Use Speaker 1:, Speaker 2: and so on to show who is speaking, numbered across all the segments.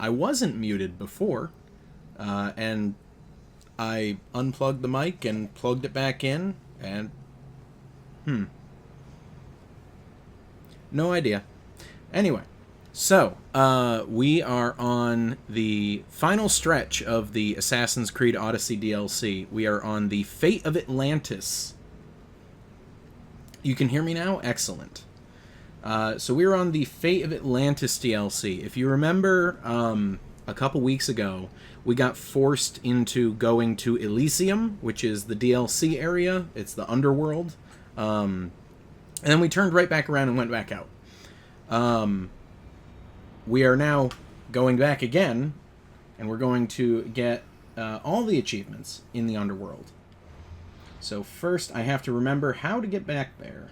Speaker 1: I wasn't muted before, and I unplugged the mic and plugged it back in, and... No idea. Anyway, so, we are on the final stretch of the Assassin's Creed Odyssey DLC. We are on the Fate of Atlantis. You can hear me now? Excellent. So we're on the Fate of Atlantis DLC. If you remember, a couple weeks ago, we got forced into going to Elysium, which is the DLC area. It's the underworld. And then we turned right back around and went back out. We are now going back again, and we're going to get all the achievements in the underworld. So first, I have to remember how to get back there.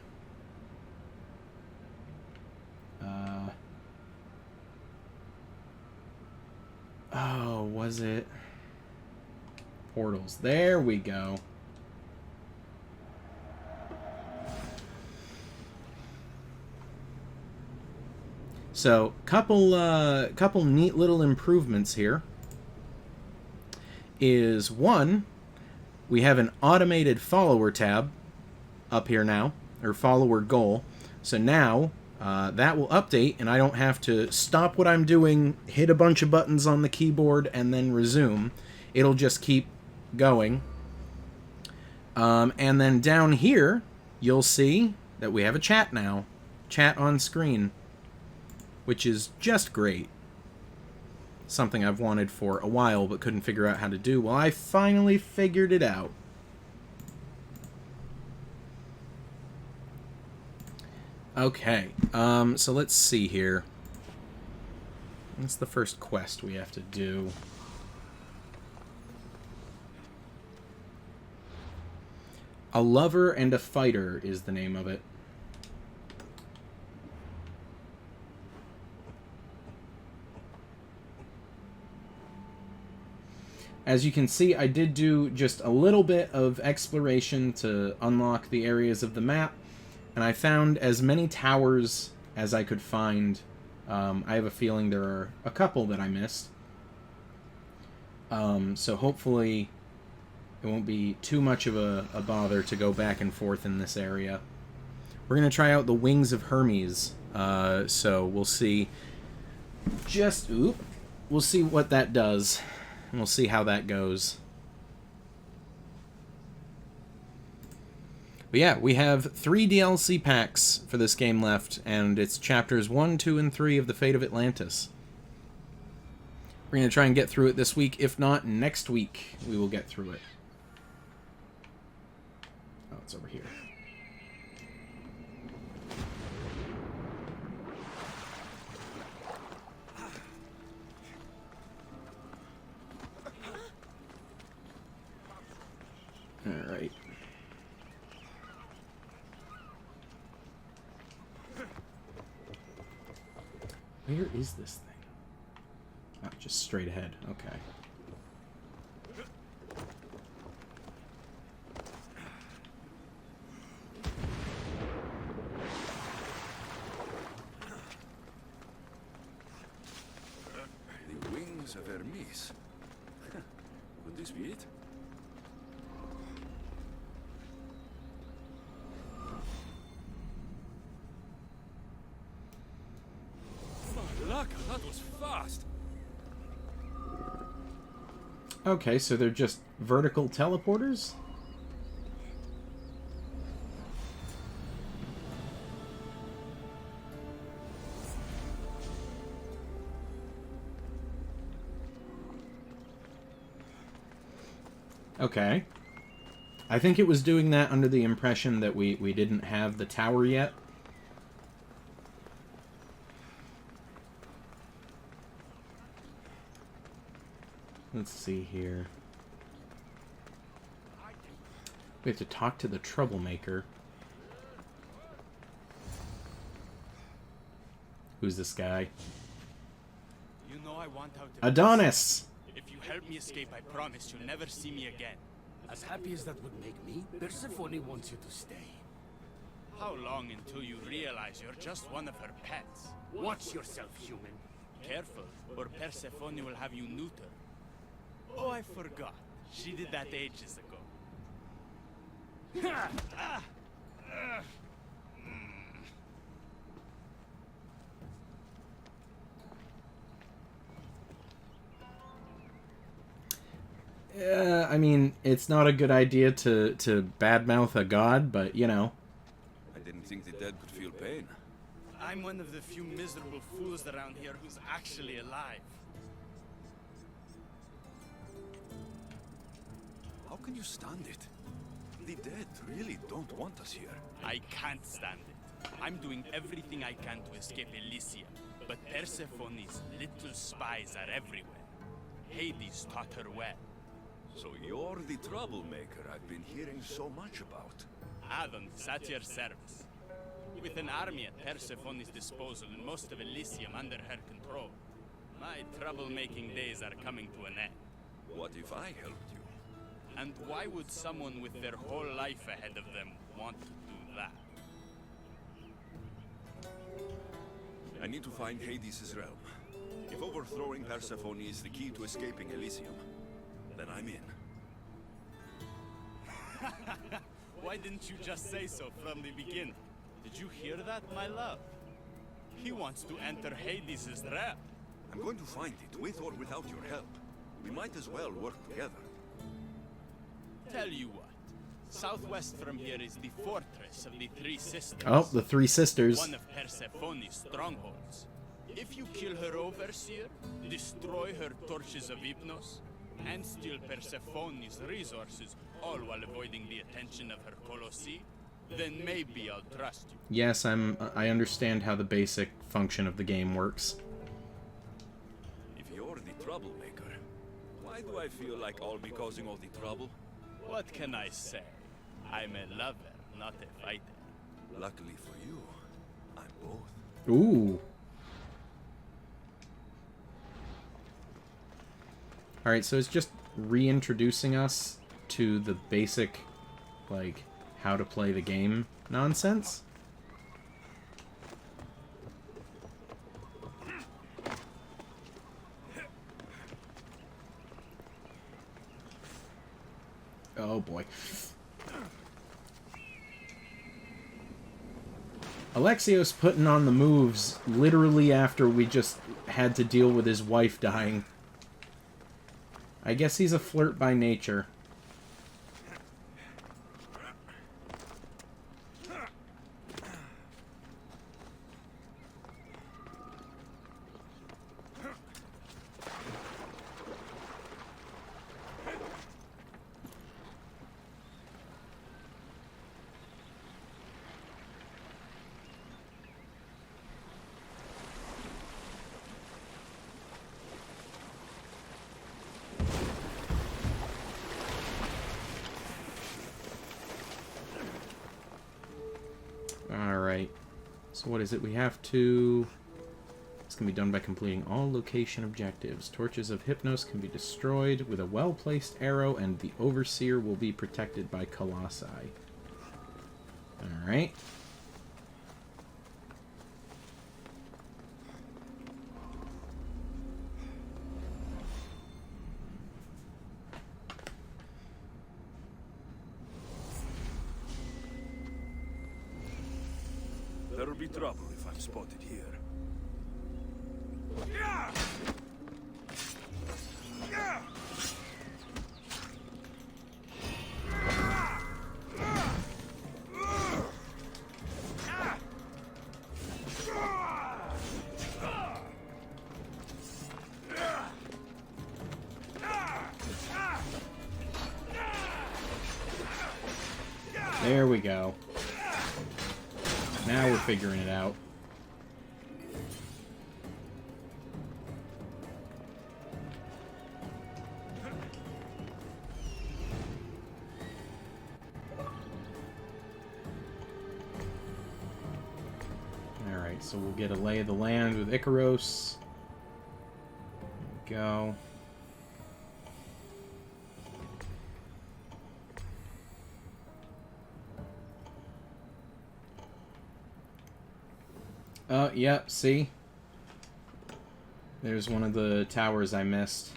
Speaker 1: Oh, was it? Portals. There we go. So, couple neat little improvements here. Is one, we have an automated follower tab up here now, or follower goal. So now, that will update, and I don't have to stop what I'm doing, hit a bunch of buttons on the keyboard, and then resume. It'll just keep going. And then down here, you'll see that we have a chat now. Chat on screen. Which is just great. Something I've wanted for a while, but couldn't figure out how to do. Well, I finally figured it out. Okay, so let's see here. What's the first quest we have to do? A Lover and a Fighter is the name of it. As you can see, I did do just a little bit of exploration to unlock the areas of the map, and I found as many towers as I could find. I have a feeling there are a couple that I missed. So hopefully it won't be too much of a bother to go back and forth in this area. We're going to try out the Wings of Hermes, so we'll see we'll see what that does. And we'll see how that goes. But yeah, we have 3 DLC packs for this game left, and it's chapters 1, 2, and 3 of the Fate of Atlantis. We're going to try and get through it this week. If not, next week we will get through it. Oh, it's over here. Alright. Where is this thing? Oh, just straight ahead. Okay.
Speaker 2: The Wings of Hermes. Could this be it? That was fast.
Speaker 1: Okay, so they're just vertical teleporters? Okay. I think it was doing that under the impression that we didn't have the tower yet. Let's see here. We have to talk to the troublemaker. Who's this guy?
Speaker 3: You know I want out of
Speaker 1: Adonis!
Speaker 3: If you help me escape, I promise you'll never see me again.
Speaker 4: As happy as that would make me, Persephone wants you to stay.
Speaker 3: How long until you realize you're just one of her pets?
Speaker 4: Watch yourself, human.
Speaker 3: careful, or Persephone will have you neutered. Oh, I forgot. She did that ages ago.
Speaker 1: I mean, it's not a good idea to badmouth a god, but, you know.
Speaker 2: I didn't think the dead could feel pain.
Speaker 3: I'm one of the few miserable fools around here who's actually alive.
Speaker 2: How can you stand it? The dead really don't want us here.
Speaker 3: I can't stand it. I'm doing everything I can to escape Elysium, but Persephone's little spies are everywhere. Hades taught her well.
Speaker 2: So you're the troublemaker I've been hearing so much about.
Speaker 3: Adon's at your service. With an army at Persephone's disposal and most of Elysium under her control, my troublemaking days are coming to an end.
Speaker 2: What if I helped you?
Speaker 3: And why would someone with their whole life ahead of them want to do that?
Speaker 2: I need to find Hades' realm. If overthrowing Persephone is the key to escaping Elysium, then I'm in.
Speaker 3: Why didn't you just say so from the beginning? Did you hear that, my love? He wants to enter Hades' realm.
Speaker 2: I'm going to find it, with or without your help. We might as well work together.
Speaker 3: Tell you what, southwest from here is the fortress of the Three Sisters.
Speaker 1: Oh, the Three Sisters.
Speaker 3: One of Persephone's strongholds. If you kill her overseer, destroy her torches of Hypnos, and steal Persephone's resources, all while avoiding the attention of her Colossi, then maybe I'll trust you.
Speaker 1: Yes, I understand how the basic function of the game works.
Speaker 2: If you're the troublemaker, why do I feel like I'll be causing all the trouble?
Speaker 3: What can I say? I'm a lover, not a fighter.
Speaker 2: Luckily for you, I'm both.
Speaker 1: Ooh. Alright, so it's just reintroducing us to the basic, like, how to play the game nonsense. Oh boy. Alexios putting on the moves literally after we just had to deal with his wife dying. I guess he's a flirt by nature. Alright. So what is it? We have to... This can be done by completing all location objectives. Torches of Hypnos can be destroyed with a well-placed arrow, and the Overseer will be protected by Colossi. Alright.
Speaker 2: There'll be trouble if I'm spotted here.
Speaker 1: There we go. Now we're figuring it out. Alright, so we'll get a lay of the land with Icaros. There we go. Yep, see? There's one of the towers I missed.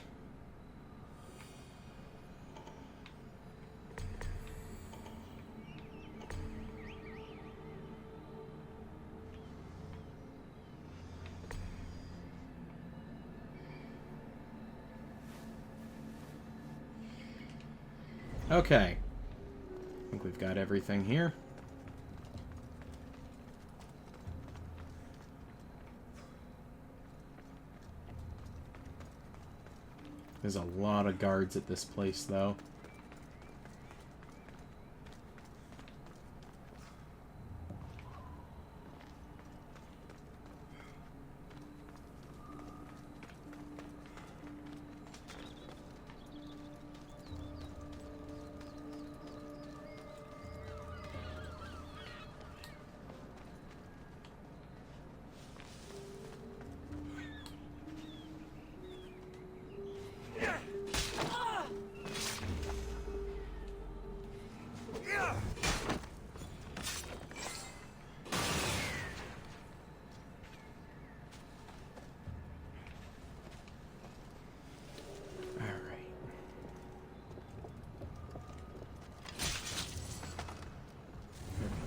Speaker 1: Okay. I think we've got everything here. There's a lot of guards at this place, though.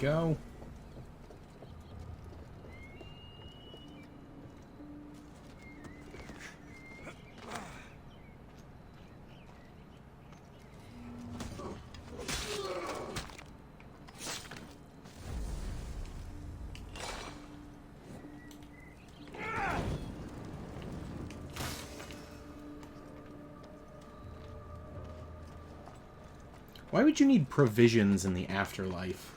Speaker 1: Go. Why would you need provisions in the afterlife?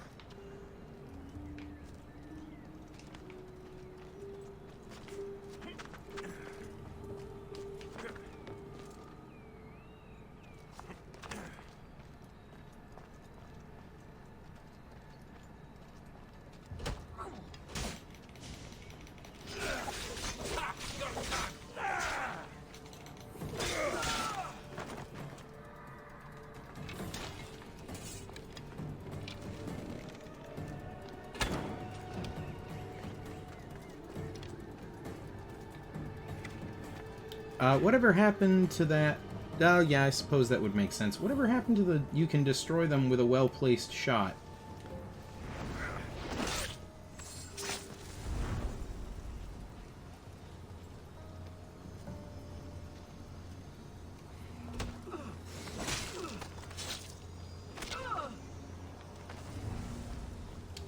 Speaker 1: Whatever happened to that... Oh, yeah, I suppose that would make sense. Whatever happened to the... You can destroy them with a well-placed shot?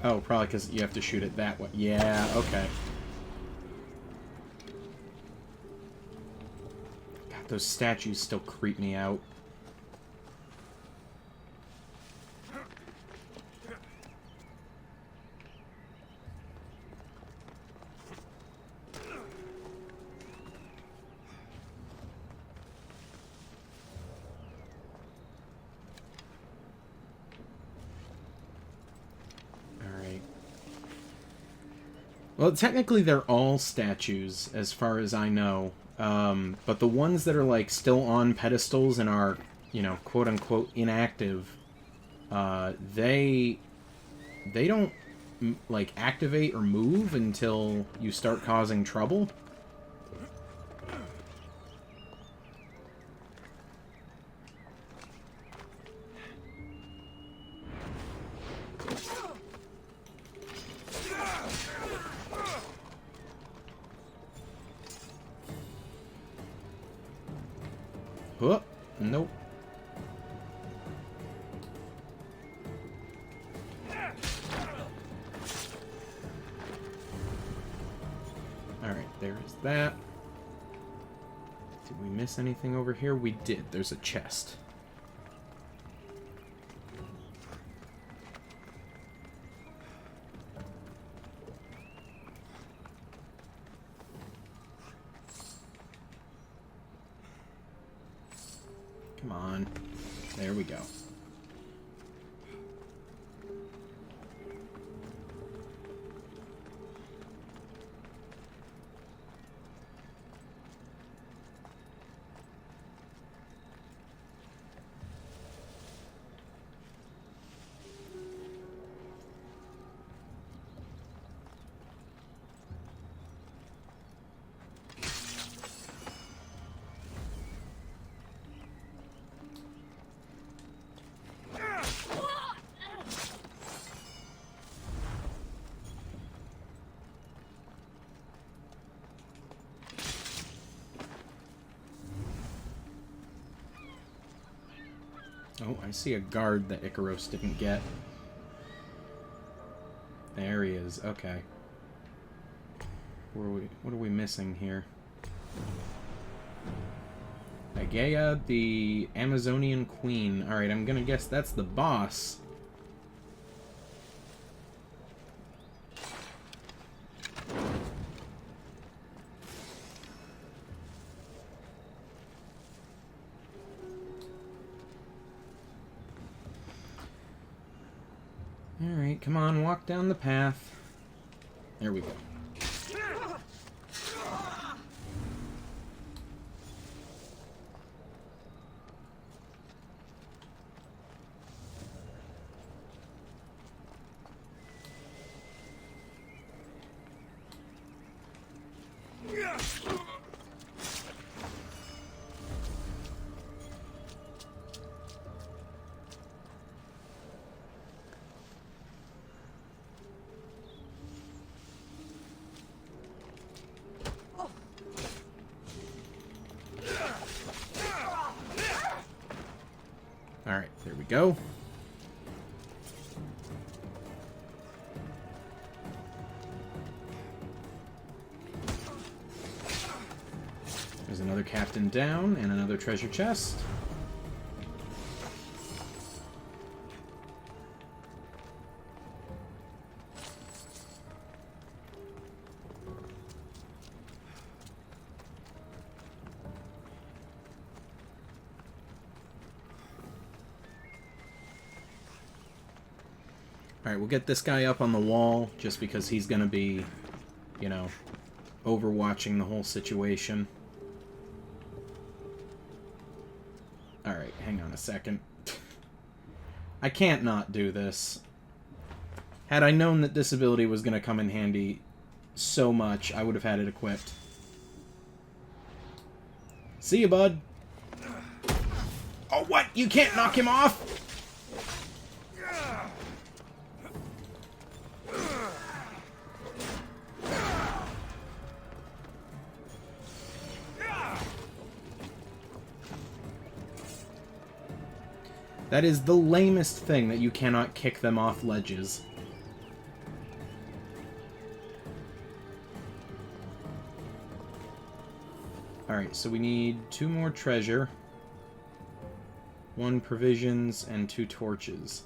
Speaker 1: Oh, probably because you have to shoot it that way. Yeah, okay. Those statues still creep me out. Alright. Well, technically they're all statues, as far as I know. But the ones that are, like, still on pedestals and are, you know, quote-unquote inactive, they don't, like, activate or move until you start causing trouble. Oh, nope. Alright, there's that. Did we miss anything over here? We did. There's a chest. Come on. There we go. Oh, I see a guard that Icaros didn't get. There he is. Okay. What are we missing here? Aegea, the Amazonian Queen. Alright, I'm gonna guess that's the boss. Alright, come on, walk down the path. There we go. Alright, there we go. There's another captain down and another treasure chest. Alright, we'll get this guy up on the wall, just because he's gonna be, you know, overwatching the whole situation. Alright, hang on a second. I can't not do this. Had I known that this ability was gonna come in handy so much, I would have had it equipped. See you, bud. Oh, what? You can't knock him off? That is the lamest thing, that you cannot kick them off ledges. Alright, so we need 2 more treasure, 1 provisions, and 2 torches.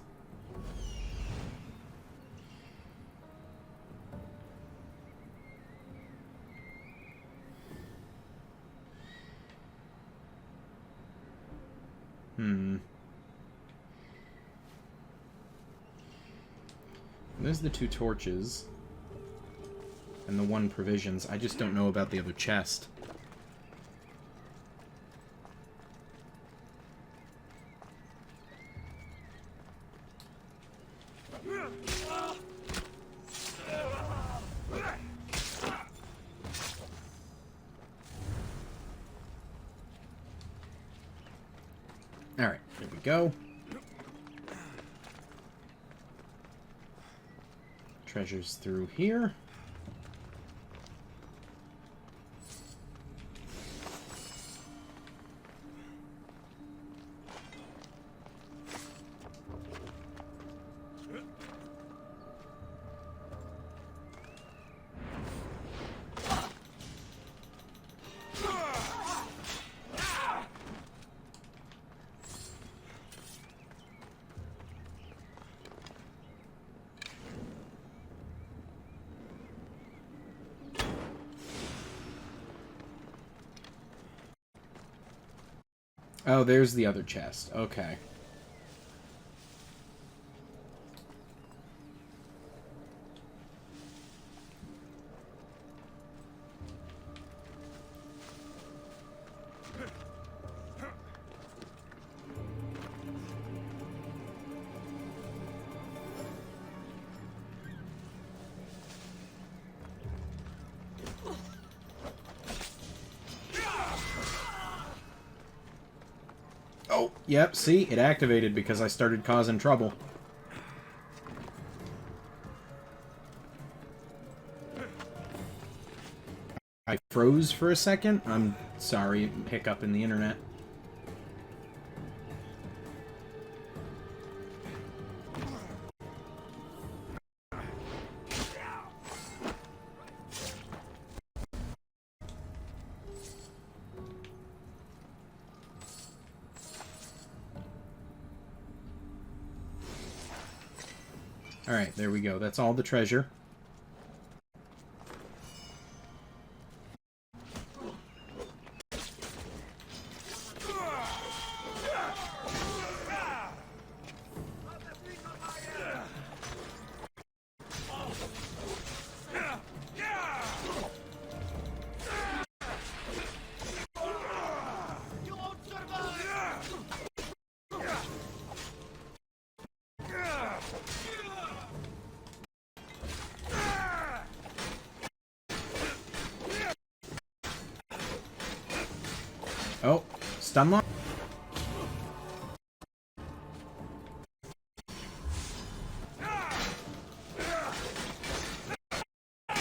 Speaker 1: There's the 2 torches. And the 1 provisions. I just don't know about the other chest. Alright, there we go. Treasures through here. Oh, there's the other chest. Okay. Oh, yep, see? It activated because I started causing trouble. I froze for a second. I'm sorry, hiccup in the internet. Alright, there we go. That's all the treasure. Oh, stun lock?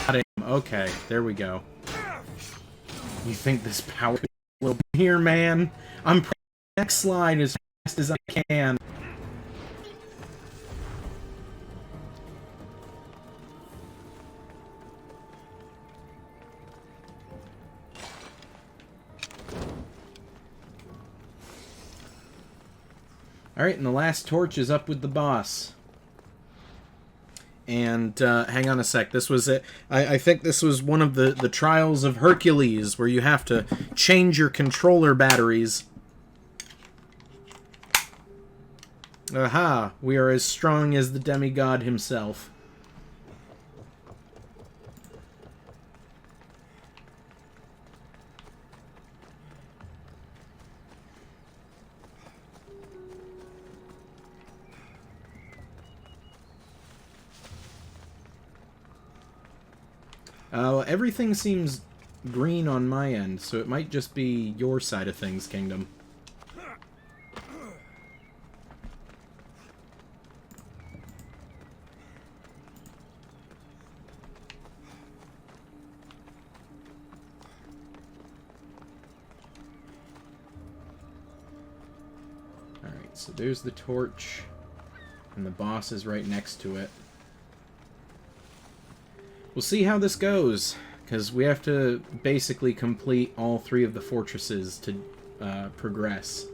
Speaker 1: Got him. Okay, there we go. You think this power will be here, man? I'm next slide as fast as I can. Alright, and the last torch is up with the boss. And, hang on a sec, this was it. I think this was one of the trials of Hercules, where you have to change your controller batteries. Aha, we are as strong as the demigod himself. Everything seems green on my end, so it might just be your side of things, Kingdom. Alright, so there's the torch, and the boss is right next to it. We'll see how this goes, because we have to basically complete all 3 of the fortresses to progress.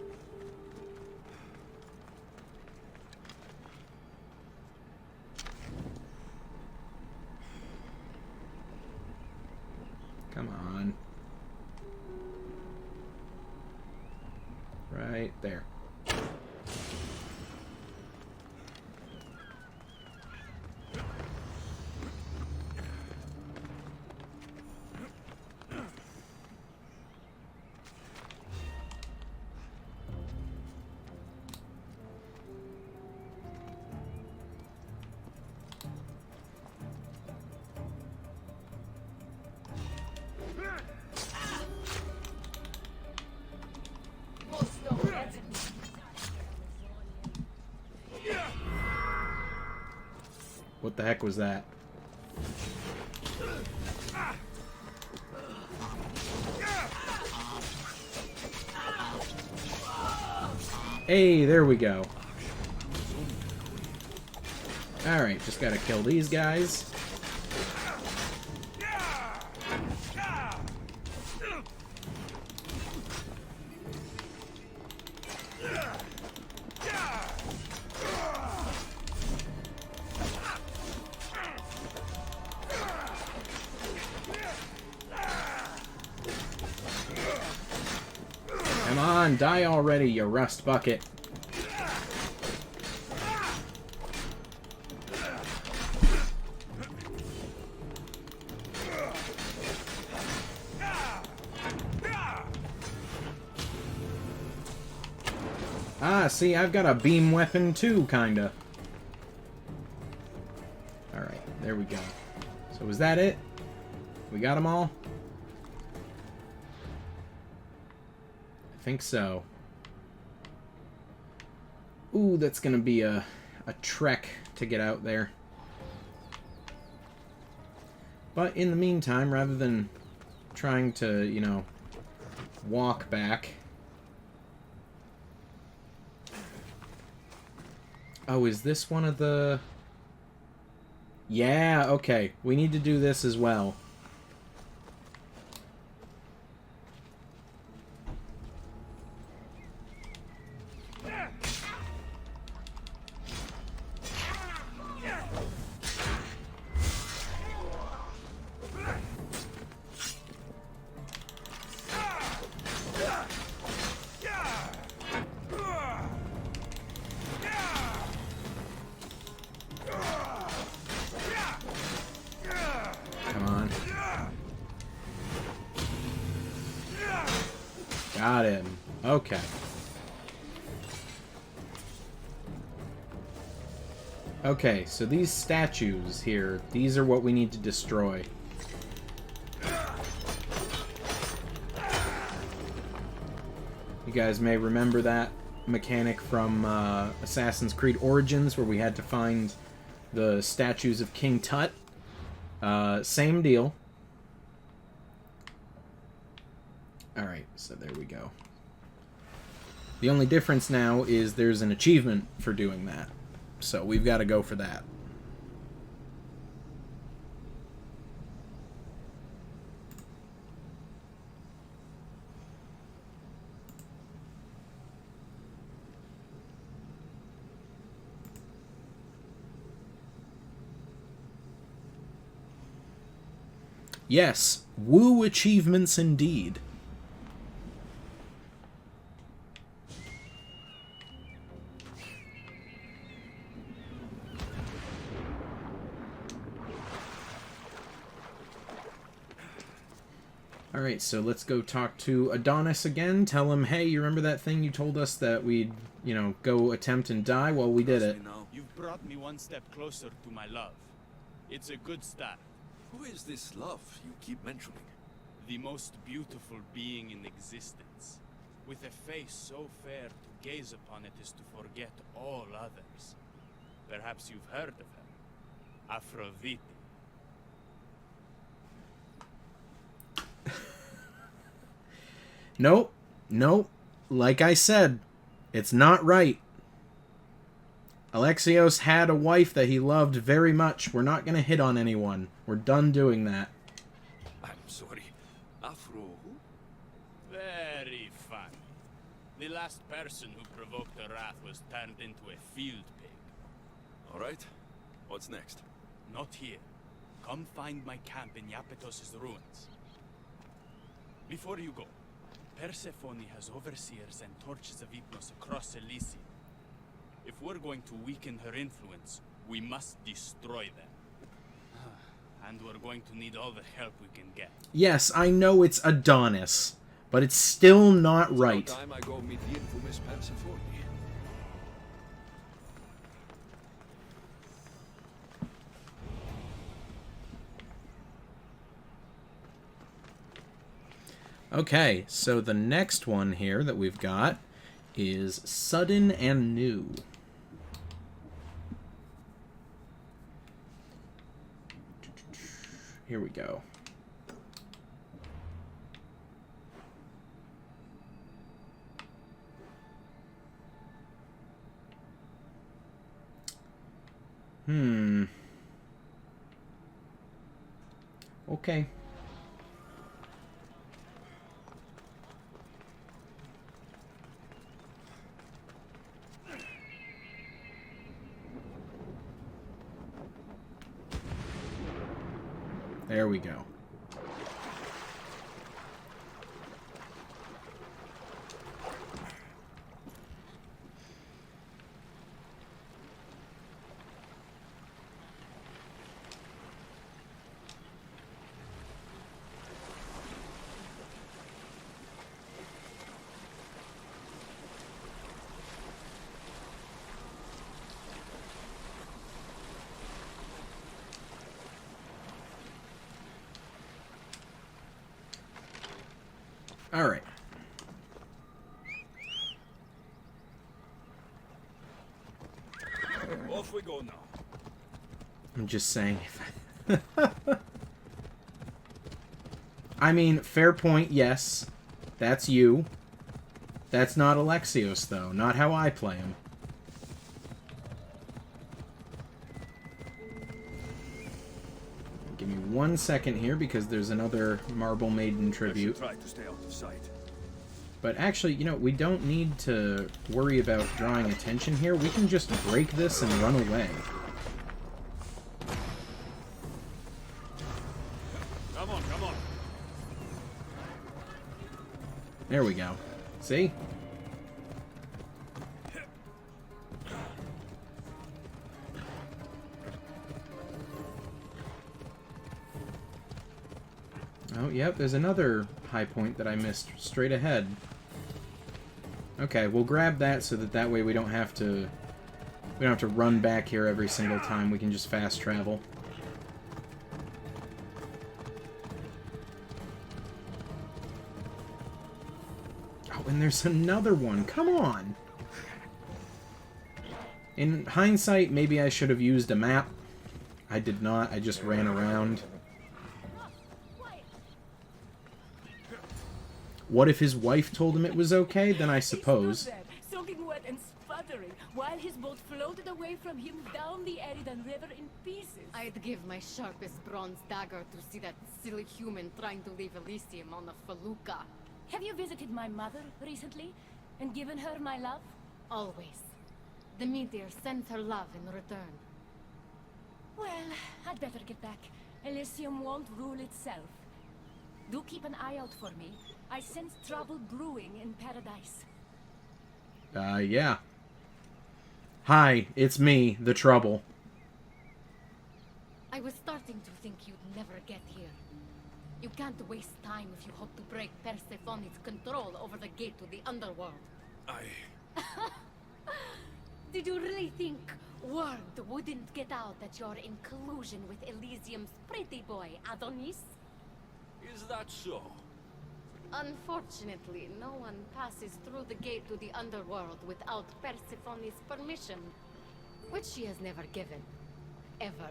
Speaker 1: Come on. Right there. What the heck was that? Hey, there we go. Alright, just gotta kill these guys. Come on, die already, you rust bucket. Ah, see, I've got a beam weapon too, kinda. Alright, there we go. So was that it? We got them all? I think so. Ooh, that's gonna be a trek to get out there. But in the meantime, rather than trying to, you know, walk back... Oh, is this one of the... Yeah, okay. We need to do this as well. Got him. Okay. Okay, so these statues here, these are what we need to destroy. You guys may remember that mechanic from Assassin's Creed Origins, where we had to find the statues of King Tut. Same deal. Alright, so there we go. The only difference now is there's an achievement for doing that. So we've got to go for that. Yes, woo achievements indeed. Alright, so let's go talk to Adonis again. Tell him, hey, you remember that thing you told us that we'd, you know, go attempt and die? Well, we did it.
Speaker 3: You've brought me one step closer to my love. It's a good start.
Speaker 2: Who is this love you keep mentioning?
Speaker 3: The most beautiful being in existence. With a face so fair to gaze upon it is to forget all others. Perhaps you've heard of her. Aphrodite.
Speaker 1: Nope. Nope. Like I said, it's not right. Alexios had a wife that he loved very much. We're not going to hit on anyone. We're done doing that.
Speaker 2: I'm sorry. Afro who?
Speaker 3: Very funny. The last person who provoked her wrath was turned into a field pig.
Speaker 2: Alright. What's next?
Speaker 3: Not here. Come find my camp in Iapetos' ruins. Before you go, Persephone has overseers and torches of Hypnos across Elysium. If we're going to weaken her influence, we must destroy them. And we're going to need all the help we can get.
Speaker 1: Yes, I know it's Adonis, but it's still not right.
Speaker 2: It's about time I go meet the infamous Persephone.
Speaker 1: Okay, so the next one here that we've got is Sudden and New. Here we go. Okay. There we go. All right.
Speaker 2: Off we go now.
Speaker 1: I'm just saying. I mean, fair point, yes. That's you. That's not Alexios, though. Not how I play him. Give me 1 second here, because there's another Marble Maiden tribute.
Speaker 2: Try to stay out of sight.
Speaker 1: But actually, you know, we don't need to worry about drawing attention here. We can just break this and run away.
Speaker 2: Come on, come on.
Speaker 1: There we go. See? Oh, yep, there's another high point that I missed straight ahead. Okay, we'll grab that so that way we don't have to run back here every single time. We can just fast travel. Oh, and there's another one. Come on. In hindsight, maybe I should have used a map. I did not. I just ran around. What if his wife told him it was okay? Then I suppose.
Speaker 5: He stood there, soaking wet and sputtering, while his boat floated away from him down the Eridan River in pieces.
Speaker 6: I'd give my sharpest bronze dagger to see that silly human trying to leave Elysium on a felucca.
Speaker 5: Have you visited my mother recently, and given her my love?
Speaker 6: Always. The meteor sends her love in return.
Speaker 5: Well, I'd better get back. Elysium won't rule itself. Do keep an eye out for me. I sense trouble brewing in paradise.
Speaker 1: Yeah. Hi, it's me, the Trouble.
Speaker 6: I was starting to think you'd never get here. You can't waste time if you hope to break Persephone's control over the gate to the underworld. Did you really think word wouldn't get that you're in collusion with Elysium's pretty boy, Adonis?
Speaker 2: Is that so?
Speaker 6: Unfortunately, no one passes through the gate to the underworld without Persephone's permission, which she has never given. Ever.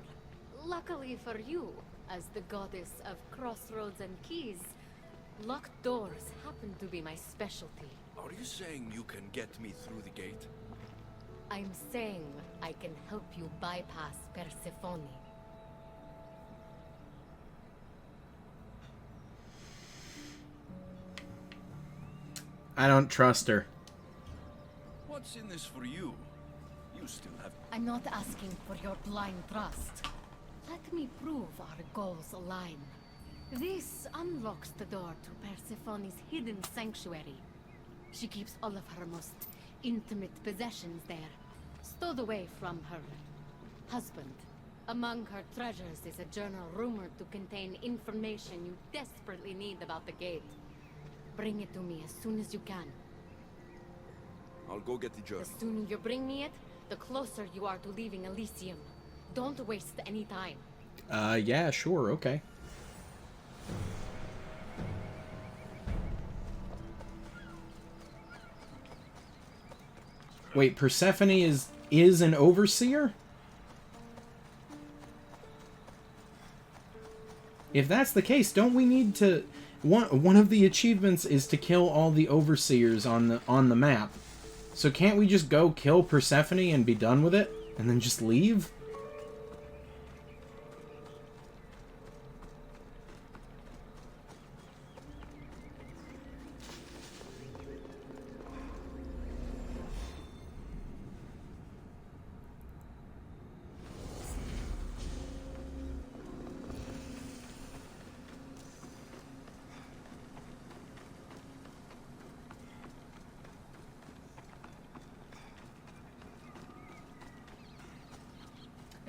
Speaker 6: Luckily for you, as the goddess of crossroads and keys, locked doors happen to be my specialty.
Speaker 2: Are you saying you can get me through the gate?
Speaker 6: I'm saying I can help you bypass Persephone.
Speaker 1: I don't trust her.
Speaker 2: What's in this for you? You still have...
Speaker 6: I'm not asking for your blind trust. Let me prove our goals align. This unlocks the door to Persephone's hidden sanctuary. She keeps all of her most intimate possessions there, stowed away from her husband. Among her treasures is a journal rumored to contain information you desperately need about the gate. Bring it to me as soon as you can.
Speaker 2: I'll go get the journal.
Speaker 6: The sooner you bring me it, the closer you are to leaving Elysium. Don't waste any time.
Speaker 1: Yeah, sure, okay. Wait, Persephone is an overseer? If that's the case, don't we need to... One of the achievements is to kill all the overseers on the map. So can't we just go kill Persephone and be done with it? And then just leave?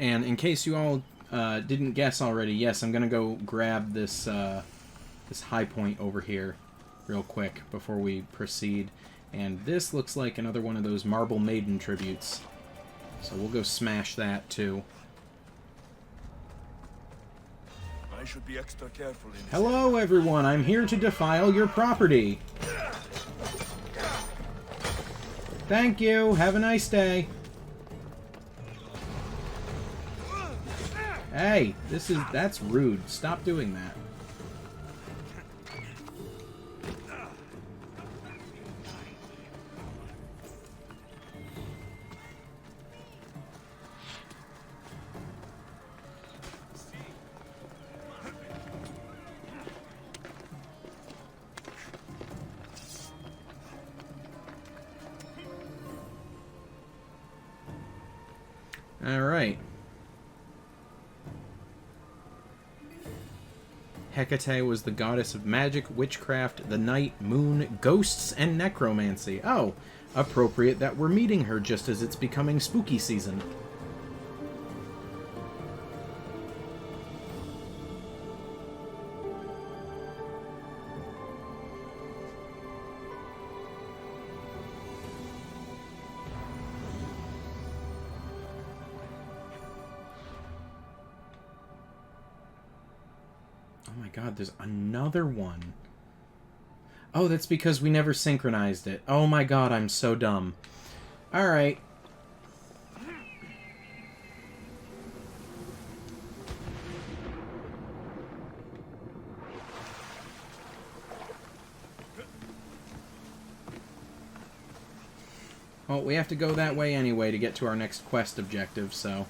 Speaker 1: And in case you all didn't guess already, yes, I'm gonna go grab this this high point over here real quick before we proceed. And this looks like another one of those Marble Maiden tributes. So we'll go smash that too.
Speaker 2: I should be extra careful in this.
Speaker 1: Hello everyone, I'm here to defile your property. Thank you, have a nice day. Hey, that's rude. Stop doing that. All right. Hecate was the goddess of magic, witchcraft, the night, moon, ghosts, and necromancy. Oh, appropriate that we're meeting her just as it's becoming spooky season. my god, there's another one. Oh, that's because we never synchronized it. Oh my god, I'm so dumb. Alright. Well, we have to go that way anyway to get to our next quest objective, so...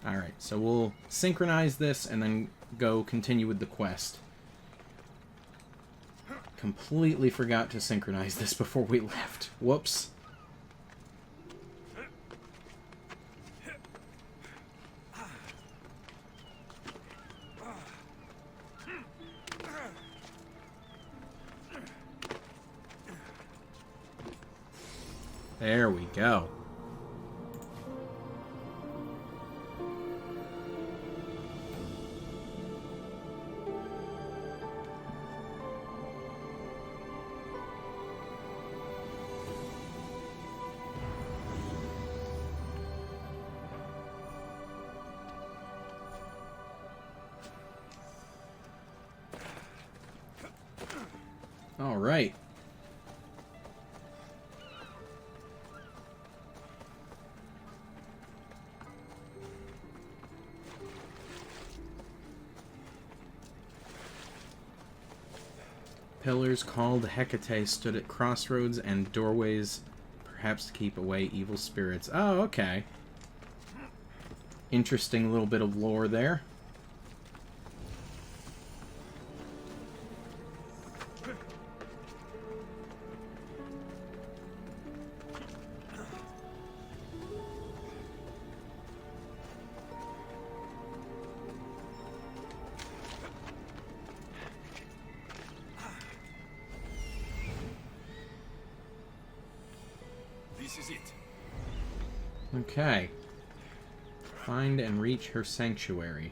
Speaker 1: Alright, so we'll synchronize this and then go continue with the quest. Completely forgot to synchronize this before we left. Whoops. There we go. All right. Pillars called Hecate stood at crossroads and doorways, perhaps to keep away evil spirits. Oh, okay. Interesting little bit of lore there.
Speaker 2: This is it.
Speaker 1: Okay. Find and reach her sanctuary.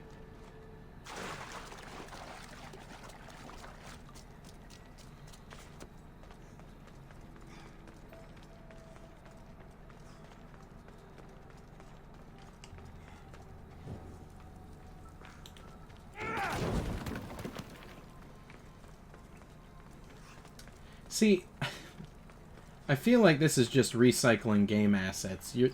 Speaker 1: See, I feel like this is just recycling game assets. You're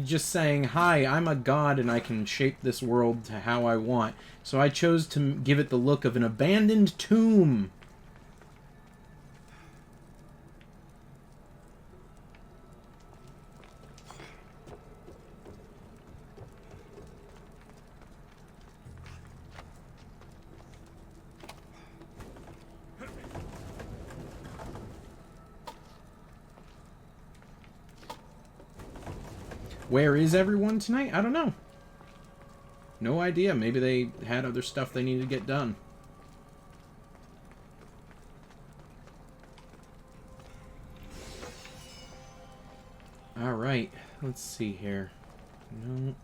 Speaker 1: just saying, hi, I'm a god and I can shape this world to how I want. So I chose to give it the look of an abandoned tomb. Where is everyone tonight? I don't know. No idea. Maybe they had other stuff they needed to get done. Alright. Let's see here. No.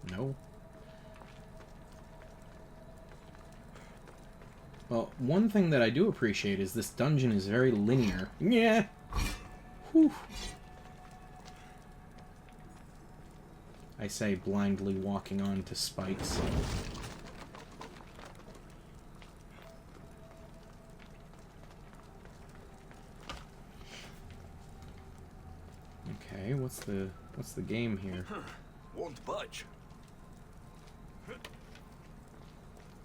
Speaker 1: No. Well, one thing that I do appreciate is this dungeon is very linear. Yeah. Whew. I say, blindly walking onto spikes. Okay, what's the game here?
Speaker 2: Won't budge.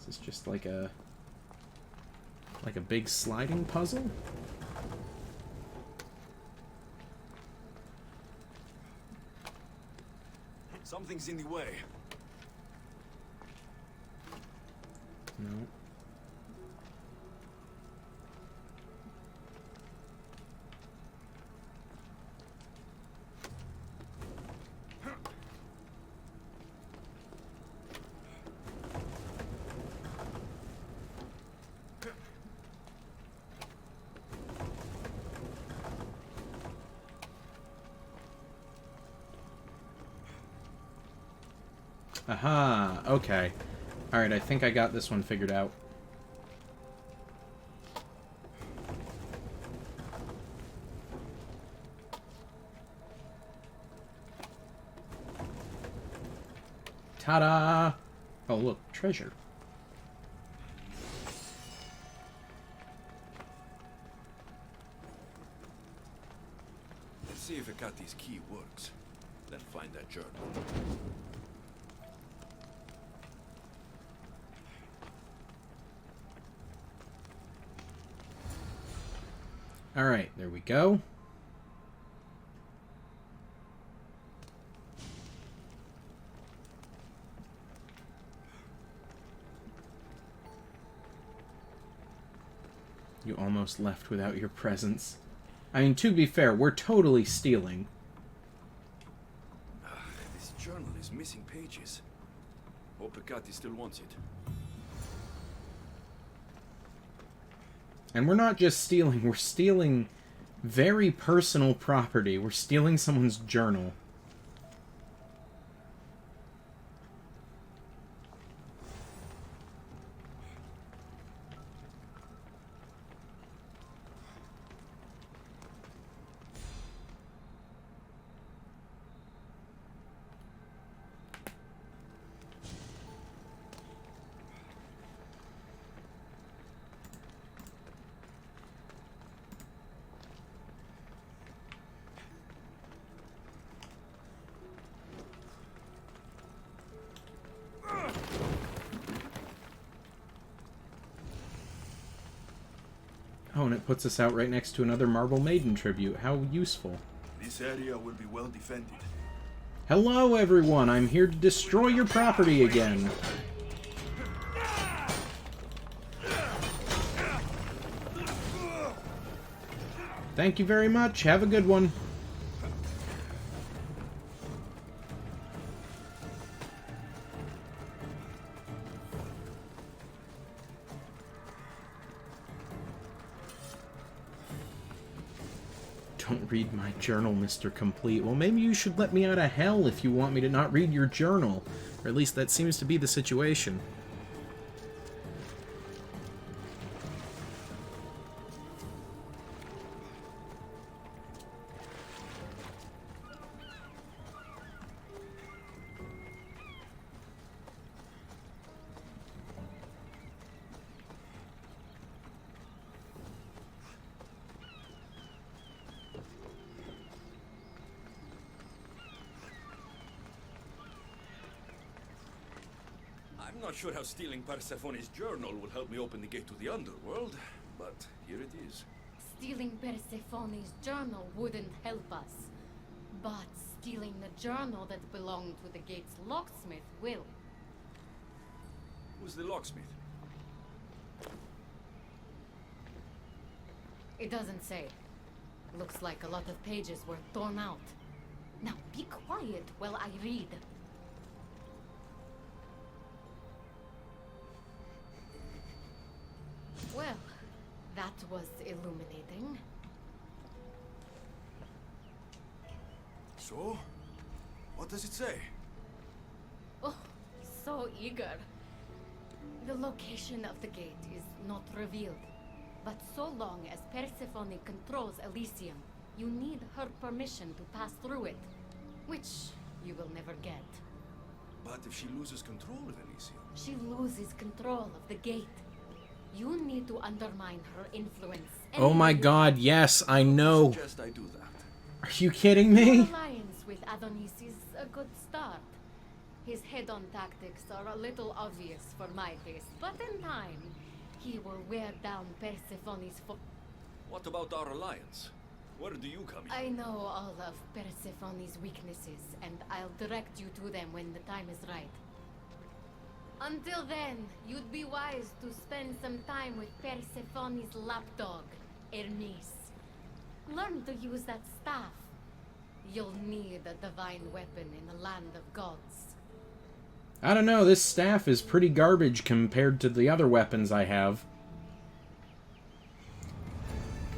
Speaker 1: Is this just like a big sliding puzzle?
Speaker 2: Something's in the way.
Speaker 1: No. Aha, okay. Alright, I think I got this one figured out. Ta-da! Oh, look, treasure.
Speaker 2: Let's see if Hecata's key works. Then find that journal.
Speaker 1: Alright, there we go. You almost left without your presence. I mean, to be fair, we're totally stealing.
Speaker 2: This journal is missing pages. Hope Hecate still wants it.
Speaker 1: And we're not just stealing, we're stealing very personal property. We're stealing someone's journal. Oh, and it puts us out right next to another Marble Maiden tribute. How useful.
Speaker 2: This area will be well defended.
Speaker 1: Hello, everyone. I'm here to destroy your property again. Thank you very much. Have a good one. Don't read my journal, Mr. Complete. Well, maybe you should let me out of hell if you want me to not read your journal. Or at least that seems to be the situation.
Speaker 2: I'm not sure how stealing Persephone's journal will help me open the gate to the underworld, but here it is.
Speaker 6: Stealing Persephone's journal wouldn't help us. But stealing the journal that belonged to the gate's locksmith will.
Speaker 2: Who's the locksmith?
Speaker 6: It doesn't say. Looks like a lot of pages were torn out. Now be quiet while I read. Well, that was illuminating.
Speaker 2: So? What does it say?
Speaker 6: Oh, so eager. The location of the gate is not revealed. But so long as Persephone controls Elysium, you need her permission to pass through it. Which you will never get.
Speaker 2: But if she loses control of Elysium?
Speaker 6: She loses control of the gate. You need to undermine her influence.
Speaker 1: Oh my god, yes, I know.
Speaker 2: Suggest I do that.
Speaker 1: Are you kidding
Speaker 6: Your
Speaker 1: me?
Speaker 6: alliance with Adonis is a good start. His head-on tactics are a little obvious for my taste, but in time, he will wear down Persephone's
Speaker 2: What about our alliance? Where do you come in?
Speaker 6: I know all of Persephone's weaknesses, and I'll direct you to them when the time is right. Until then, you'd be wise to spend some time with Persephone's lapdog, Hermes. Learn to use that staff. You'll need a divine weapon in the land of gods.
Speaker 1: I don't know, this staff is pretty garbage compared to the other weapons I have.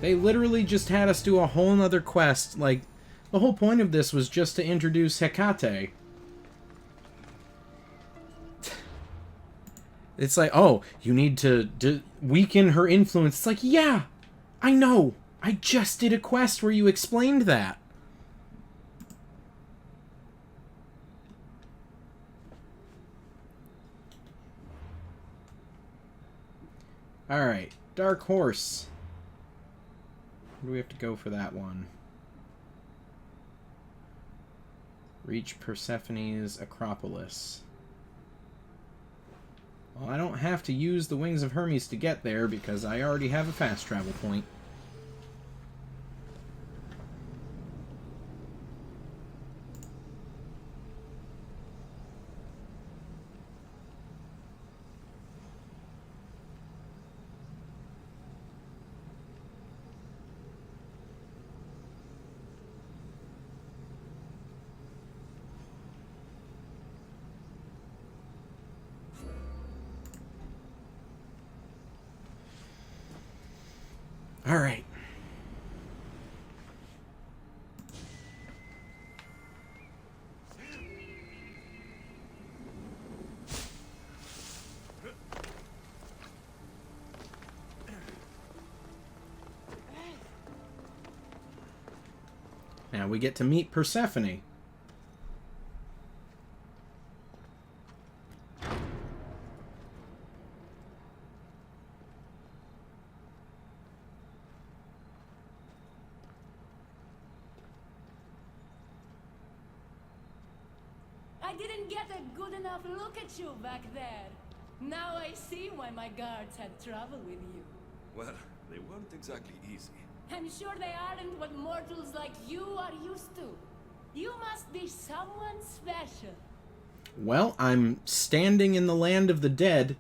Speaker 1: They literally just had us do a whole nother quest. Like, the whole point of this was just to introduce Hecate. It's like, oh, you need to weaken her influence. It's like, yeah, I know. I just did a quest where you explained that. Alright, Dark Horse. Where do we have to go for that one? Reach Persephone's Acropolis. Well, I don't have to use the Wings of Hermes to get there because I already have a fast travel point. All right. Now we get to meet Persephone.
Speaker 5: I didn't get a good enough look at you back there. Now I see why my guards had trouble with you.
Speaker 2: Well, they weren't exactly easy.
Speaker 5: I'm sure they aren't what mortals like you are used to. You must be someone special.
Speaker 1: Well, I'm standing in the land of the dead.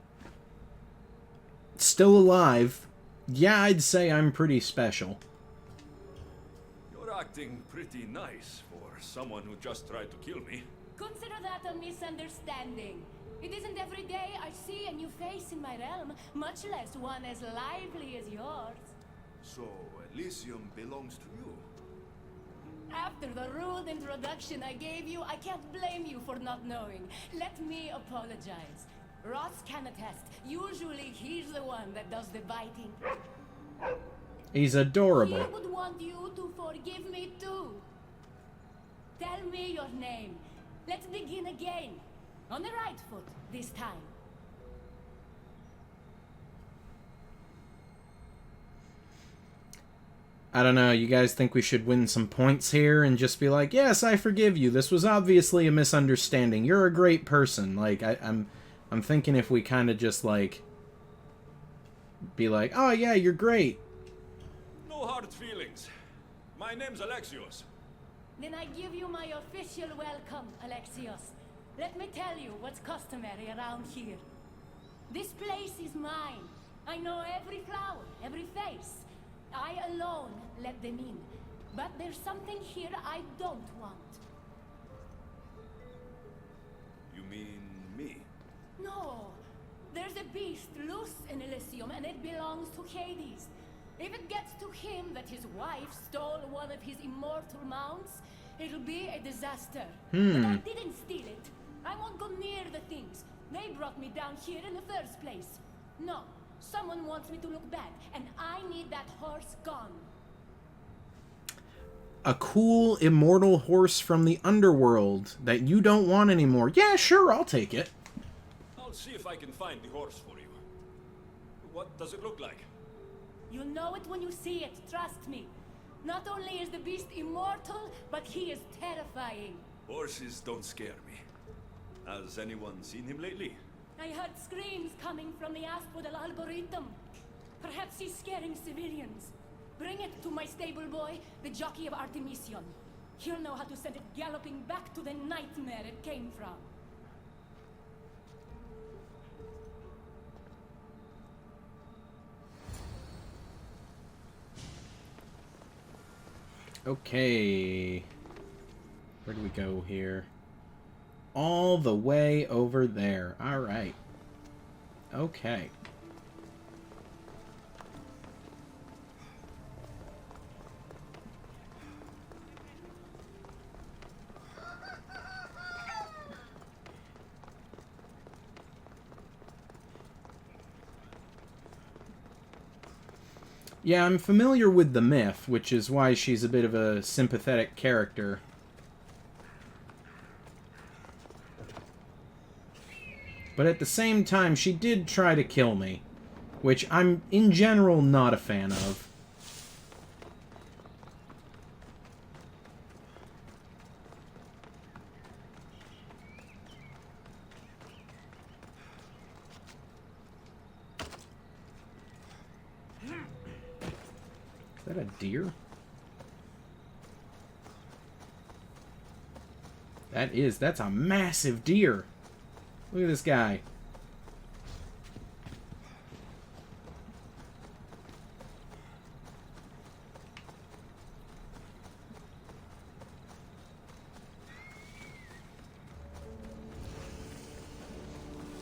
Speaker 1: Still alive. Yeah, I'd say I'm pretty special.
Speaker 2: You're acting pretty nice for someone who just tried to kill me.
Speaker 5: Consider that a misunderstanding. It isn't every day I see a new face in my realm, much less one as lively as yours.
Speaker 2: So, Elysium belongs to you.
Speaker 5: After the rude introduction I gave you, I can't blame you for not knowing. Let me apologize. Ross can attest. Usually he's the one that does the biting.
Speaker 1: He's adorable.
Speaker 5: He would want you to forgive me too. Tell me your name. Let's begin again. On the right foot this time.
Speaker 1: I don't know, you guys think we should win some points here and just be like, yes, I forgive you. This was obviously a misunderstanding. You're a great person. Like, I'm thinking if we kind of just, like, be like, oh, yeah, you're great.
Speaker 2: No hard feelings. My name's Alexios.
Speaker 5: Then I give you my official welcome, Alexios. Let me tell you what's customary around here. This place is mine. I know every flower, every face. I alone let them in. But there's something here I don't want.
Speaker 2: You mean me?
Speaker 5: No. There's a beast loose in Elysium and it belongs to Hades. If it gets to him that his wife stole one of his immortal mounts, it'll be a disaster. But I didn't steal it. I won't go near the things. They brought me down here in the first place. No. Someone wants me to look bad, and I need that horse gone.
Speaker 1: A cool, immortal horse from the underworld that you don't want anymore. Yeah, sure, I'll take it.
Speaker 2: I'll see if I can find the horse for you. What does it look like?
Speaker 5: You'll know it when you see it, trust me. Not only is the beast immortal, but he is terrifying.
Speaker 2: Horses don't scare me. Has anyone seen him lately?
Speaker 5: I heard screams coming from the Asphodel Arboretum. Perhaps he's scaring civilians. Bring it to my stable boy, the jockey of Artemision. He'll know how to send it galloping back to the nightmare it came from.
Speaker 1: Okay. Where do we go here? All the way over there. Alright. Okay. Yeah, I'm familiar with the myth, which is why she's a bit of a sympathetic character. But at the same time, she did try to kill me, which I'm, in general, not a fan of. Is that a deer? That's a massive deer. Look at this guy.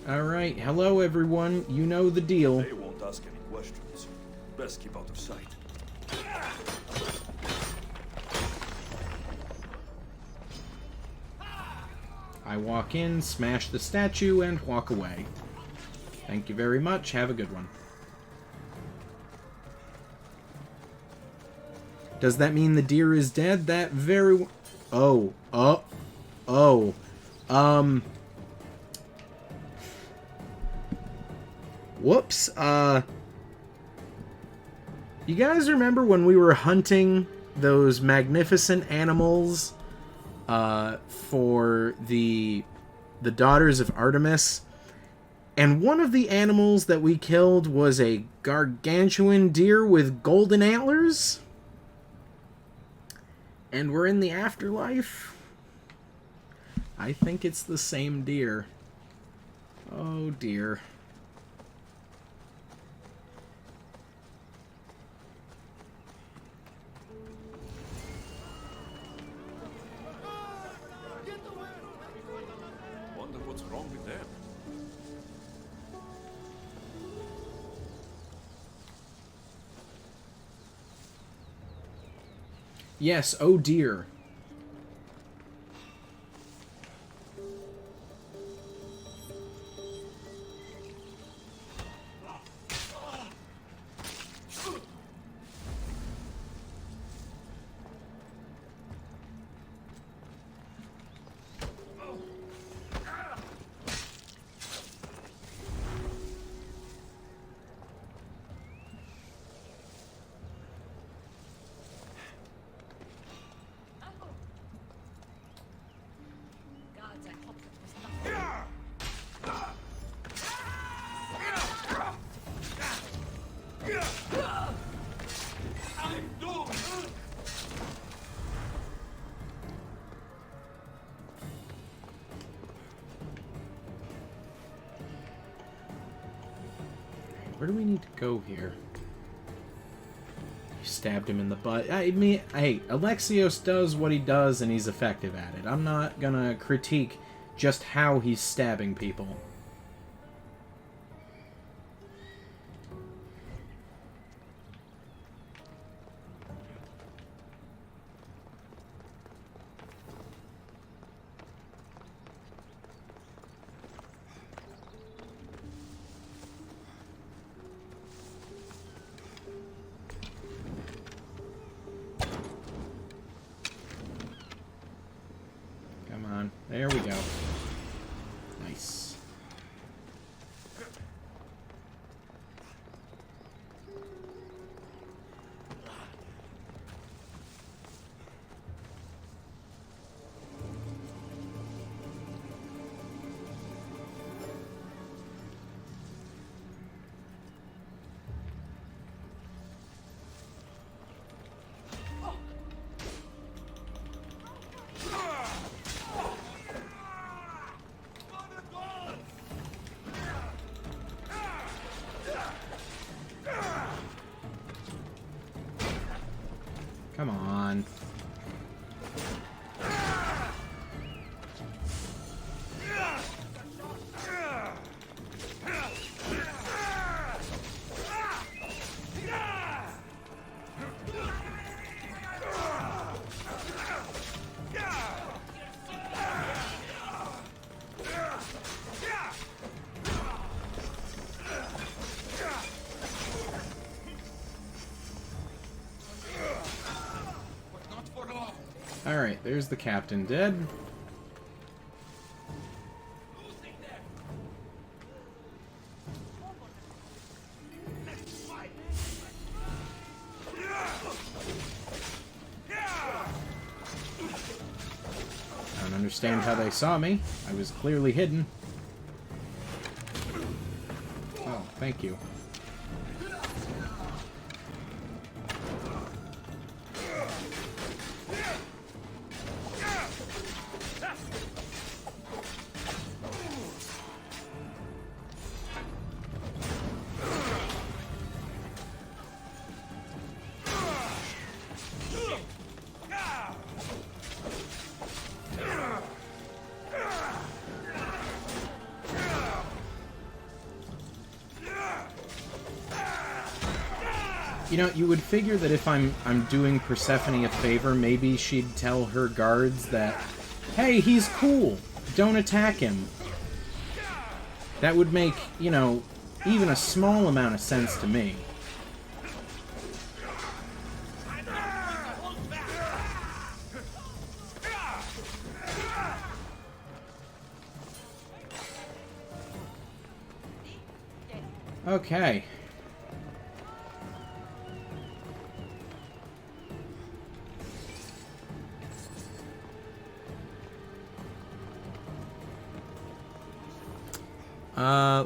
Speaker 1: Alright, hello everyone. You know the deal.
Speaker 2: They won't ask any questions. Best keep out of sight.
Speaker 1: I walk in, smash the statue, and walk away. Thank you very much. Have a good one. Does that mean the deer is dead? That very... Oh. Whoops. You guys remember when we were hunting those magnificent animals for the Daughters of Artemis? And one of the animals that we killed was a gargantuan deer with golden antlers? And we're in the afterlife? I think it's the same deer. Oh dear.
Speaker 2: Wonder what's wrong with them.
Speaker 1: Yes, oh dear.
Speaker 6: Gods, I hope that was nothing.
Speaker 1: Where do we need to go here? You stabbed him in the butt. I mean, hey, Alexios does what he does and he's effective at it. I'm not gonna critique just how he's stabbing people. Come on. There we go. Nice. Alright, there's the captain dead. I don't understand how they saw me. I was clearly hidden. Oh, thank you. You know, you would figure that if I'm doing Persephone a favor, maybe she'd tell her guards that, hey, he's cool, don't attack him. That would make, you know, even a small amount of sense to me. Okay.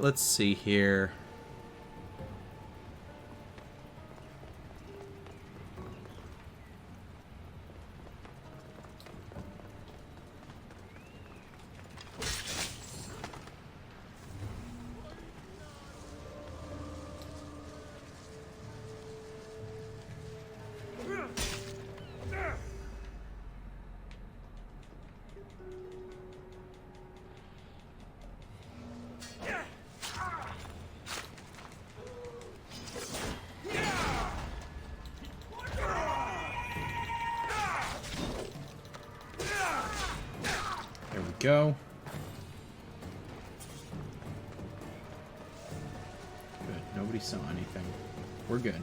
Speaker 1: Let's see here. Go. Good. Nobody saw anything. We're good.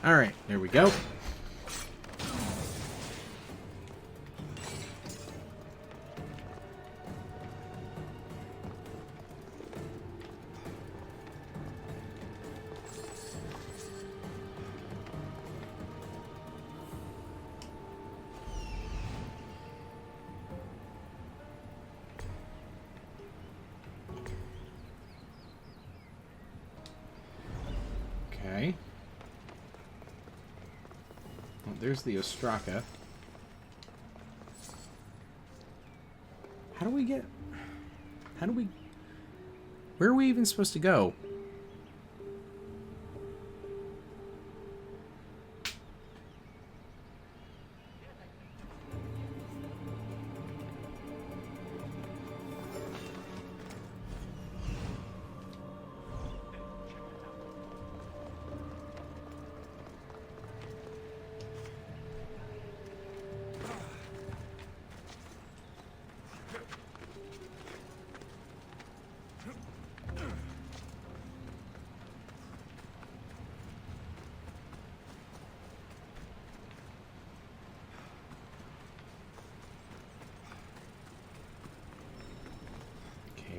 Speaker 1: Alright, there we go. Okay. Well, there's the Ostraka. How do we get... How do we... Where are we even supposed to go?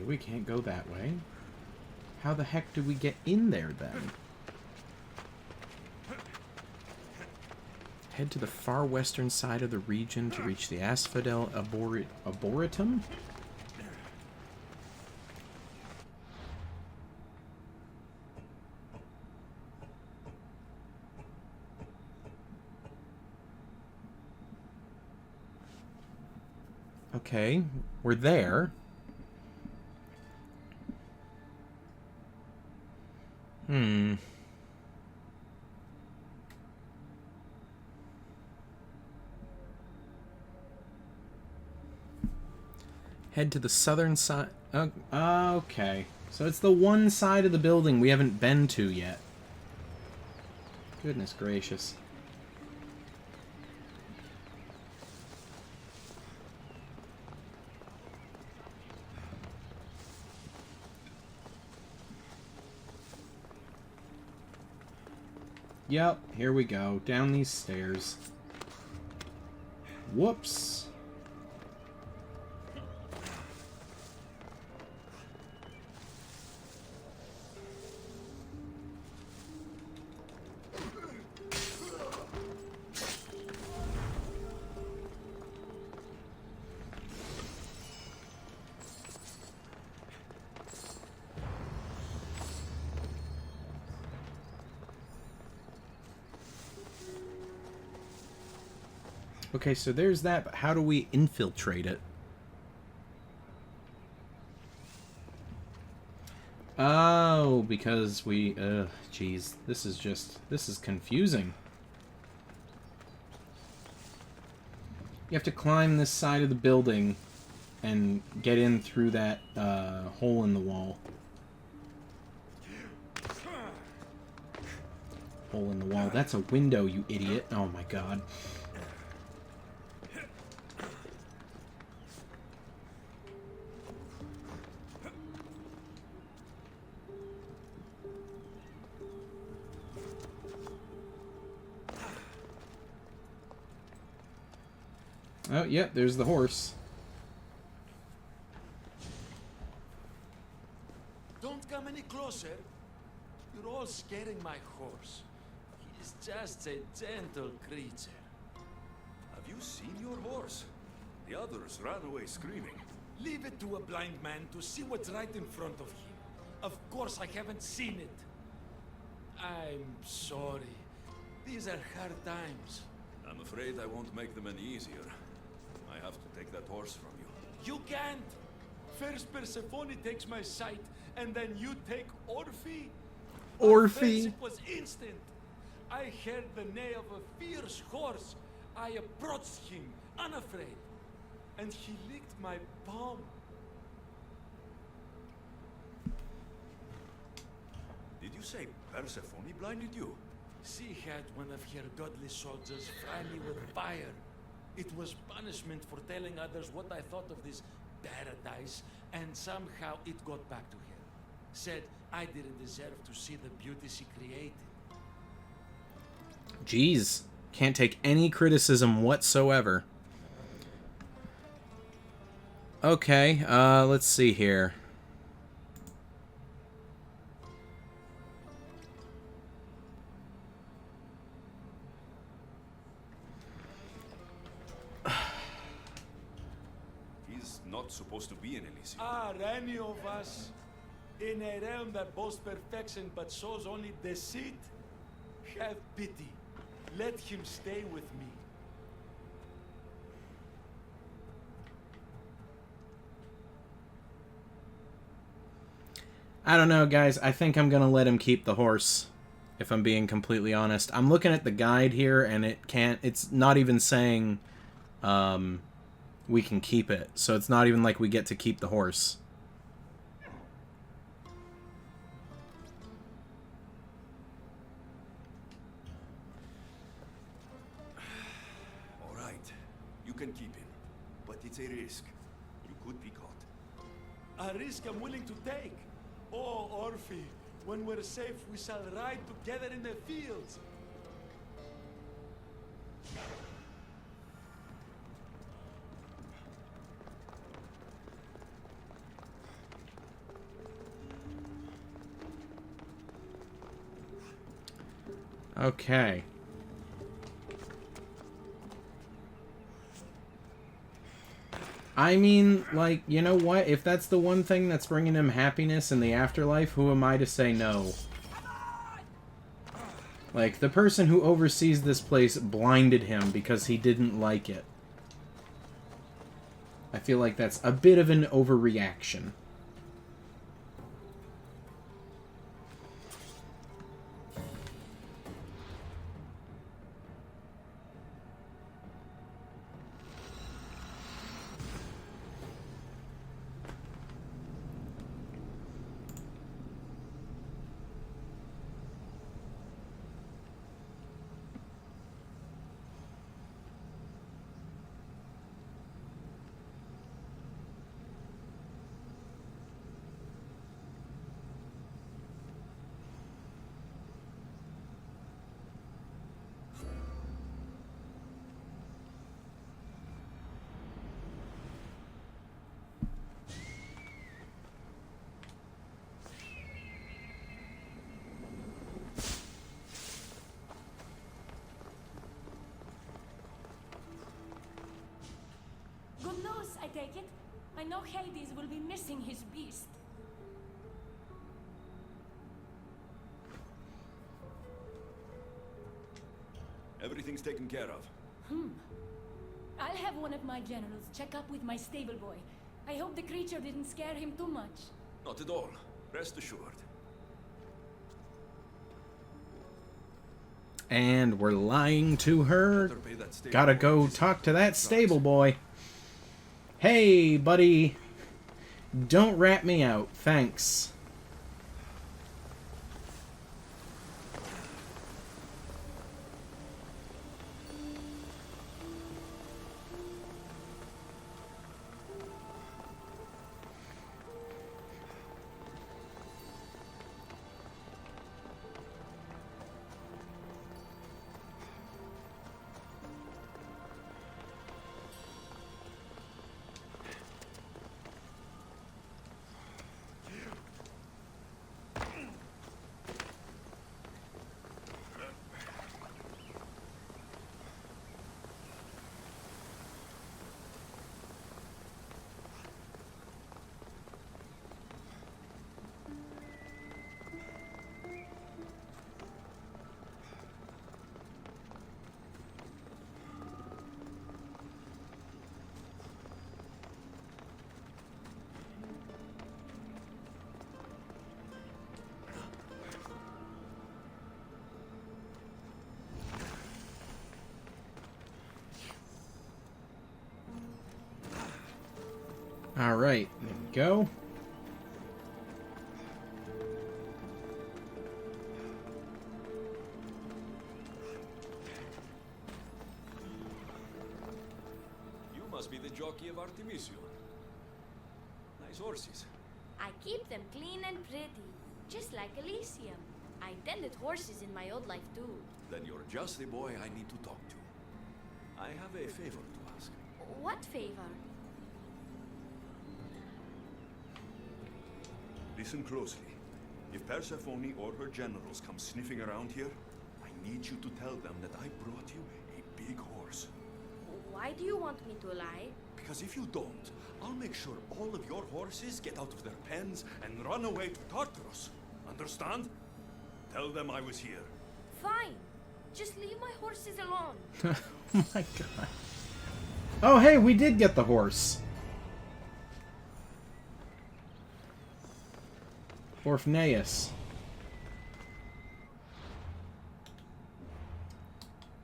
Speaker 1: We can't go that way. How the heck do we get in there then? Head to the far western side of the region to reach the Asphodel Arboretum. Okay, we're there. Head to the southern side. Okay. So it's the one side of the building we haven't been to yet. Goodness gracious. Yep, here we go. Down these stairs. Whoops. Okay, so there's that, but how do we infiltrate it? Oh, because we... jeez. This is confusing. You have to climb this side of the building and get in through that hole in the wall. Hole in the wall. That's a window, you idiot. Oh my god. Oh, yep, there's the horse.
Speaker 4: Don't come any closer. You're all scaring my horse. He's just a gentle creature.
Speaker 2: Have you seen your horse? The others ran away screaming.
Speaker 4: Leave it to a blind man to see what's right in front of him. Of course I haven't seen it. I'm sorry. These are hard times.
Speaker 2: I'm afraid I won't make them any easier. I have to take that horse from you.
Speaker 4: You can't! First Persephone takes my sight, and then you take Orphe? Our friendship was instant. I heard the neigh of a fierce horse. I approached him, unafraid. And he licked my palm.
Speaker 2: Did you say Persephone blinded you?
Speaker 4: She had one of her godly soldiers fry me with fire. It was punishment for telling others what I thought of this paradise, and somehow it got back to her. Said I didn't deserve to see the beauty she created.
Speaker 1: Jeez. Can't take any criticism whatsoever. Okay, let's see here.
Speaker 2: He's not supposed to be in Elysium.
Speaker 4: Are any of us in a realm that boasts perfection but shows only deceit? Have pity. Let him stay with me.
Speaker 1: I don't know, guys. I think I'm gonna let him keep the horse, if I'm being completely honest. I'm looking at the guide here, and it's not even saying we can keep it. So it's not even like we get to keep the horse.
Speaker 2: All right, you can keep him, but it's a risk. You could be caught.
Speaker 4: A risk I'm willing to take. Oh, Orphe, when we're safe, we shall ride together in the fields.
Speaker 1: Okay. I mean, like, you know what? If that's the one thing that's bringing him happiness in the afterlife, who am I to say no? Like, the person who oversees this place blinded him because he didn't like it. I feel like that's a bit of an overreaction.
Speaker 5: Good news, I take it. I know Hades will be missing his beast.
Speaker 2: Everything's taken care of.
Speaker 5: I'll have one of my generals check up with my stable boy. I hope the creature didn't scare him too much.
Speaker 2: Not at all. Rest assured.
Speaker 1: And we're lying to her.
Speaker 2: Better pay that stable
Speaker 1: Gotta
Speaker 2: boy
Speaker 1: go
Speaker 2: his
Speaker 1: talk to that
Speaker 2: drugs.
Speaker 1: stable boy. Hey, buddy. Don't rat me out. Thanks. Alright, there we go.
Speaker 2: You must be the jockey of Artemision. Nice horses.
Speaker 7: I keep them clean and pretty, just like Elysium. I tended horses in my old life too.
Speaker 2: Then you're just the boy I need to talk to. I have a favor to ask.
Speaker 7: What favor?
Speaker 2: Listen closely. If Persephone or her generals come sniffing around here, I need you to tell them that I brought you a big horse.
Speaker 7: Why do you want me to lie?
Speaker 2: Because if you don't, I'll make sure all of your horses get out of their pens and run away to Tartarus. Understand? Tell them I was here.
Speaker 7: Fine. Just leave my horses alone.
Speaker 1: Oh my god. Oh, hey, we did get the horse. Orphnaeus.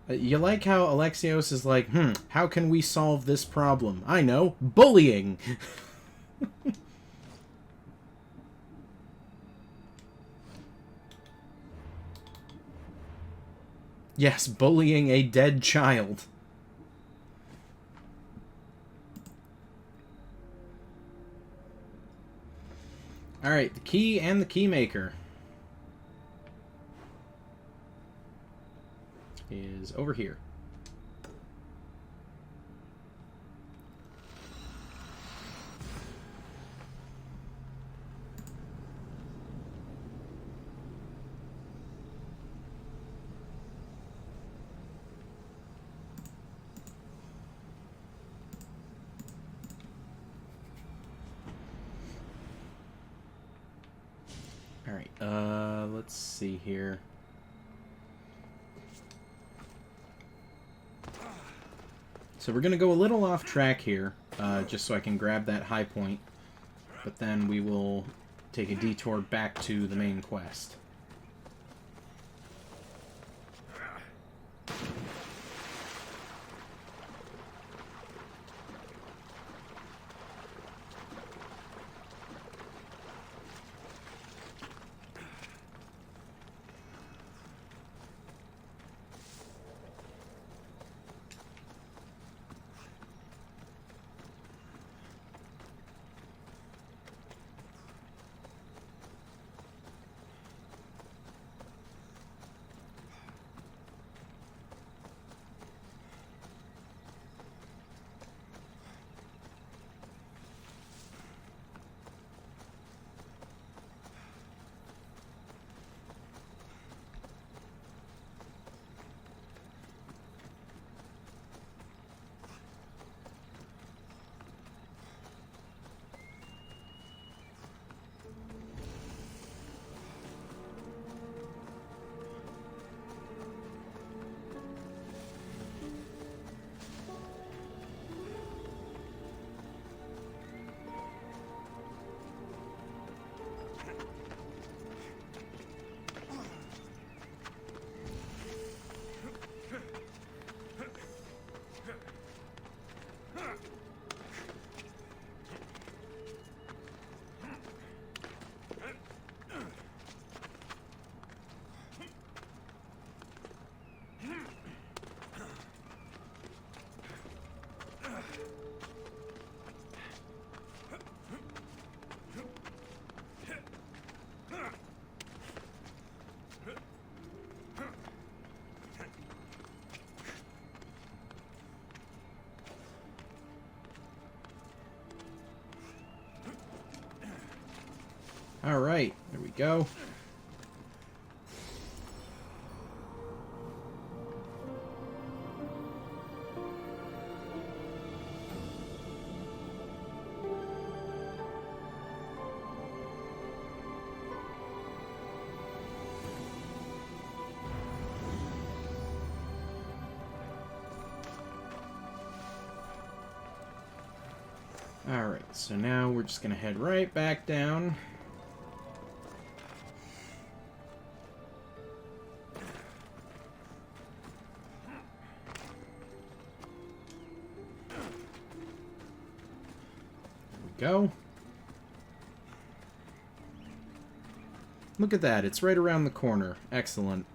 Speaker 1: You like how Alexios is like, how can we solve this problem? I know, bullying! Yes, bullying a dead child. Alright, the key and the keymaker is over here. Alright, let's see here. So we're going to go a little off track here, just so I can grab that high point. But then we will take a detour back to the main quest. Alright, there we go. Alright, so now we're just going to head right back down. Go. Look at that, it's right around the corner. Excellent.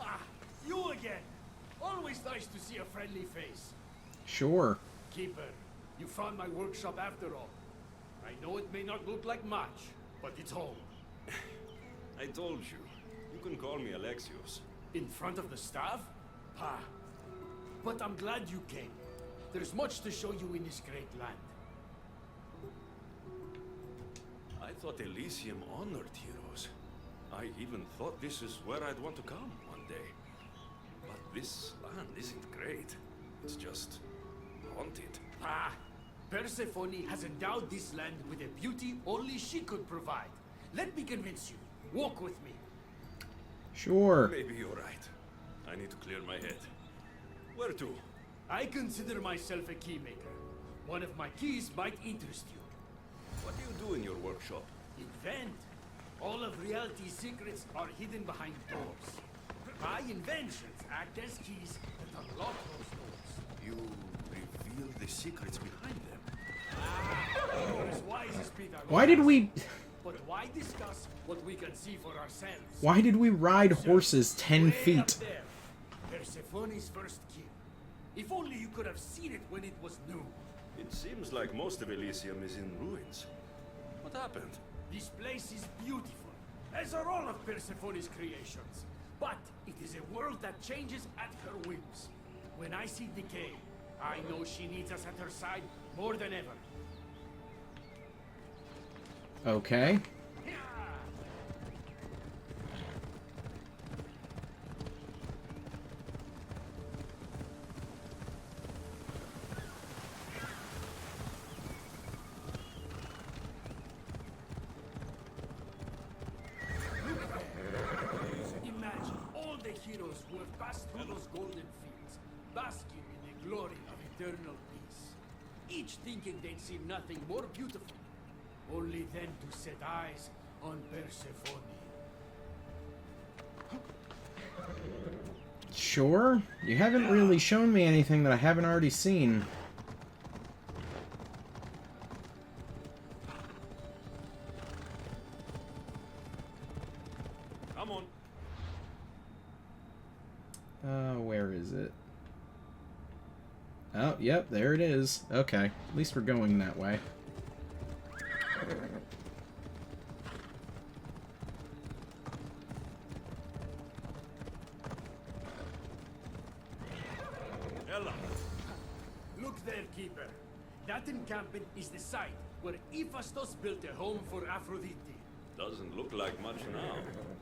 Speaker 4: Ah, you again. Always nice to see a friendly face.
Speaker 1: Sure.
Speaker 4: Keeper, you found my workshop after all. I know it may not look like much, but it's home.
Speaker 2: I told you. You can call me Alexios.
Speaker 4: In front of the staff? Ha! But I'm glad you came. There's much to show you in this great land.
Speaker 2: I thought Elysium honored heroes. I even thought this is where I'd want to come one day. But this land isn't great. It's just haunted.
Speaker 4: Ah! Persephone has endowed this land with a beauty only she could provide. Let me convince you. Walk with me.
Speaker 1: Sure.
Speaker 2: Maybe you're right. I need to clear my head. Where to?
Speaker 4: I consider myself a keymaker. One of my keys might interest you.
Speaker 2: What do you do in your workshop?
Speaker 4: Invent. All of reality's secrets are hidden behind doors. My inventions act as keys that unlock those doors.
Speaker 2: You reveal the secrets behind them.
Speaker 4: You're as wise as Peter.
Speaker 1: Why did we...
Speaker 4: But why discuss what we can see for ourselves?
Speaker 1: Why did we ride horses 10
Speaker 4: Way
Speaker 1: feet?
Speaker 4: up there, Persephone's first key. If only you could have seen it when it was new.
Speaker 2: It seems like most of Elysium is in ruins. What happened?
Speaker 4: This place is beautiful, as are all of Persephone's creations. But it is a world that changes at her whims. When I see decay, I know she needs us at her side more than ever.
Speaker 1: Okay.
Speaker 4: have passed through those golden fields, basking in the glory of eternal peace, each thinking they'd see nothing more beautiful, only then to set eyes on Persephone.
Speaker 1: Sure. You haven't really shown me anything that I haven't already seen.
Speaker 2: Come on.
Speaker 1: Where is it? Oh, yep, there it is. Okay, at least we're going that way.
Speaker 2: Ella.
Speaker 4: Look there, Keeper. That encampment is the site where Hephaestus built a home for Aphrodite.
Speaker 2: Doesn't look like much now.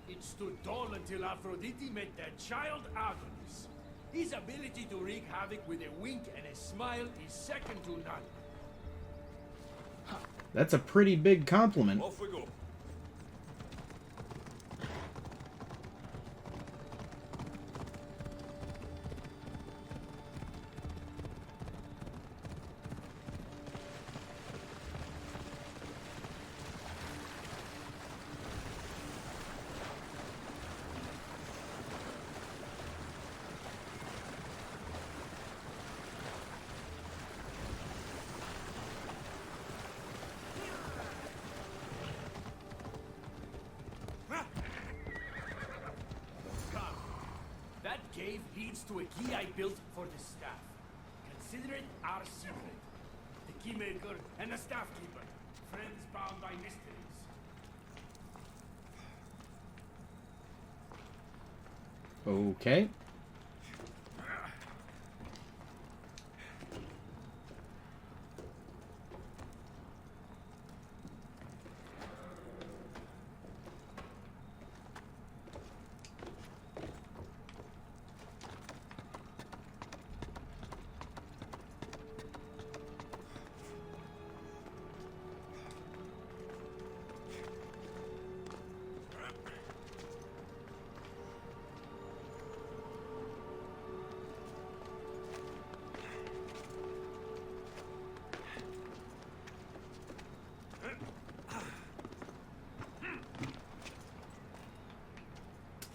Speaker 4: It stood tall until Aphrodite met that child Adonis. His ability to wreak havoc with a wink and a smile is second to none.
Speaker 1: That's a pretty big compliment.
Speaker 2: Off we go.
Speaker 4: Come. That cave leads to a key I built for the staff. Consider it our secret. The keymaker and the staff keeper. Friends bound by mysteries.
Speaker 1: Okay.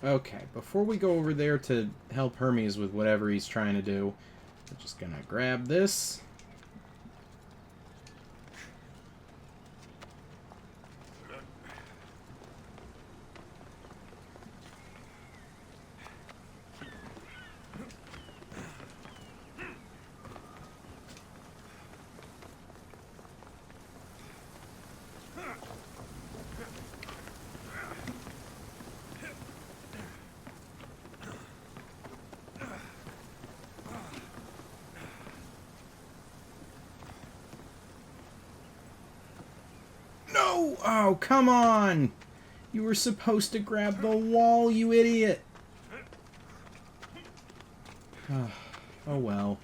Speaker 1: Okay, before we go over there to help Hermes with whatever he's trying to do, we're just gonna grab this. No! Oh, come on! You were supposed to grab the wall, you idiot! Oh well.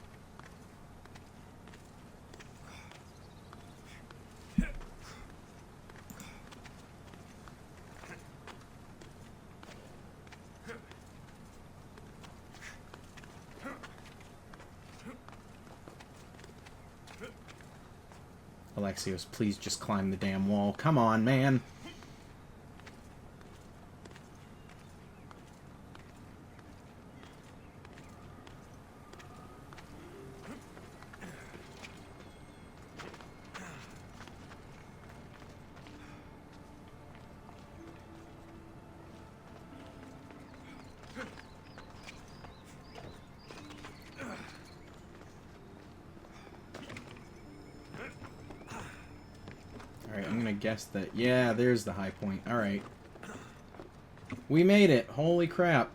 Speaker 1: Alexios, please just climb the damn wall. Come on, man. Alright, I'm gonna guess that... Yeah, there's the high point. Alright. We made it! Holy crap.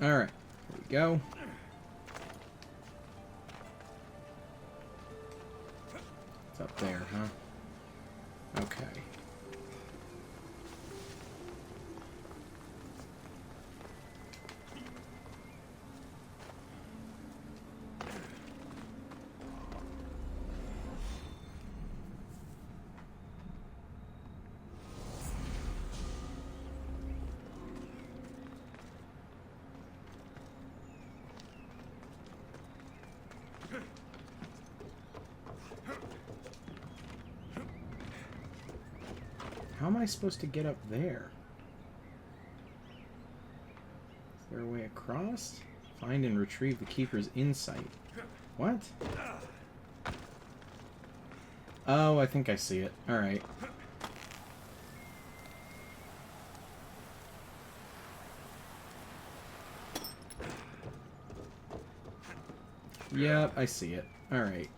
Speaker 1: Alright, here we go. It's up there, huh? Okay. How am I supposed to get up there? Is there a way across? Find and retrieve the Keeper's insight. What? Oh, I think I see it. Alright. Yep, I see it. Alright.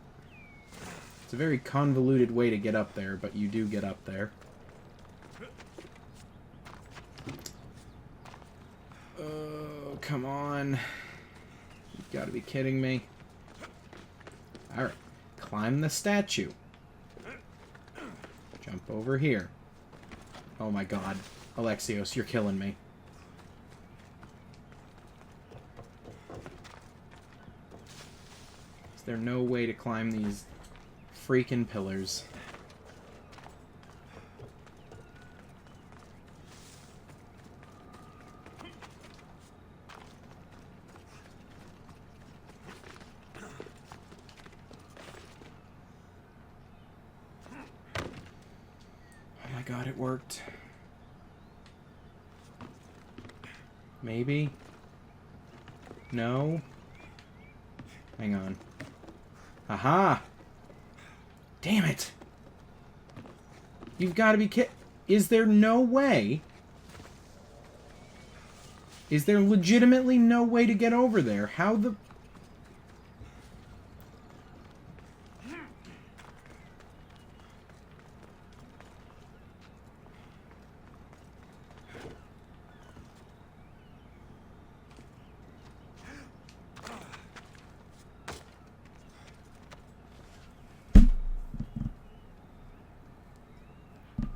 Speaker 1: It's a very convoluted way to get up there, but you do get up there. Oh, come on. You've got to be kidding me. Alright. Climb the statue. Jump over here. Oh my god. Alexios, you're killing me. Is there no way to climb these freaking pillars? Oh my god, it worked. Maybe? No? Hang on. Aha! Damn it! You've got to be kidding. Is there no way? Is there legitimately no way to get over there? How the...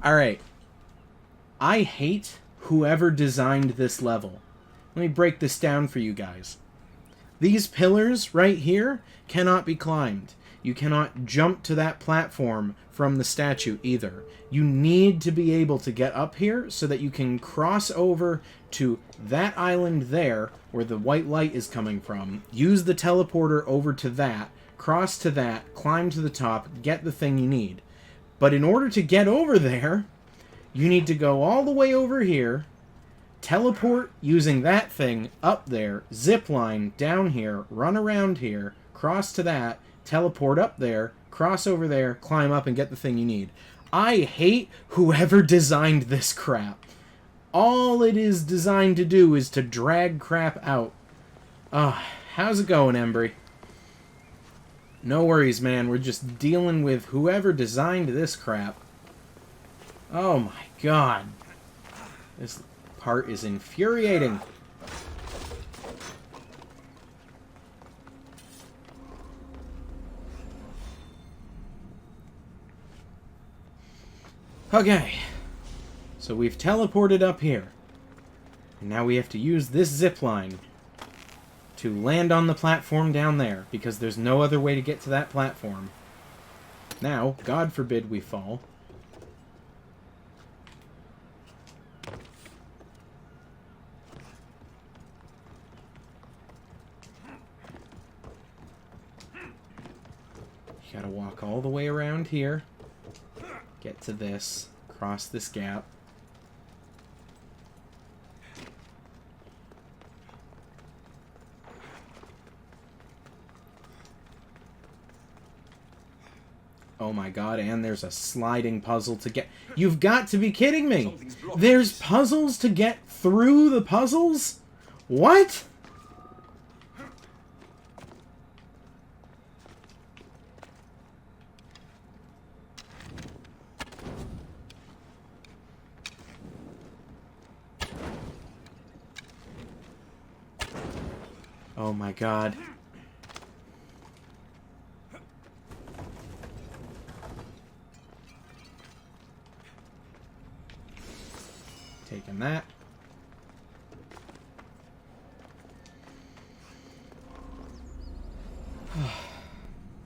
Speaker 1: Alright. I hate whoever designed this level. Let me break this down for you guys. These pillars right here cannot be climbed. You cannot jump to that platform from the statue either. You need to be able to get up here so that you can cross over to that island there where the white light is coming from, use the teleporter over to that, cross to that, climb to the top, get the thing you need. But in order to get over there, you need to go all the way over here, teleport using that thing up there, zip line down here, run around here, cross to that, teleport up there, cross over there, climb up and get the thing you need. I hate whoever designed this crap. All it is designed to do is to drag crap out. How's it going, Embry? No worries, man. We're just dealing with whoever designed this crap. Oh my god. This part is infuriating. Okay. So we've teleported up here. And now we have to use this zip line to land on the platform down there, because there's no other way to get to that platform. Now, God forbid we fall. You gotta walk all the way around here, get to this, cross this gap. Oh my god, and there's a sliding puzzle to get... You've got to be kidding me! There's puzzles to get through the puzzles? What? Oh my god. and that.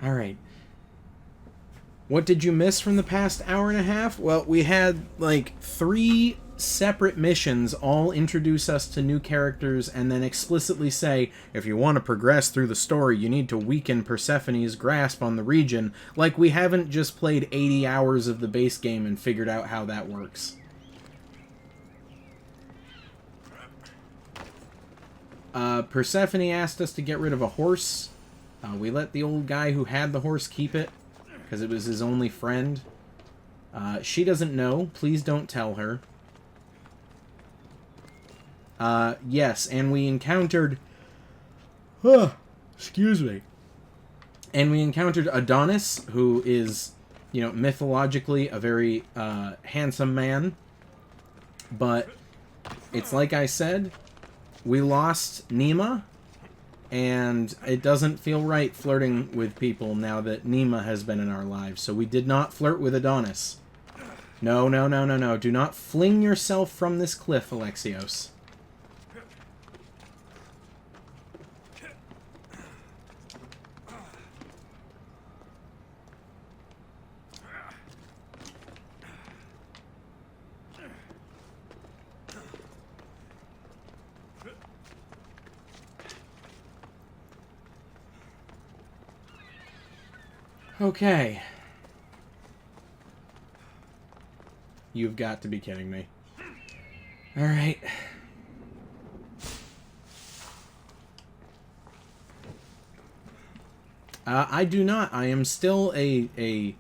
Speaker 1: All right. What did you miss from the past hour and a half? Well, we had like 3 separate missions all introduce us to new characters and then explicitly say, if you want to progress through the story, you need to weaken Persephone's grasp on the region. Like we haven't just played 80 hours of the base game and figured out how that works. Persephone asked us to get rid of a horse. We let the old guy who had the horse keep it, because it was his only friend. She doesn't know. Please don't tell her. Yes, and we encountered... excuse me. And we encountered Adonis, who is, you know, mythologically a very handsome man. But it's like I said, we lost Nima, and it doesn't feel right flirting with people now that Nima has been in our lives. So we did not flirt with Adonis. No, no, no, no, no. Do not fling yourself from this cliff, Alexios. Okay. You've got to be kidding me. Alright. I do not. I am still a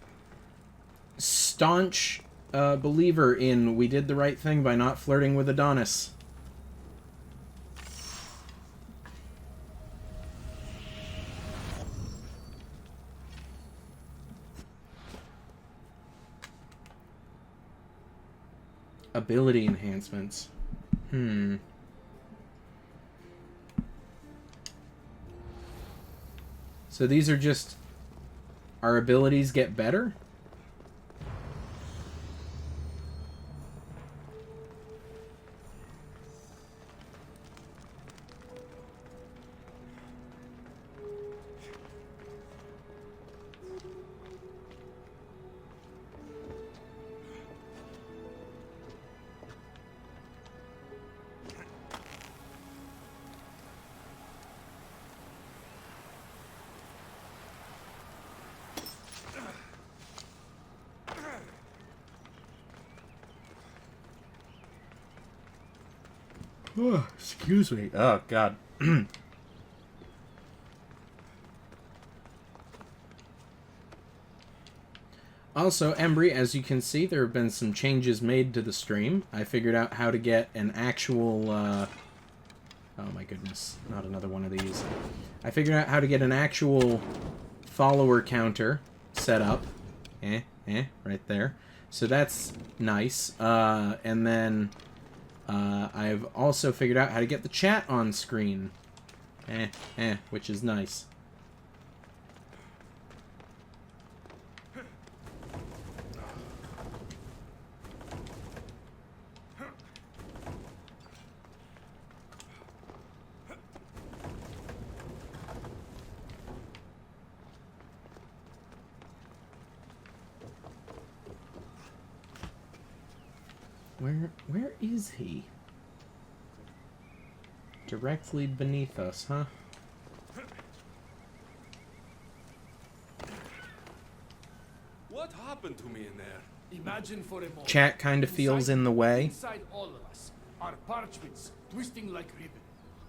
Speaker 1: staunch believer in we did the right thing by not flirting with Adonis. Ability enhancements. So these are just... our abilities get better? Oh, excuse me. Oh, God. Also, Embry, as you can see, there have been some changes made to the stream. I figured out how to get an actual... oh my goodness, not another one of these. I figured out how to get an actual follower counter set up. Right there. So that's nice. And then... I've also figured out how to get the chat on screen. Which is nice. Where is he? Directly beneath us, huh?
Speaker 2: What happened to me in there?
Speaker 4: Imagine for a moment.
Speaker 1: Chat kind of feels in the way.
Speaker 4: Inside all of us are parchments twisting like ribbon.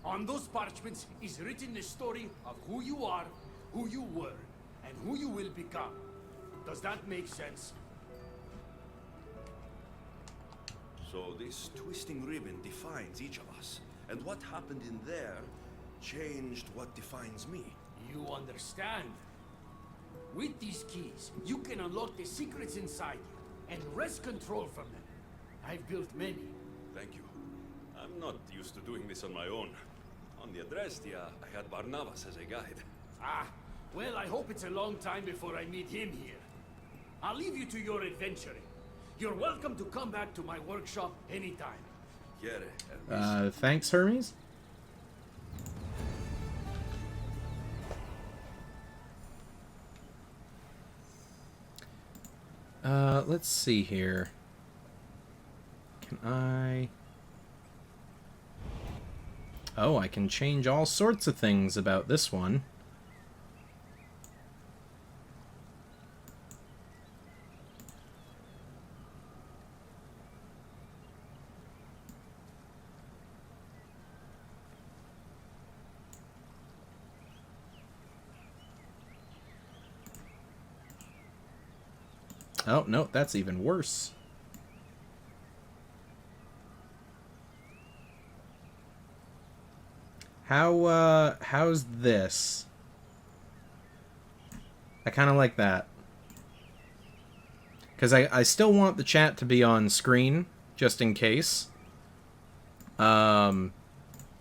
Speaker 4: On those parchments is written the story of who you are, who you were, and who you will become. Does that make sense?
Speaker 2: So this twisting ribbon defines each of us, and what happened in there changed what defines me.
Speaker 4: You understand? With these keys, you can unlock the secrets inside you and wrest control from them. I've built many.
Speaker 2: Thank you. I'm not used to doing this on my own. On the Adrestia, I had Barnabas as a guide.
Speaker 4: Ah, well, I hope it's a long time before I meet him here. I'll leave you to your adventuring. You're welcome to come back to my workshop anytime.
Speaker 2: piacere.
Speaker 1: Thanks, Hermes. Let's see here. Can I... Oh, I can change all sorts of things about this one. Oh, no, that's even worse. How's this? I kind of like that. Because I still want the chat to be on screen, just in case. You know,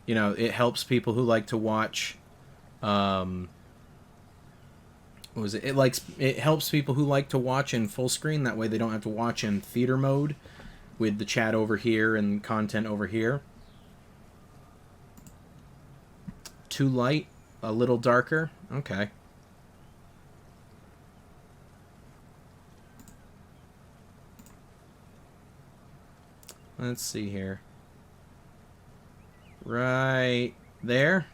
Speaker 1: it helps people who like to watch, what was it? It helps people who like to watch in full screen. That way they don't have to watch in theater mode with the chat over here and content over here. Too light, a little darker. Okay. Let's see here. Right there.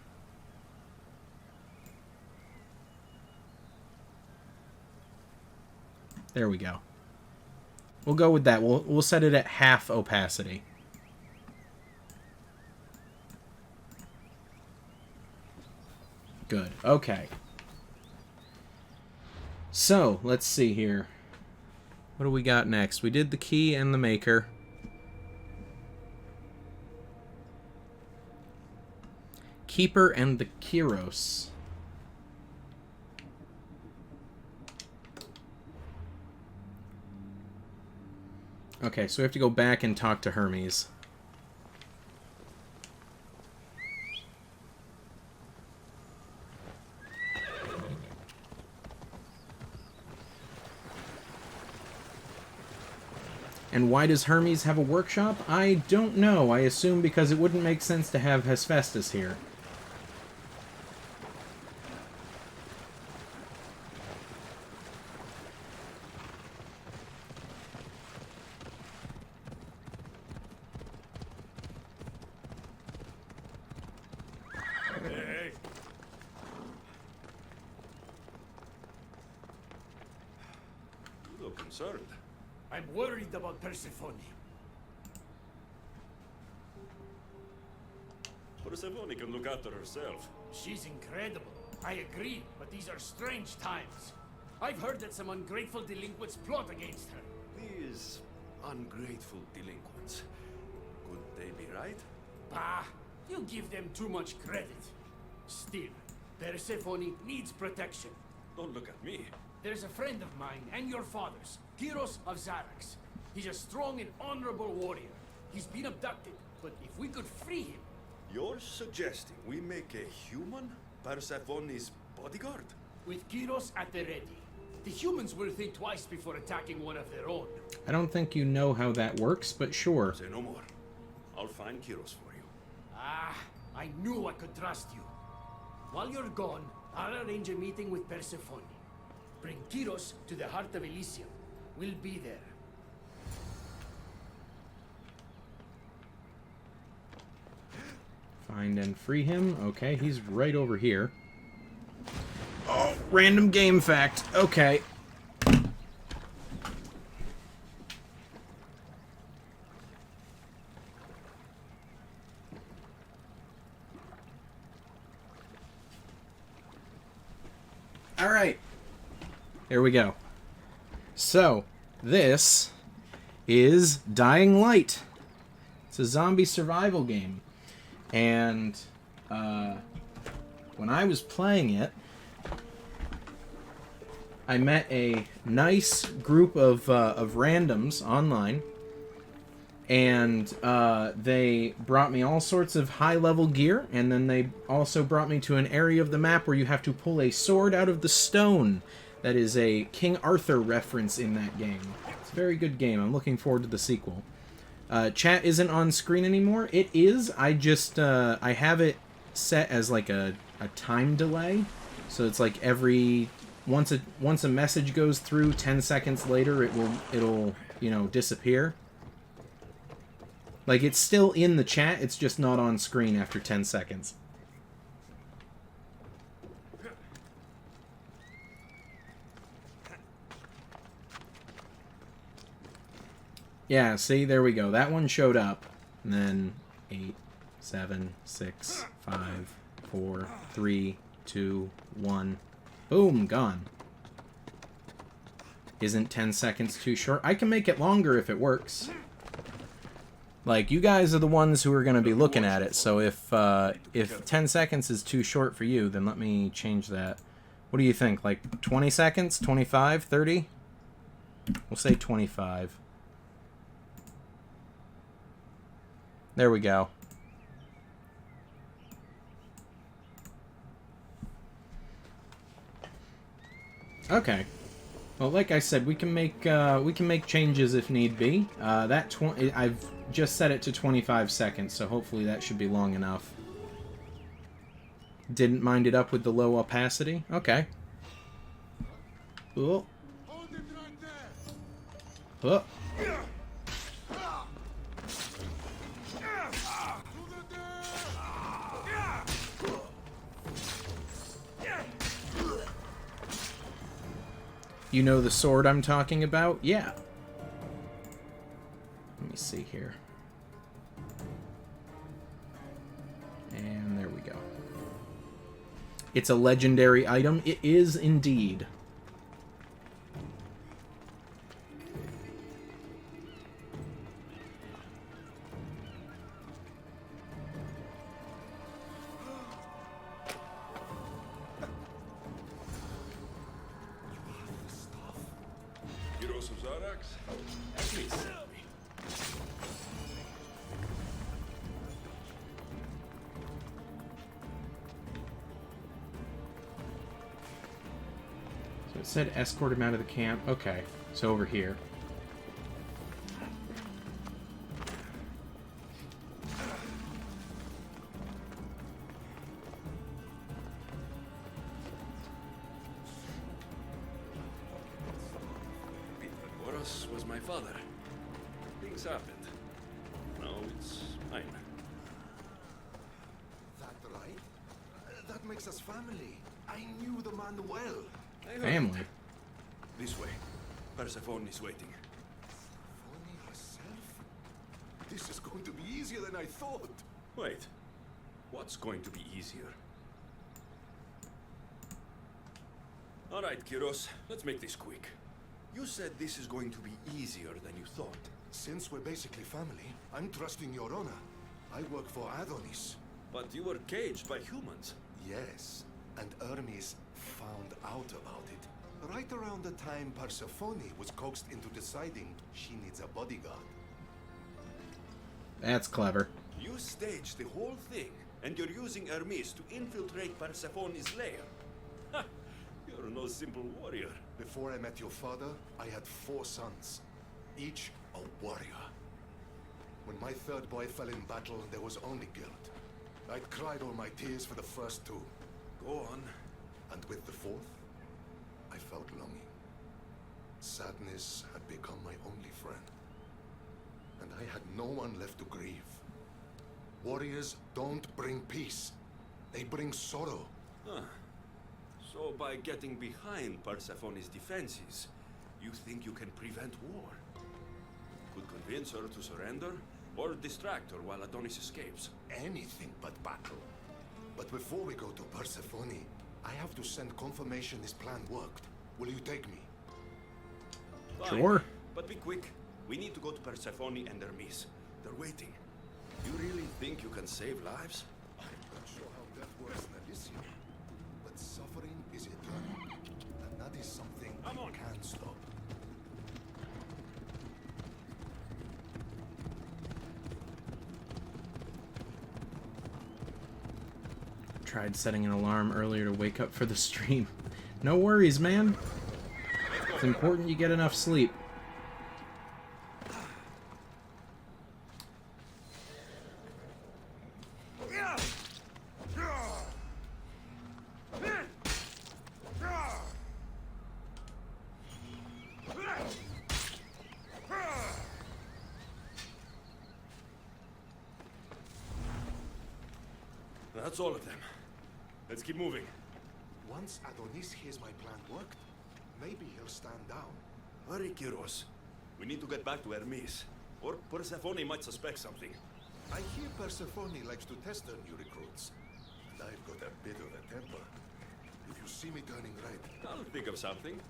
Speaker 1: There we go. We'll go with that. We'll set it at half opacity. Good. Okay. So, let's see here. What do we got next? We did the key and the maker. Keeper and the Kyros. Okay, so we have to go back and talk to Hermes. And why does Hermes have a workshop? I don't know. I assume because it wouldn't make sense to have Hephaestus here.
Speaker 2: Hey. You look concerned.
Speaker 4: I'm worried about Persephone.
Speaker 2: Persephone can look after herself.
Speaker 4: She's incredible. I agree, but these are strange times. I've heard that some ungrateful delinquents plot against her.
Speaker 2: These ungrateful delinquents. Could they be right?
Speaker 4: Bah! You give them too much credit. Still, Persephone needs protection.
Speaker 2: Don't look at me.
Speaker 4: There's a friend of mine and your father's, Kyros of Xarax. He's a strong and honorable warrior. He's been abducted, but if we could free him...
Speaker 2: You're suggesting we make a human Persephone's bodyguard?
Speaker 4: With Kyros at the ready, the humans will think twice before attacking one of their own.
Speaker 1: I don't think you know how that works, but sure.
Speaker 2: Say no more. I'll find Kyros for you.
Speaker 4: Ah, I knew I could trust you. While you're gone, I'll arrange a meeting with Persephone. Bring Kyros to the heart of Elysium. We'll be there.
Speaker 1: Find and free him. Okay, he's right over here. Oh, random game fact. Okay. All right. Here we go. So, this is Dying Light. It's a zombie survival game. And when I was playing it, I met a nice group of randoms online, and they brought me all sorts of high-level gear, and then they also brought me to an area of the map where you have to pull a sword out of the stone. That is a King Arthur reference in that game. It's a very good game. I'm looking forward to the sequel. Chat isn't on screen anymore. It is. I just I have it set as like a time delay, so it's like every once a message goes through, 10 seconds later it'll you know disappear. Like it's still in the chat. It's just not on screen after 10 seconds. Yeah, see, there we go. That one showed up. And then 8, 7, 6, 5, 4, 3, 2, 1. Boom, gone. Isn't 10 seconds too short? I can make it longer if it works. Like, you guys are the ones who are going to be looking at it, so if 10 seconds is too short for you, then let me change that. What do you think? Like 20 seconds? 25? 30? We'll say 25. There we go. Okay. Well, like I said, we can make changes if need be. I've just set it to 25 seconds, so hopefully that should be long enough. Didn't mind it up with the low opacity. Okay. Oh. Oh. You know the sword I'm talking about? Yeah. Let me see here. And there we go. It's a legendary item. It is indeed. Said escort him out of the camp. Okay, so over here.
Speaker 2: Pythagoras was my father. Things happened. Now it's mine.
Speaker 8: That right? That makes us family. I knew the man well.
Speaker 1: Family.
Speaker 2: This way. Persephone is waiting.
Speaker 8: Persephone herself? This is going to be easier than I thought.
Speaker 2: Wait. What's going to be easier? Alright, Kyros. Let's make this quick. You said this is going to be easier than you thought.
Speaker 8: Since we're basically family, I'm trusting your honor. I work for Adonis.
Speaker 2: But you were caged by humans.
Speaker 8: Yes, and Hermes found out about it. Right around the time Persephone was coaxed into deciding she needs a bodyguard.
Speaker 1: That's clever.
Speaker 2: You staged the whole thing, and you're using Hermes to infiltrate Persephone's lair. Ha! You're no simple warrior.
Speaker 8: Before I met your father, I had 4 sons, each a warrior. When my third boy fell in battle, there was only guilt. I'd cried all my tears for the first 2.
Speaker 2: Go on.
Speaker 8: And with the 4th, I felt longing. Sadness had become my only friend. And I had no one left to grieve. Warriors don't bring peace. They bring sorrow.
Speaker 2: Huh. So by getting behind Persephone's defenses, you think you can prevent war? Could convince her to surrender, or distract her while Adonis escapes.
Speaker 8: Anything but battle. But before we go to Persephone, I have to send confirmation this plan worked. Will you take me?
Speaker 2: Fine,
Speaker 1: Sure.
Speaker 2: but be quick. We need to go to Persephone and Hermes. They're waiting. You really think you can save lives?
Speaker 8: I'm not sure how death works in Elysium, but suffering is eternal, and that is something I can't stop.
Speaker 1: Tried setting an alarm earlier to wake up for the stream. No worries, man. It's important you get enough sleep.
Speaker 2: That's all of them. Let's keep moving.
Speaker 8: Once Adonis hears my plan worked, maybe he'll stand down.
Speaker 2: Hurry, Kyros. We need to get back to Hermes. Or Persephone might suspect something.
Speaker 8: I hear Persephone likes to test her new recruits. And I've got a bit of a temper. If you see me turning right,
Speaker 2: I'll think of something.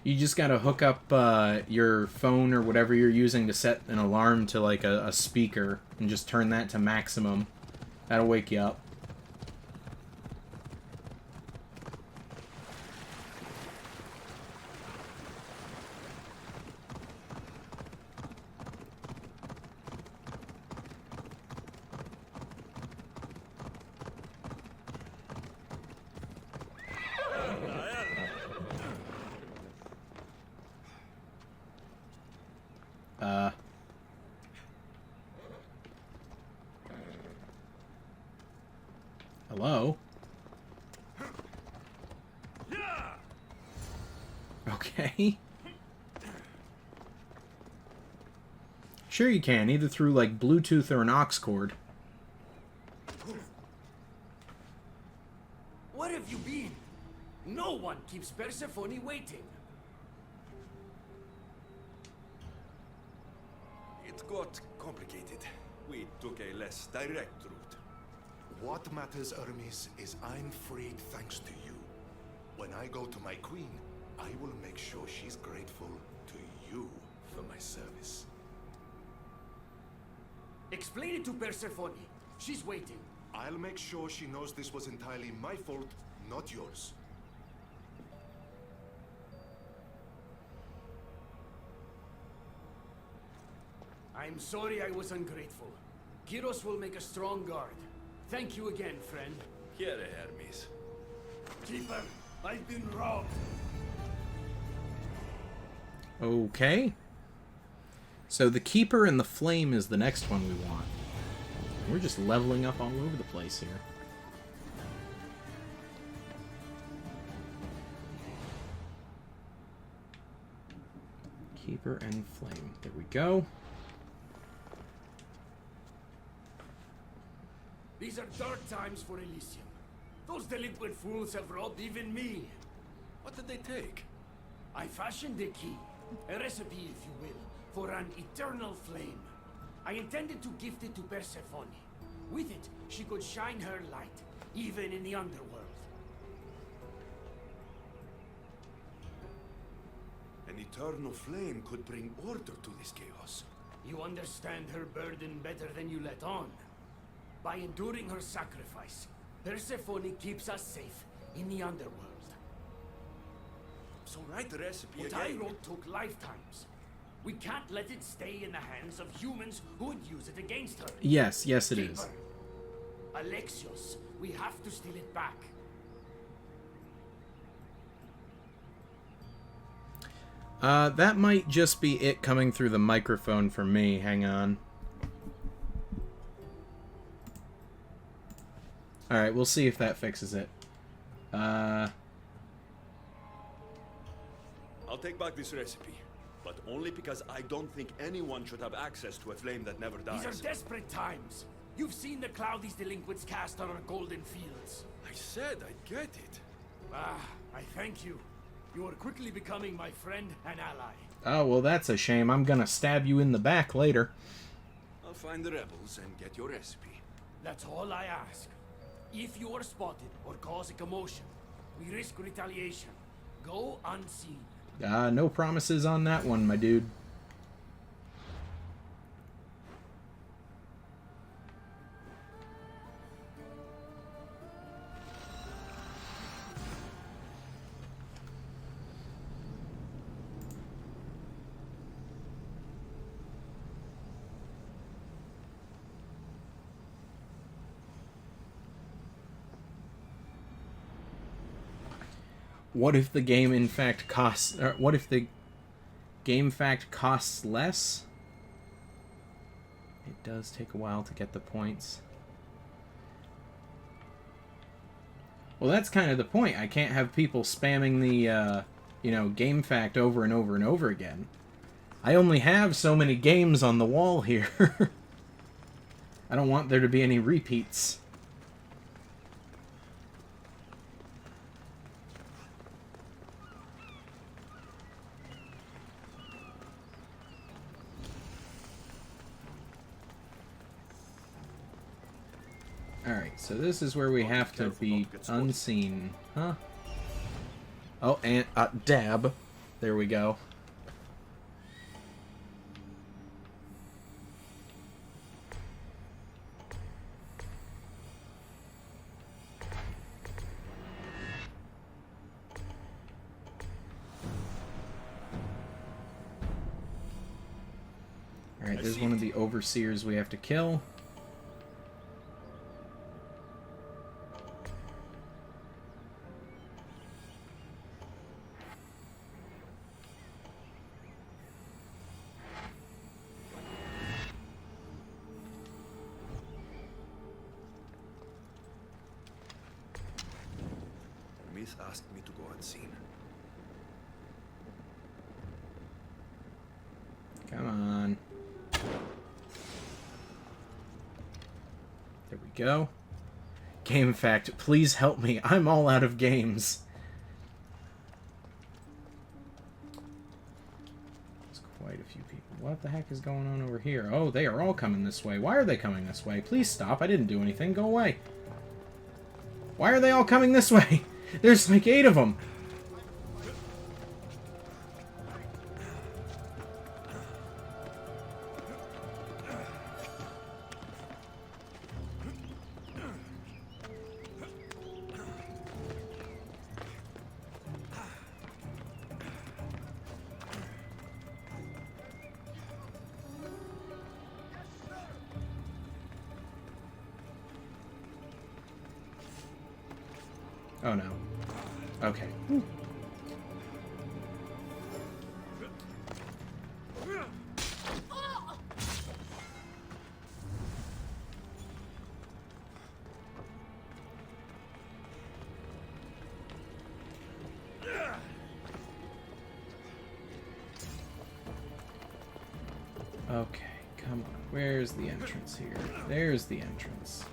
Speaker 1: You just gotta hook up your phone or whatever you're using to set an alarm to like a speaker and just turn that to maximum. That'll wake you up. Hello? Okay. Sure you can, either through like Bluetooth or an aux cord.
Speaker 4: Where have you been? No one keeps Persephone waiting.
Speaker 2: It got complicated. We took a less direct route.
Speaker 8: what matters, Hermes, is I'm freed thanks to you. When I go to my queen, I will make sure she's grateful to you for my service.
Speaker 4: Explain it to Persephone. She's waiting.
Speaker 8: I'll make sure she knows this was entirely my fault, not yours.
Speaker 4: I'm sorry I was ungrateful. Gyros will make a strong guard. Thank you again, friend.
Speaker 2: Here, Hermes.
Speaker 4: Keeper, I've been robbed.
Speaker 1: Okay. So the Keeper and the Flame is the next one we want. We're just leveling up all over the place here. Keeper and Flame. There we go.
Speaker 4: These are dark times for Elysium. Those delinquent fools have robbed even me.
Speaker 2: What did they take?
Speaker 4: I fashioned a key, a recipe if you will, for an eternal flame. I intended to gift it to Persephone. With it, she could shine her light, even in the underworld.
Speaker 2: An eternal flame could bring order to this chaos.
Speaker 4: You understand her burden better than you let on. By enduring her sacrifice, Persephone keeps us safe in the underworld.
Speaker 2: So write the recipe
Speaker 4: What
Speaker 2: again.
Speaker 4: I wrote took lifetimes. We can't let it stay in the hands of humans who would use it against her.
Speaker 1: Yes, yes it is.
Speaker 4: Keeper, Alexios, we have to steal it back.
Speaker 1: That might just be it coming through the microphone for me. Hang on. Alright, we'll see if that fixes it.
Speaker 2: I'll take back this recipe, but only because I don't think anyone should have access to a flame that never dies.
Speaker 4: These are desperate times. You've seen the cloud these delinquents cast on our golden fields.
Speaker 2: I said I'd get it.
Speaker 4: Ah, I thank you. You are quickly becoming my friend and ally.
Speaker 1: Oh, well, that's a shame. I'm gonna stab you in the back later.
Speaker 2: I'll find the rebels and get your recipe.
Speaker 4: That's all I ask. If you are spotted or cause a commotion, we risk retaliation. Go unseen.
Speaker 1: No promises on that one, my dude. What if the game in fact costs... Or what if the game fact costs less? It does take a while to get the points. Well, that's kind of the point. I can't have people spamming you know, game fact over and over and over again. I only have so many games on the wall here. I don't want there to be any repeats. Alright, so this is where we have to be unseen. Huh? Oh, and dab. There we go. Alright, there's one of the overseers we have to kill.
Speaker 2: Miss asked me to go unseen.
Speaker 1: Come on. There we go. Game fact, please help me. I'm all out of games. There's quite a few people. What the heck is going on over here? Oh, they are all coming this way. Why are they coming this way? Please stop. I didn't do anything. Go away. Why are they all coming this way? There's like 8 of them. Oh no. Okay. Okay, come on. Where's the entrance here? There's the entrance.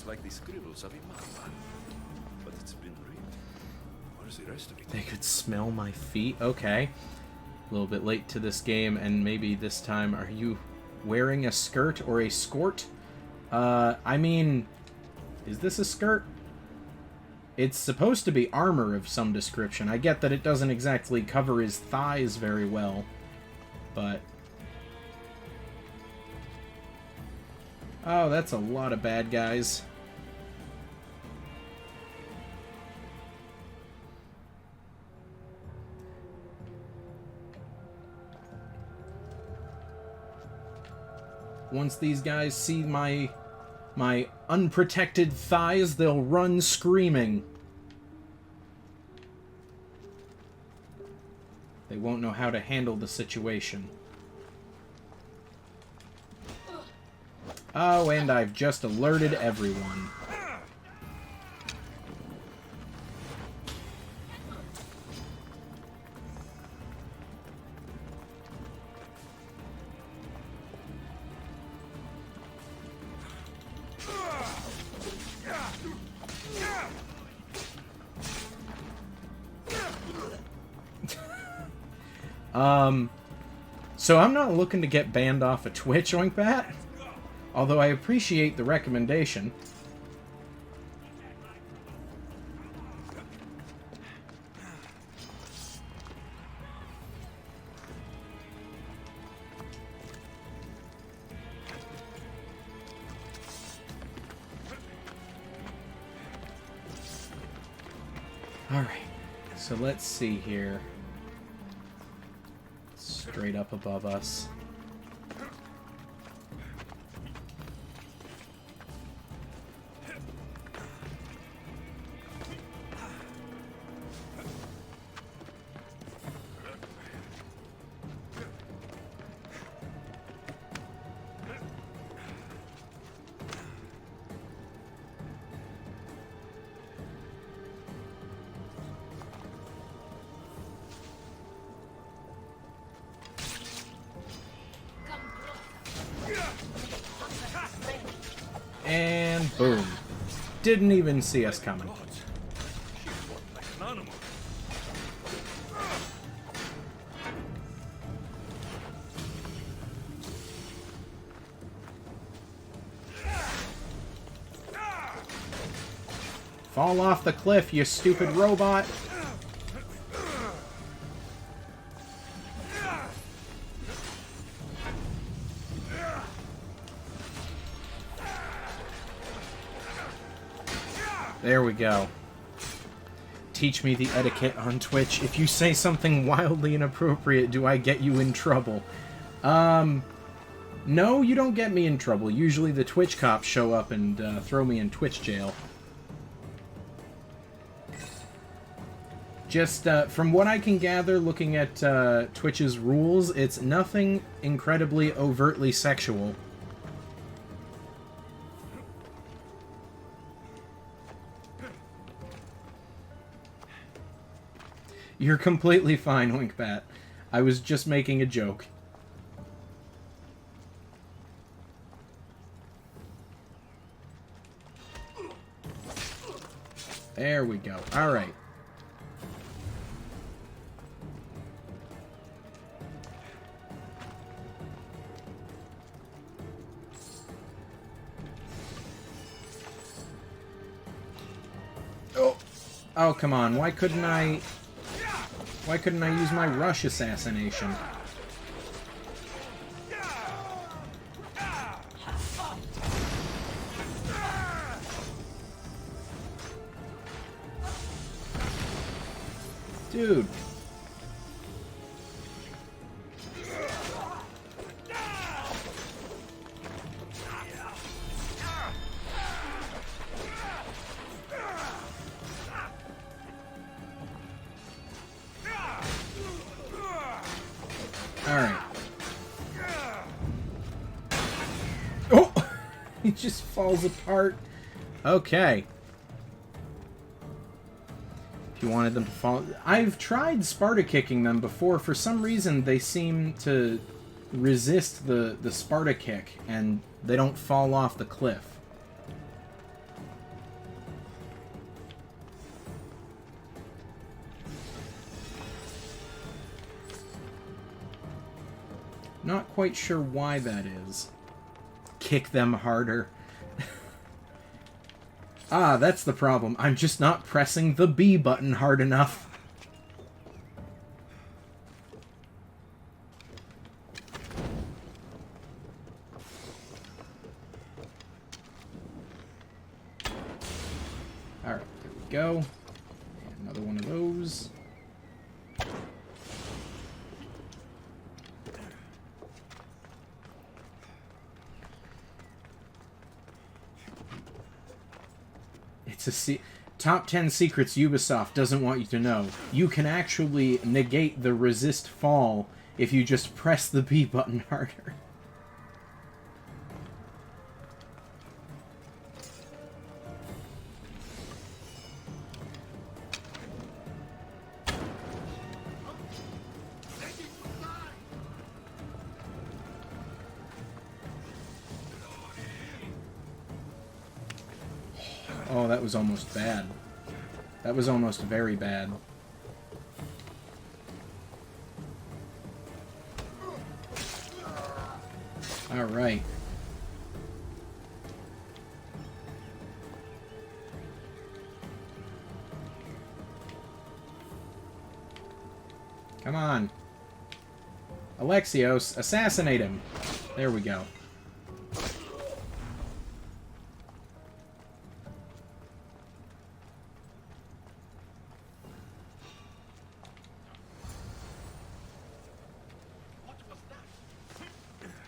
Speaker 2: Like the scribbles of a madman, but it's been read. Where's the rest of it?
Speaker 1: They could smell my feet. Okay. A little bit late to this game, and maybe this time, are you wearing a skirt or a skort? I mean, is this a skirt? It's supposed to be armor of some description. I get that it doesn't exactly cover his thighs very well, but... Oh, that's a lot of bad guys. Once these guys see my unprotected thighs, they'll run screaming. They won't know how to handle the situation. Oh, and I've just alerted everyone. So I'm not looking to get banned off of Twitch, Oinkbat. Although I appreciate the recommendation. Alright, so let's see here. Straight up above us. Boom. Didn't even see us coming.
Speaker 2: God, she fought like an animal.
Speaker 1: Fall off the cliff, you stupid robot! There we go. Teach me the etiquette on Twitch. If you say something wildly inappropriate, do I get you in trouble? No, you don't get me in trouble. Usually the Twitch cops show up and throw me in Twitch jail. Just, from what I can gather looking at Twitch's rules, it's nothing incredibly overtly sexual. You're completely fine, Winkbat. I was just making a joke. There we go. Alright. Oh, come on. Why couldn't I use my rush assassination? Dude. Alright. Oh! He just falls apart. Okay. If you wanted them to fall... I've tried Sparta kicking them before. For some reason, they seem to resist the Sparta kick, and they don't fall off the cliff. Not quite sure why that is. Kick them harder. Ah, that's the problem. I'm just not pressing the B button hard enough. Alright, there we go. And another one of those. It's a top 10 secrets Ubisoft doesn't want you to know. You can actually negate the resist fall if you just press the B button harder. Oh, that was almost bad. That was almost very bad. Alright. Come on. Alexios, assassinate him. There we go.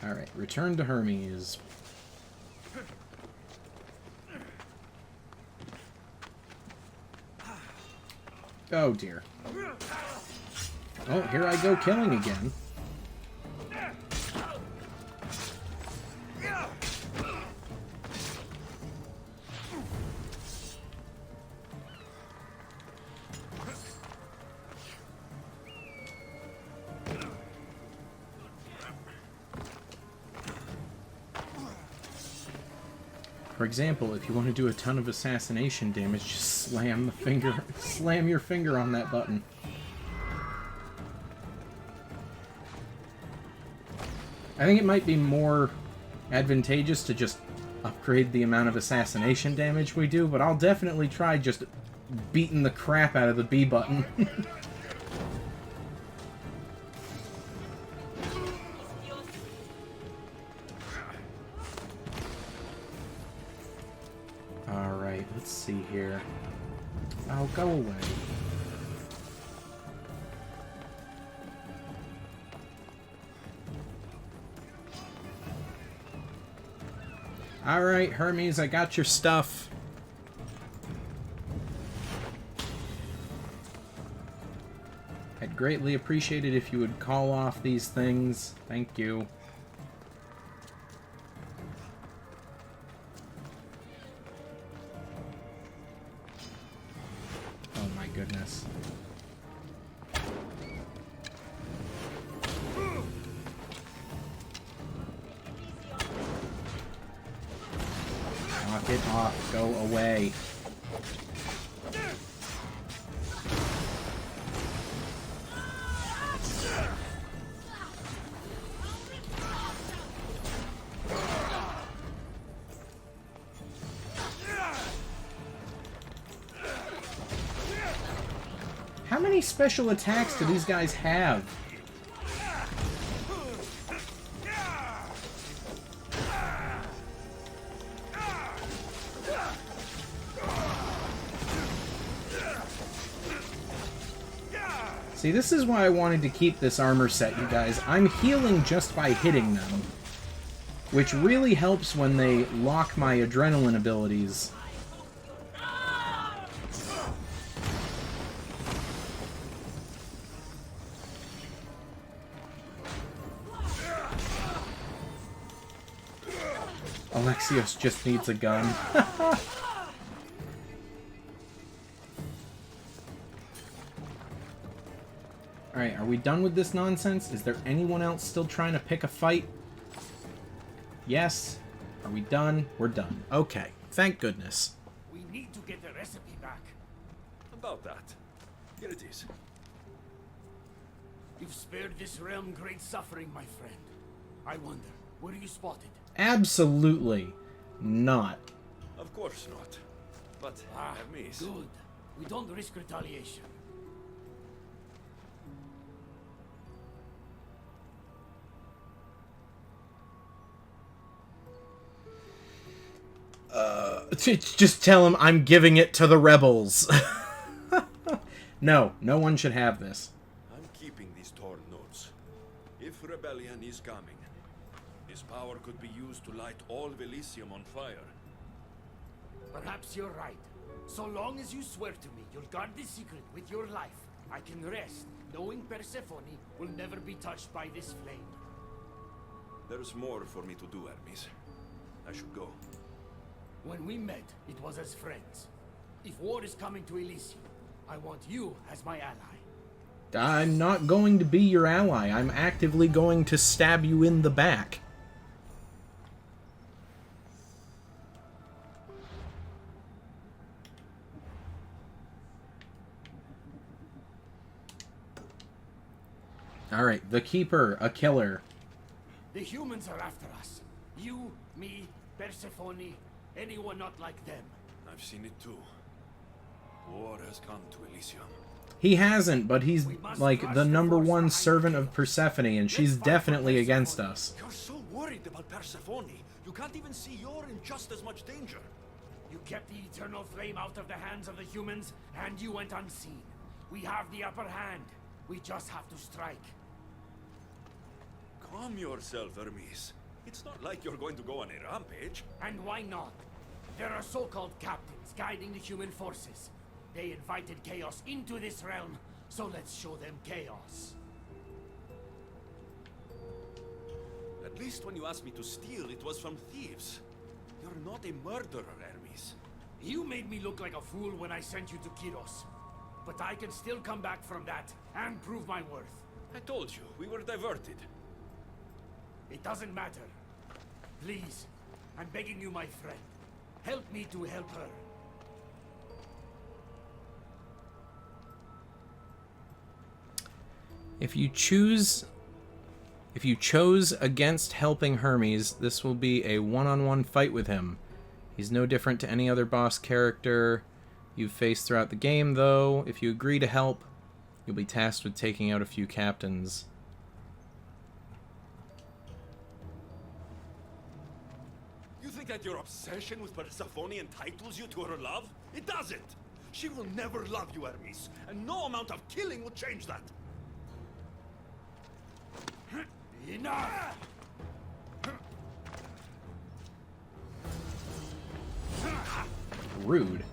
Speaker 1: Alright, return to Hermes. Oh dear. Oh, here I go killing again. For example, if you want to do a ton of assassination damage, just slam your finger on that button. I think it might be more advantageous to just upgrade the amount of assassination damage we do, but I'll definitely try just beating the crap out of the B button. Alright, let's see here. Oh, go away. Alright, Hermes, I got your stuff. I'd greatly appreciate it if you would call off these things. Thank you. Oh my goodness. Knock it off. Go away. How many special attacks do these guys have? See, this is why I wanted to keep this armor set, you guys. I'm healing just by hitting them, which really helps when they lock my adrenaline abilities. Alexios just needs a gun. Alright, are we done with this nonsense? Is there anyone else still trying to pick a fight? Yes. Are we done? We're done. Okay. Thank goodness.
Speaker 4: We need to get the recipe back.
Speaker 2: About that. Here it is.
Speaker 4: You've spared this realm great suffering, my friend. I wonder, were you spotted?
Speaker 1: Absolutely not.
Speaker 2: Of course not. But, Hermes...
Speaker 4: Good. We don't risk retaliation.
Speaker 1: Just tell him I'm giving it to the rebels. No, no one should have this.
Speaker 2: I'm keeping these torn notes. If rebellion is coming, his power could be used to light all of Elysium on fire.
Speaker 4: Perhaps you're right. So long as you swear to me you'll guard this secret with your life, I can rest knowing Persephone will never be touched by this flame.
Speaker 2: There's more for me to do, Hermes. I should go.
Speaker 4: When we met, it was as friends. If war is coming to Elysium, I want you as my ally.
Speaker 1: I'm not going to be your ally. I'm actively going to stab you in the back. Alright, the Keeper, a killer.
Speaker 4: The humans are after us. You, me, Persephone, anyone not like them.
Speaker 2: I've seen it too. War has come to Elysium.
Speaker 1: He hasn't, but he's like the #1 servant of Persephone, and she's definitely against us.
Speaker 2: You're so worried about Persephone, you can't even see you're in just as much danger.
Speaker 4: You kept the eternal flame out of the hands of the humans, and you went unseen. We have the upper hand. We just have to strike.
Speaker 2: Calm yourself, Hermes. It's not like you're going to go on a rampage.
Speaker 4: And why not? There are so-called captains guiding the human forces. They invited chaos into this realm, so let's show them chaos.
Speaker 2: At least when you asked me to steal, it was from thieves. You're not a murderer, Hermes.
Speaker 4: You made me look like a fool when I sent you to Kiros. But I can still come back from that and prove my worth.
Speaker 2: I told you, we were diverted.
Speaker 4: It doesn't matter. Please, I'm begging you, my friend. Help me to help her.
Speaker 1: If you chose against helping Hermes, this will be a one-on-one fight with him. He's no different to any other boss character you've faced throughout the game, though. If you agree to help, you'll be tasked with taking out a few captains.
Speaker 2: You think that your obsession with Persephone entitles you to her love? It doesn't! She will never love you, Hermes, and no amount of killing will change that.
Speaker 4: Enough!
Speaker 1: Rude.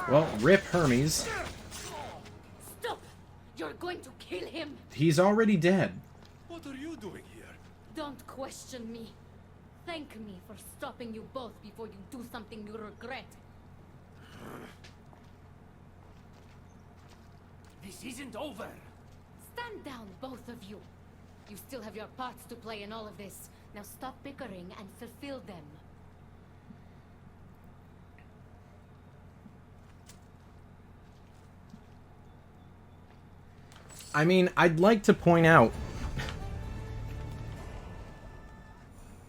Speaker 1: Well, rip Hermes.
Speaker 6: Stop! You're going to kill him!
Speaker 1: He's already dead.
Speaker 2: What are you doing here?
Speaker 6: Don't question me. Thank me for stopping you both before you do something you regret.
Speaker 4: This isn't over.
Speaker 6: Stand down, both of you. You still have your parts to play in all of this. Now stop bickering and fulfill them.
Speaker 1: I mean, I'd like to point out,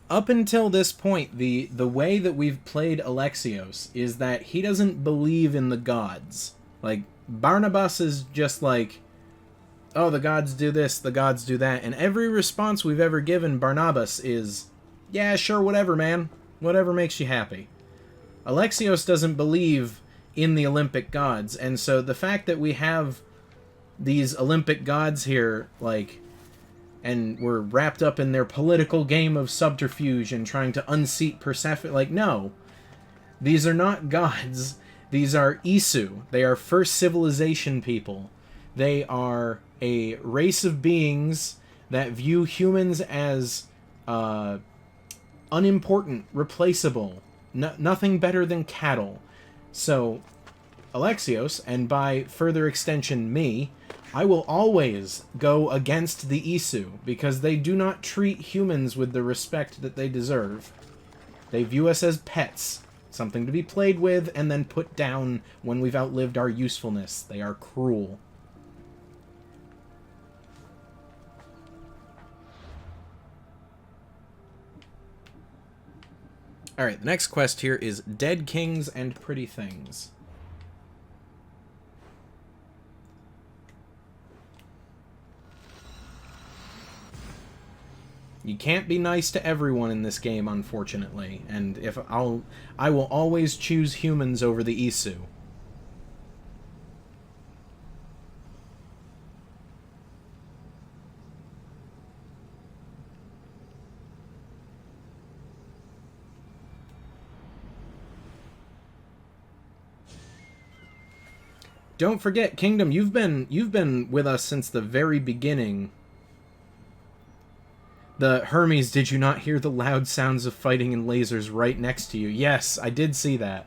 Speaker 1: up until this point, the way that we've played Alexios is that he doesn't believe in the gods. Like, Barnabas is just like, oh, the gods do this, the gods do that, and every response we've ever given Barnabas is, yeah, sure, whatever, man. Whatever makes you happy. Alexios doesn't believe in the Olympic gods, and so the fact that we have these Olympic gods here, like, and we're wrapped up in their political game of subterfuge and trying to unseat Persephone, like, no. These are not gods. These are Isu. They are first civilization people. They are a race of beings that view humans as unimportant, replaceable, nothing better than cattle. So, Alexios, and by further extension me, I will always go against the Isu, because they do not treat humans with the respect that they deserve. They view us as pets, something to be played with and then put down when we've outlived our usefulness. They are cruel. Alright, the next quest here is Dead Kings and Pretty Things. You can't be nice to everyone in this game, unfortunately, and I will always choose humans over the Isu. Don't forget, Kingdom, you've been with us since the very beginning. The Hermes, did you not hear the loud sounds of fighting and lasers right next to you? Yes, I did see that.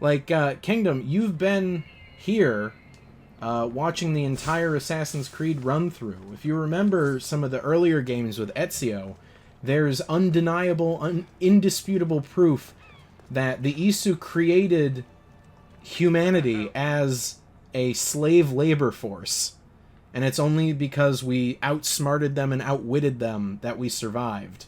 Speaker 1: Like, Kingdom, you've been here watching the entire Assassin's Creed run-through. If you remember some of the earlier games with Ezio, there's undeniable, indisputable proof that the Isu created humanity as a slave labor force. And it's only because we outsmarted them and outwitted them that we survived.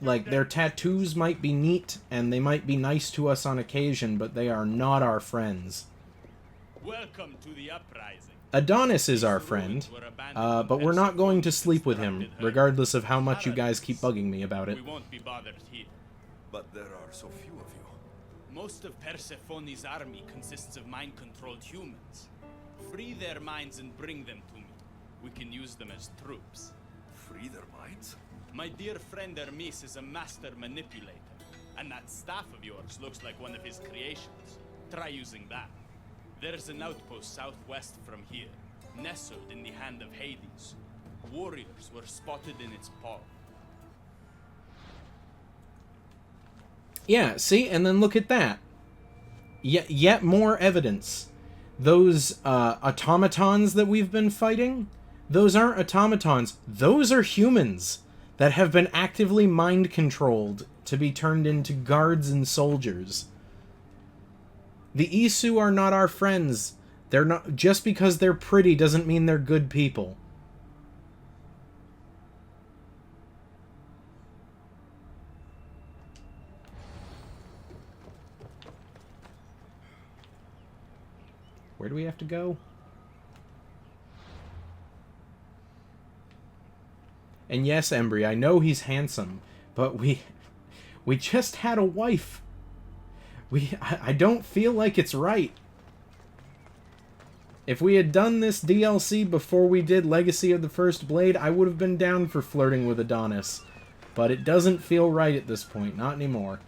Speaker 1: Like, their tattoos might be neat, and they might be nice to us on occasion, but they are not our friends.
Speaker 3: Welcome to the uprising.
Speaker 1: Adonis is our friend, but we're not going to sleep with him, regardless of how much you guys keep bugging me about it.
Speaker 3: We won't be bothered here.
Speaker 2: But there are so few of you.
Speaker 3: Most of Persephone's army consists of mind-controlled humans. Free their minds and bring them to me. We can use them as troops.
Speaker 2: Free their minds?
Speaker 3: My dear friend Hermes is a master manipulator, and that staff of yours looks like one of his creations. Try using that. There's an outpost southwest from here, nestled in the hand of Hades. Warriors were spotted in its paw.
Speaker 1: Yeah, see? And then look at that. Yet more evidence. Those automatons that we've been fighting, those aren't automatons. Those are humans that have been actively mind-controlled to be turned into guards and soldiers. The Isu are not our friends. They're not. Just because they're pretty doesn't mean they're good people. Where do we have to go? And yes, Embry, I know he's handsome, but we just had a wife. I don't feel like it's right. If we had done this DLC before we did Legacy of the First Blade, I would have been down for flirting with Adonis. But it doesn't feel right at this point, not anymore.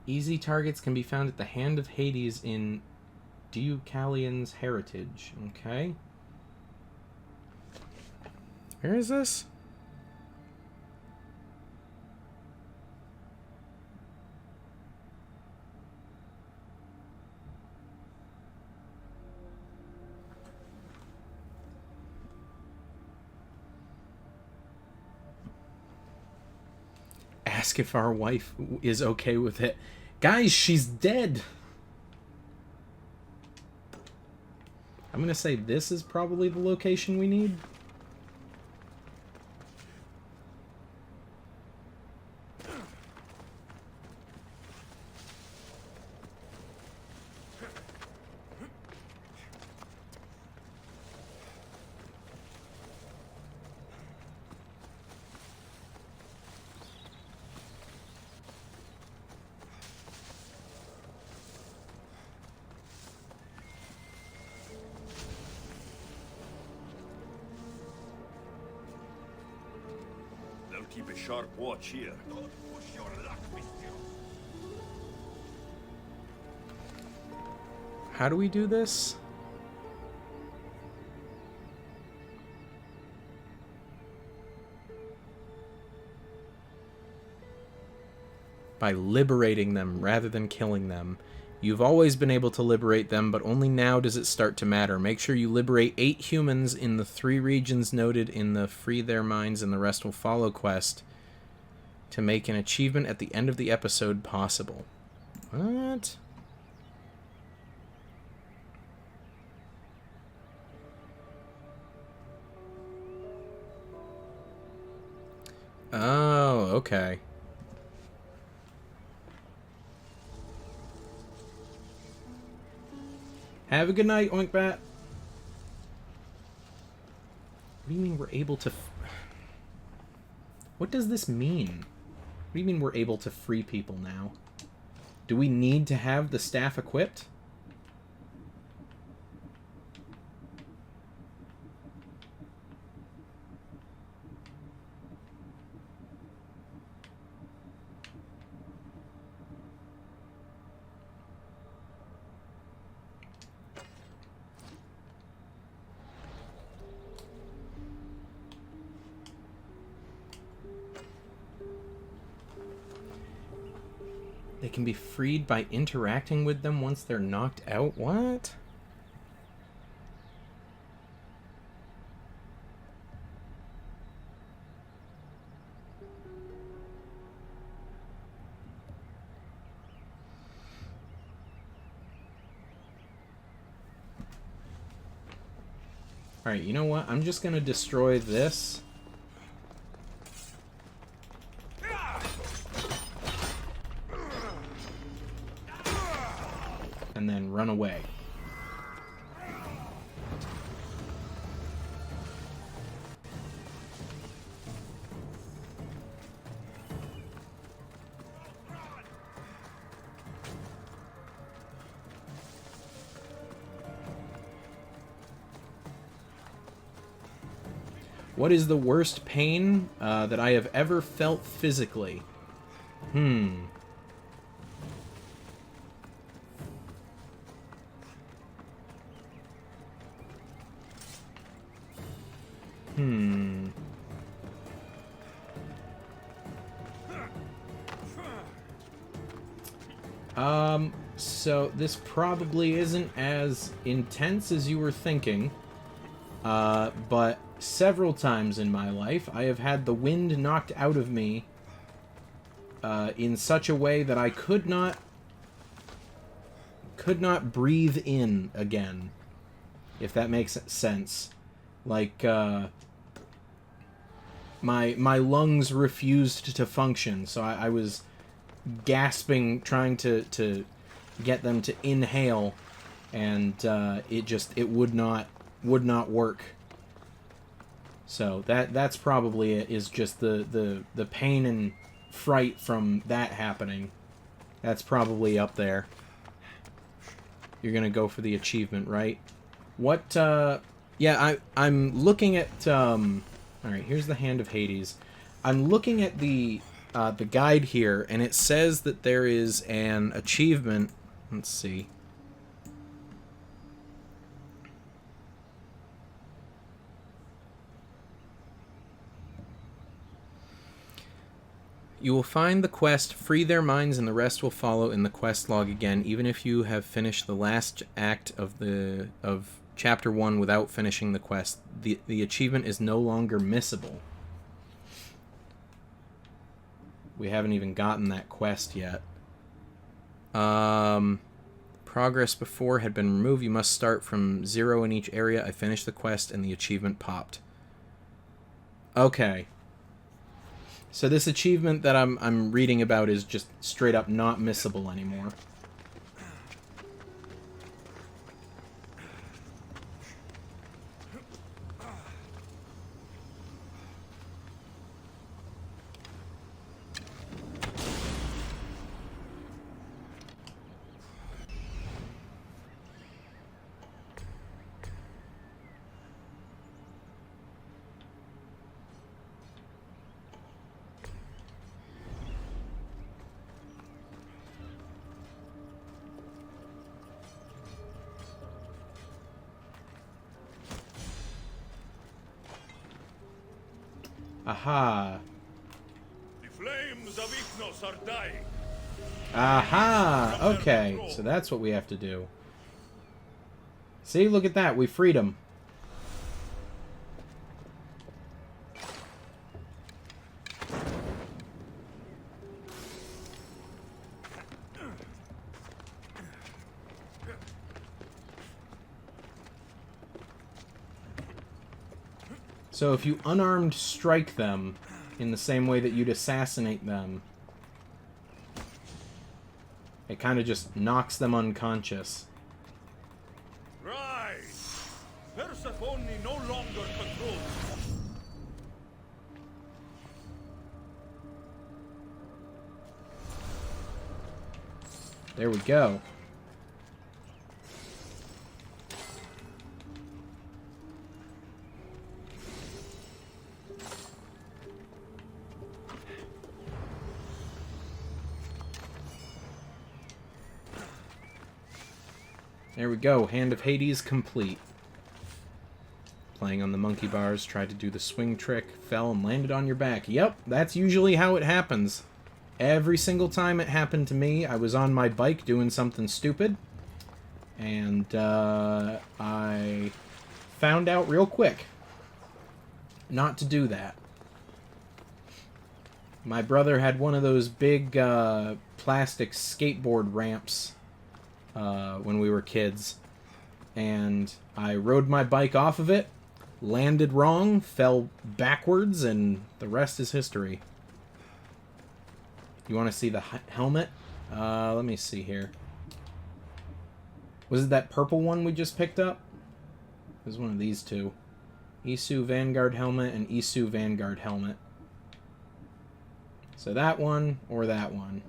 Speaker 1: Easy targets can be found at the Hand of Hades in Deucalion's Heritage. Okay. Where is this? Ask if our wife is okay with it. Guys, she's dead. I'm gonna say this is probably the location we need.
Speaker 2: Keep a sharp watch here.
Speaker 3: Don't push your luck, mister.
Speaker 1: How do we do this? By liberating them rather than killing them. You've always been able to liberate them, but only now does it start to matter. Make sure you liberate 8 humans in the 3 regions noted in the Free Their Minds and the Rest Will Follow quest to make an achievement at the end of the episode possible. What? Oh, okay. Have a good night, Oinkbat. What do you mean we're able to... What does this mean? What do you mean we're able to free people now? Do we need to have the staff equipped? They can be freed by interacting with them once they're knocked out? What? Alright, you know what? I'm just gonna destroy this. And then run away. What is the worst pain that I have ever felt physically? Hmm. So this probably isn't as intense as you were thinking, but several times in my life I have had the wind knocked out of me in such a way that I could not breathe in again, if that makes sense. Like, my lungs refused to function, so I was gasping, trying to get them to inhale, and it would not work. So that's probably it, is just the pain and fright from that happening. That's probably up there. You're gonna go for the achievement, right? What, yeah, I'm looking at, alright, here's the Hand of Hades. I'm looking at the guide here, and it says that there is an achievement. Let's see. You will find the quest, free their minds, and the rest will follow in the quest log again, even if you have finished the last act of Chapter 1 without finishing the quest. The achievement is no longer missable. We haven't even gotten that quest yet. Progress before had been removed. You must start from 0 in each area. I finished the quest and the achievement popped. Okay. So this achievement that I'm reading about is just straight up not missable anymore. Aha.
Speaker 2: The flames of Ignos are dying.
Speaker 1: Aha! Okay, so that's what we have to do. See, look at that, we freed him. So if you unarmed strike them in the same way that you'd assassinate them, it kind of just knocks them unconscious.
Speaker 2: Rise! Persephone no longer controls.
Speaker 1: There we go. There we go, Hand of Hades complete. Playing on the monkey bars, tried to do the swing trick, fell and landed on your back. Yep, that's usually how it happens. Every single time it happened to me, I was on my bike doing something stupid, and I found out real quick not to do that. My brother had one of those big plastic skateboard ramps when we were kids, and I rode my bike off of it, landed wrong, fell backwards, and the rest is history. You want to see the helmet? Let me see here. Was it that purple one we just picked up? It was one of these two. Isu Vanguard helmet and Isu Vanguard helmet. So that one or that one.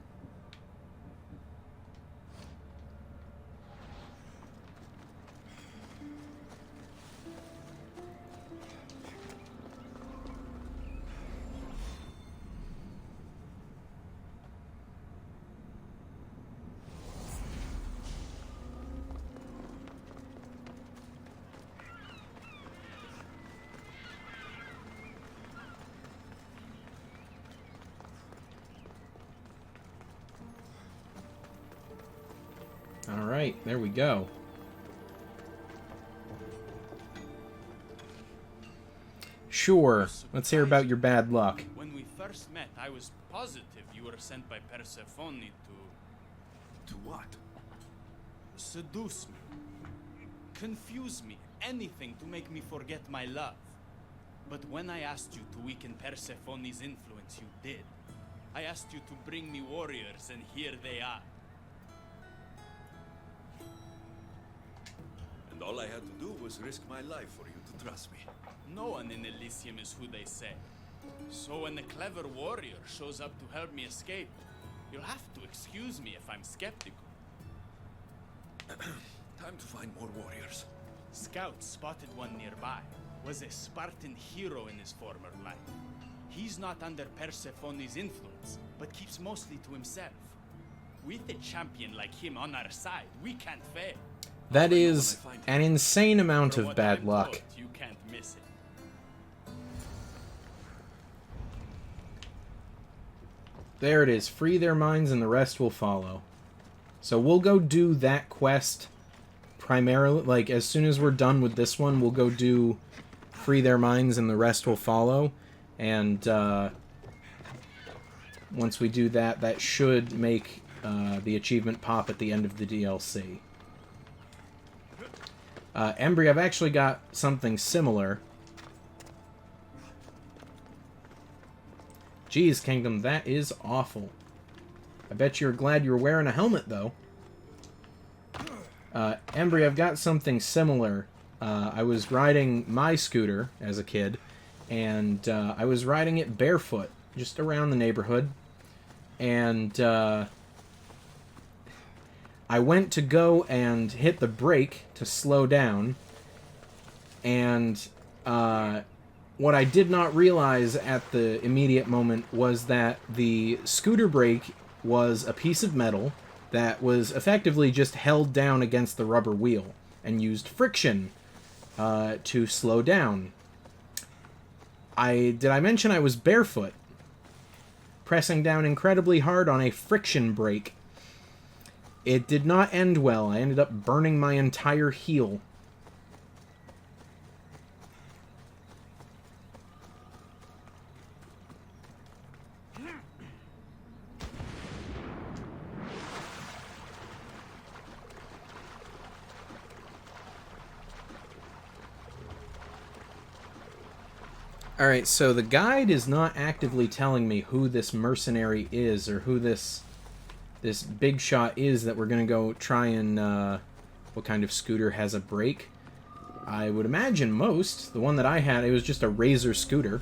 Speaker 1: right, there we go. Sure, let's hear about your bad luck.
Speaker 3: When we first met, I was positive you were sent by Persephone to...
Speaker 2: To what?
Speaker 3: seduce me. Confuse me. Anything to make me forget my love. But when I asked you to weaken Persephone's influence, you did. I asked you to bring me warriors, and here they are.
Speaker 2: And all I had to do was risk my life for you to trust me.
Speaker 3: No one in Elysium is who they say. So when a clever warrior shows up to help me escape, you'll have to excuse me if I'm skeptical.
Speaker 2: Time to find more warriors.
Speaker 3: Scouts spotted one nearby. Was a Spartan hero in his former life. He's not under Persephone's influence, but keeps mostly to himself. With a champion like him on our side, we can't fail.
Speaker 1: That is an insane amount
Speaker 3: For
Speaker 1: of
Speaker 3: what
Speaker 1: bad
Speaker 3: I'm
Speaker 1: luck.
Speaker 3: told, you can't miss it.
Speaker 1: There it is. Free their minds and the rest will follow. So we'll go do that quest primarily. Like, as soon as we're done with this one, we'll go do Free Their Minds and the rest will follow. And once we do that, that should make the achievement pop at the end of the DLC. Embry, I've actually got something similar. Jeez, Kingdom, that is awful. I bet you're glad you were wearing a helmet, though. Embry, I've got something similar. I was riding my scooter as a kid, and I was riding it barefoot, just around the neighborhood. And I went to go and hit the brake to slow down, and what I did not realize at the immediate moment was that the scooter brake was a piece of metal that was effectively just held down against the rubber wheel and used friction to slow down. Did I mention I was barefoot, pressing down incredibly hard on a friction brake? It did not end well. I ended up burning my entire heel. Alright, so the guide is not actively telling me who this mercenary is, or who this big shot is that we're going to go try and, what kind of scooter has a brake. I would imagine most. The one that I had, it was just a Razor scooter.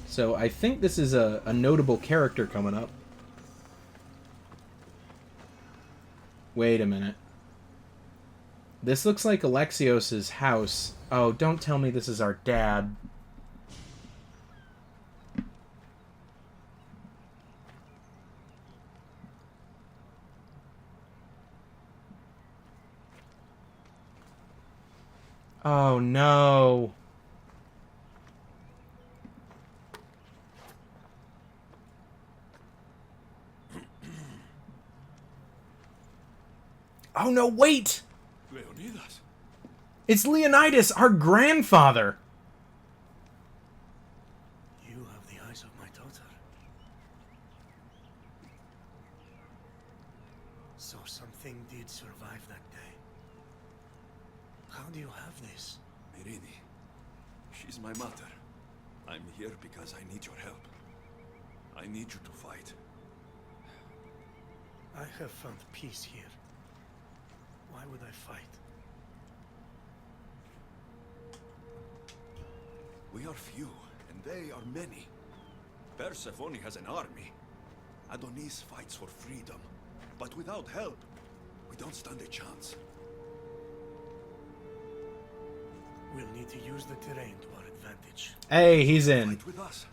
Speaker 1: So I think this is a notable character coming up. Wait a minute. This looks like Alexios' house. Oh, don't tell me this is our dad. Oh, no. Oh, no, wait!
Speaker 2: Leonidas.
Speaker 1: It's Leonidas, our grandfather!
Speaker 9: You have the eyes of my daughter. So something did survive that day. How do you have this?
Speaker 2: Mirini. She's my mother. I'm here because I need your help. I need you to fight.
Speaker 9: I have found peace here. Why would I fight?
Speaker 2: We are few, and they are many. Persephone has an army. Adonis fights for freedom. But without help, we don't stand a chance.
Speaker 9: We'll need to use the terrain to our advantage.
Speaker 1: Hey, he's in.
Speaker 2: Fight with us.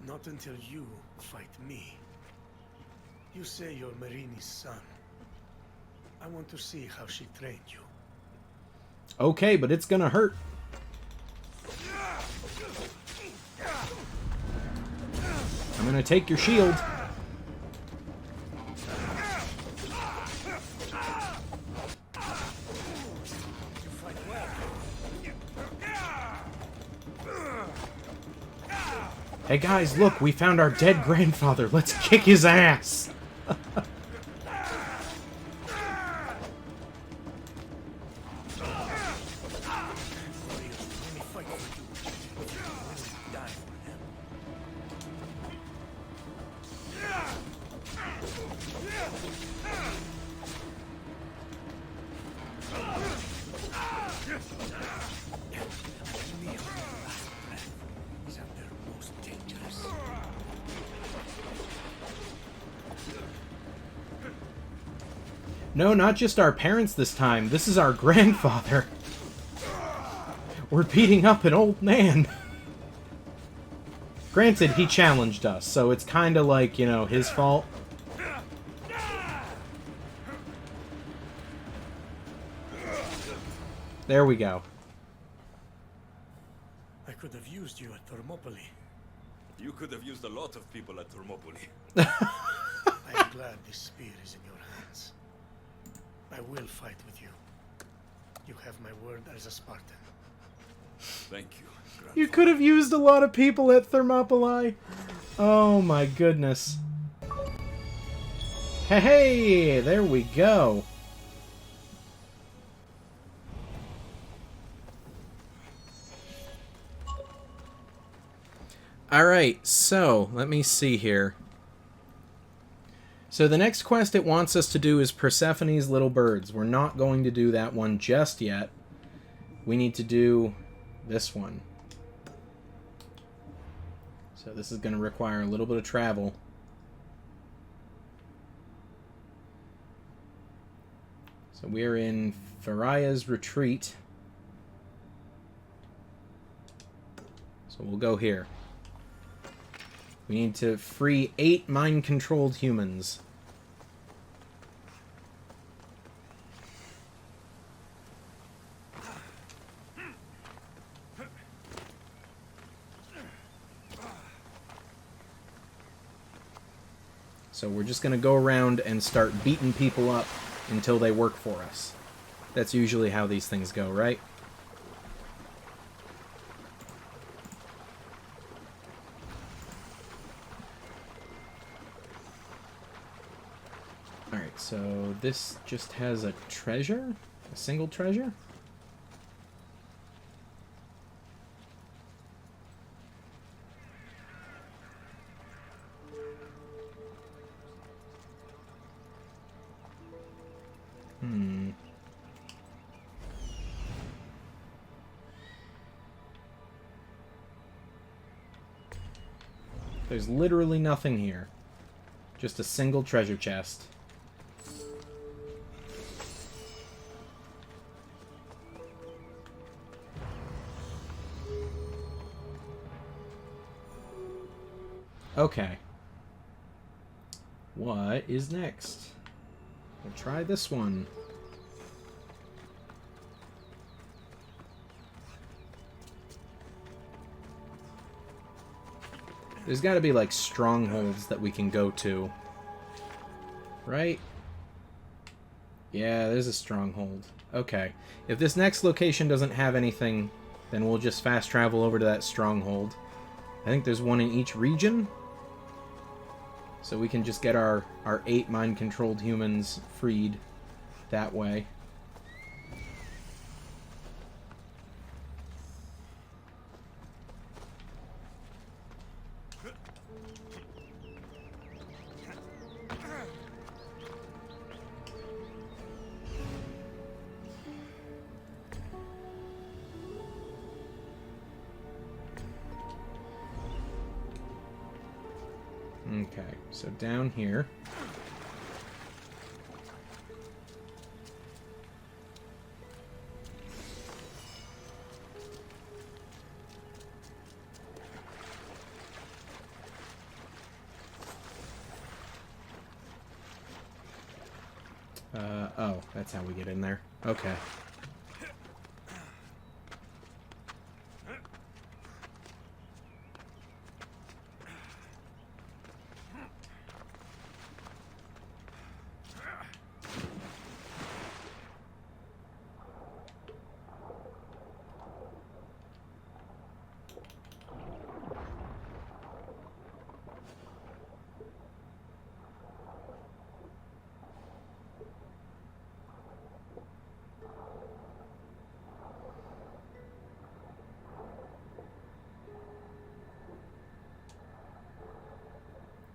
Speaker 9: Not until you fight me. You say you're Marini's son. I want to see how she trained you.
Speaker 1: Okay, but it's gonna hurt. I'm gonna take your shield. Hey guys, look, we found our dead grandfather. Let's kick his ass. No, not just our parents this time. This is our grandfather. We're beating up an old man. Granted, he challenged us, so it's kind of like, you know, his fault. There we go.
Speaker 9: I could have used you at Thermopylae.
Speaker 2: You could have used a lot of people at Thermopylae.
Speaker 9: I am glad this spear is in your hands. I will fight with you. You have my word as a Spartan.
Speaker 2: Thank you, Grandfather.
Speaker 1: You could have used a lot of people at Thermopylae. Oh my goodness. Hey, there we go. Alright, so, let me see here. So the next quest it wants us to do is Persephone's Little Birds. We're not going to do that one just yet. We need to do this one. So this is going to require a little bit of travel. So we're in Faria's Retreat. So we'll go here. We need to free 8 mind-controlled humans. So we're just going to go around and start beating people up until they work for us. That's usually how these things go, right? Alright, so this just has a treasure? A single treasure? There's literally nothing here. Just a single treasure chest. Okay. What is next? We'll try this one. There's got to be, like, strongholds that we can go to. Right? Yeah, there's a stronghold. Okay. If this next location doesn't have anything, then we'll just fast travel over to that stronghold. I think there's one in each region. So we can just get our 8 mind-controlled humans freed that way. Okay, so down here. Oh, that's how we get in there. Okay.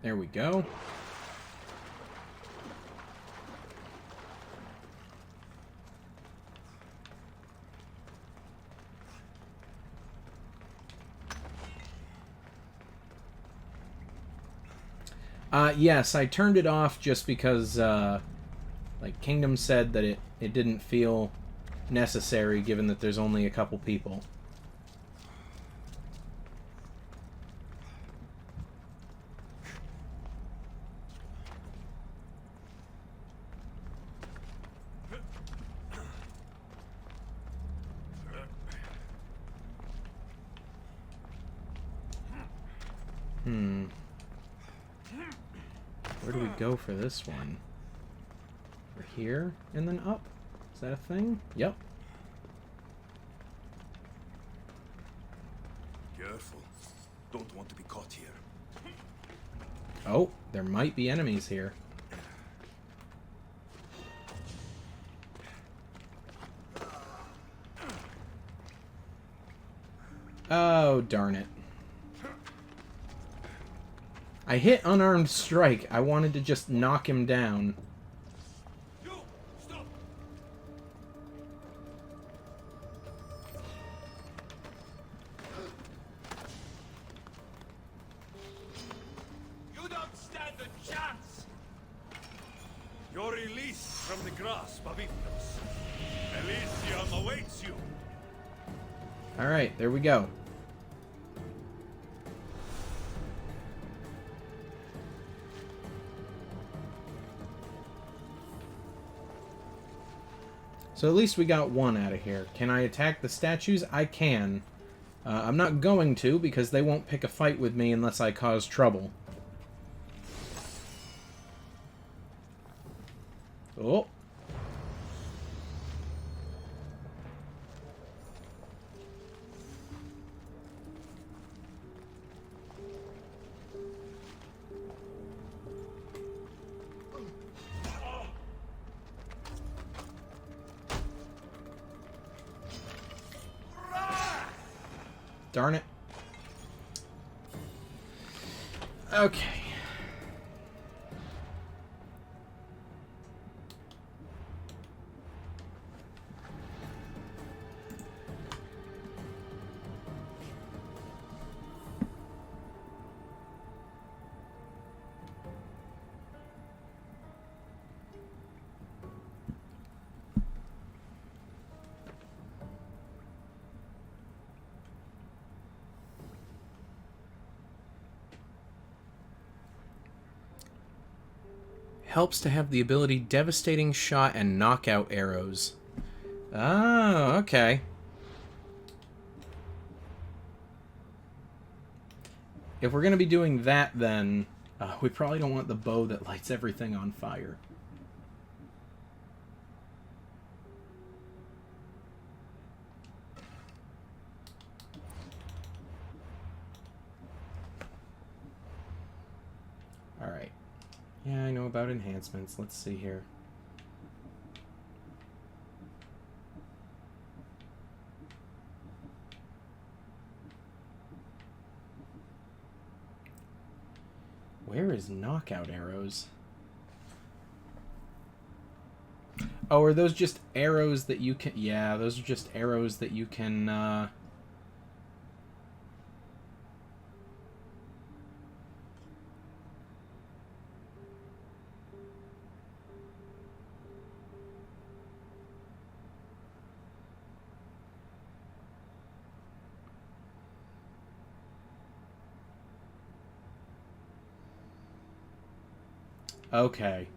Speaker 1: There we go. Yes, I turned it off just because, like, Kingdom said that it didn't feel necessary given that there's only a couple people. Where do we go for this one? Over here and then up? Is that a thing? Yep.
Speaker 2: Careful. Don't want to be caught here.
Speaker 1: Oh, there might be enemies here. Oh, darn it. I hit unarmed strike. I wanted to just knock him down.
Speaker 2: You! Stop! You don't stand a chance! You're released from the grasp of Ignis. Elysium awaits you!
Speaker 1: Alright, there we go. So at least we got one out of here. Can I attack the statues? I can. I'm not going to, because they won't pick a fight with me unless I cause trouble. Oh. Darn it. Okay. Helps to have the ability Devastating Shot and Knockout Arrows. Oh, okay. If we're going to be doing that, then we probably don't want the bow that lights everything on fire. Alright. Yeah, I know about enhancements. Let's see here. Where is knockout arrows? Oh, are those just arrows that you can... Yeah, those are just arrows that you can... Okay.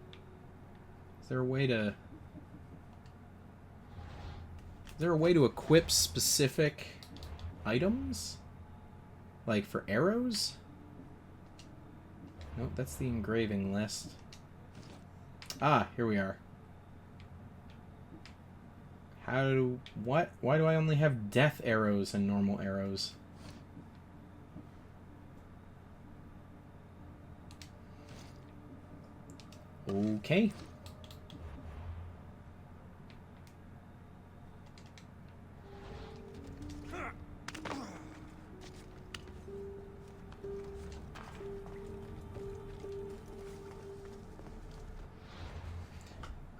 Speaker 1: Is there a way to... Is there a way to equip specific items? Like for arrows? Nope, that's the engraving list. Ah, here we are. How do... What? Why do I only have death arrows and normal arrows? Okay.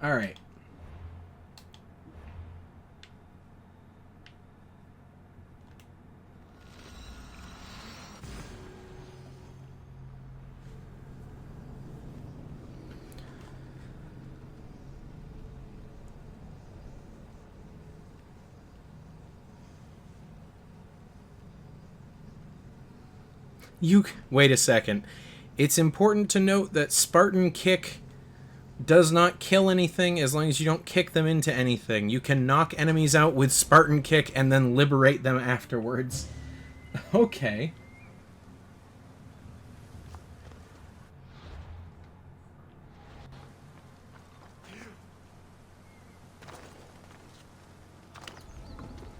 Speaker 1: Alright. Wait a second. It's important to note that Spartan Kick does not kill anything as long as you don't kick them into anything. You can knock enemies out with Spartan Kick and then liberate them afterwards. Okay.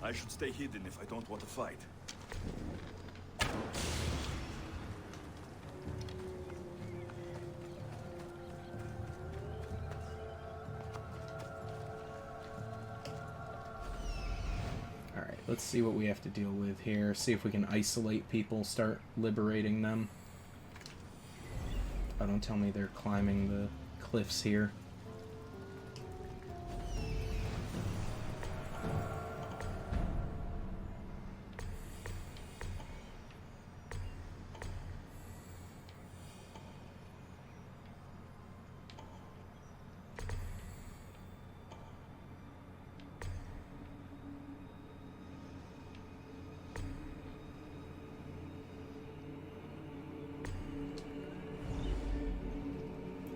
Speaker 2: I should stay hidden if I don't want to fight.
Speaker 1: Alright, let's see what we have to deal with here. See if we can isolate people, start liberating them. Oh, don't tell me they're climbing the cliffs here.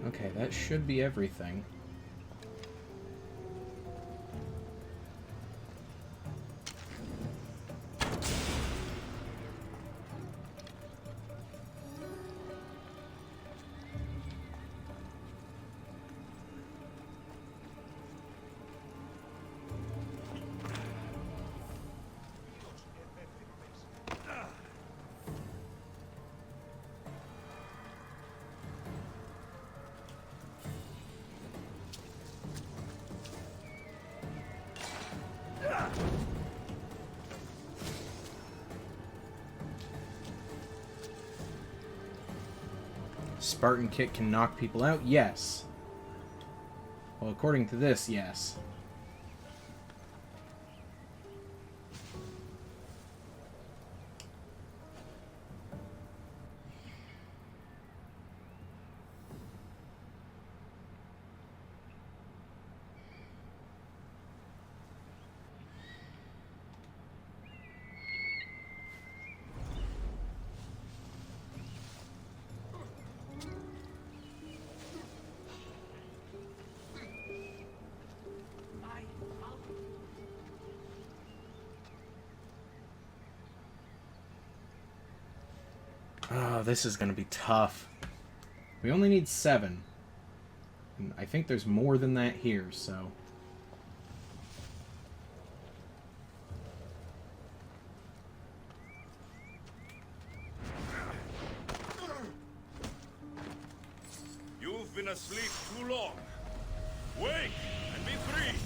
Speaker 1: Okay, that should be everything. Spartan Kick can knock people out? Yes. Well, according to this, yes. Oh, this is going to be tough. We only need 7. And I think there's more than that here, so...
Speaker 2: You've been asleep too long. Wake and be free.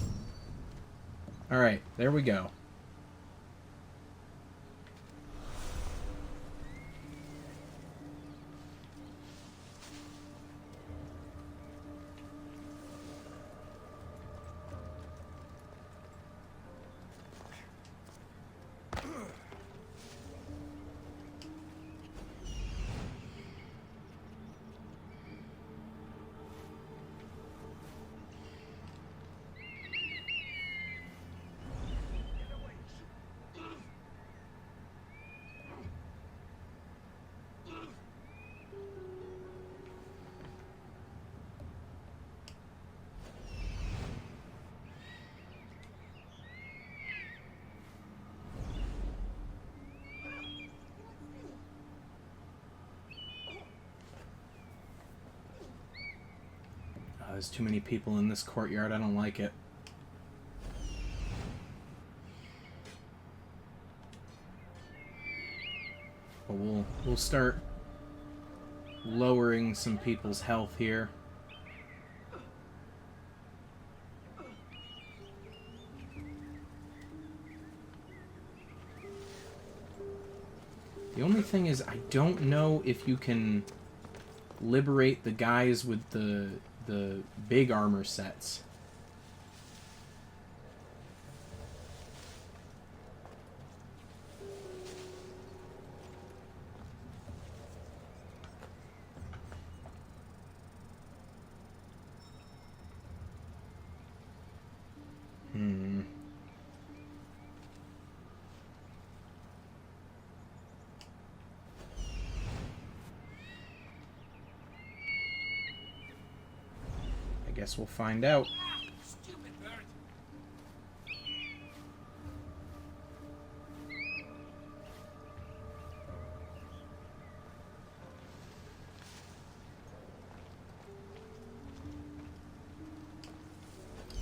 Speaker 1: Alright, there we go. There's too many people in this courtyard. I don't like it. But we'll start lowering some people's health here. The only thing is, I don't know if you can liberate the guys with the big armor sets. Guess we'll find out.
Speaker 4: Stupid bird.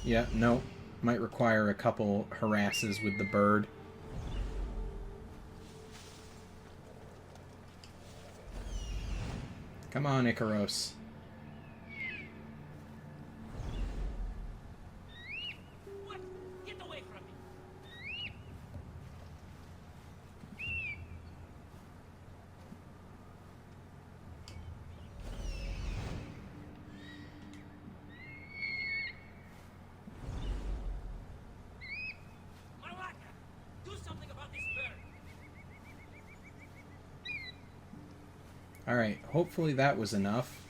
Speaker 1: Yeah, no. Might require a couple harasses with the bird. Come on, Icaros.
Speaker 4: What? Get away from me. Malaka, do something about this bird.
Speaker 1: Alright, hopefully that was enough.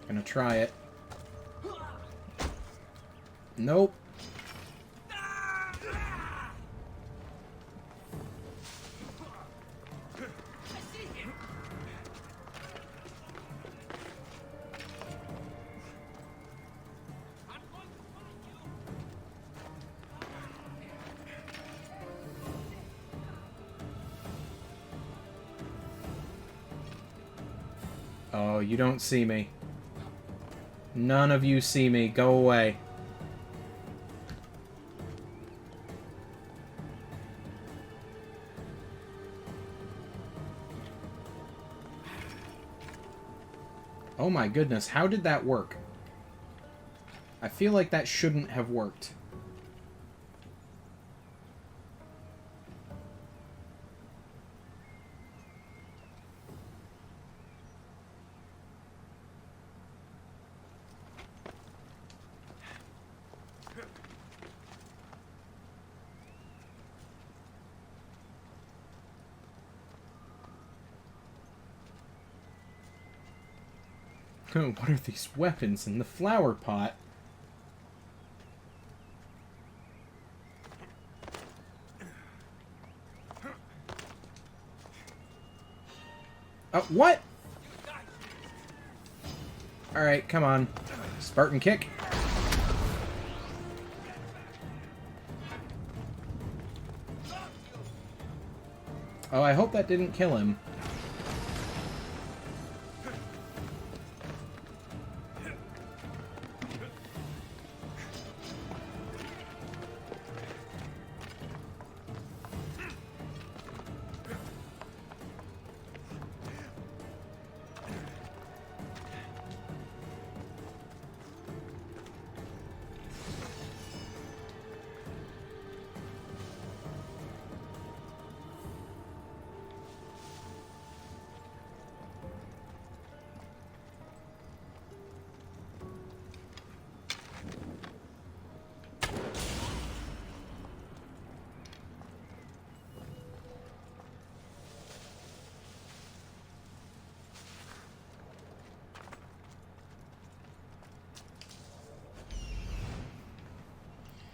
Speaker 1: Gonna try it. Nope. Oh, you don't see me. None of you see me. Go away. Oh my goodness, how did that work? I feel like that shouldn't have worked. What are these weapons in the flower pot? What? Alright, come on. Spartan kick. Oh, I hope that didn't kill him.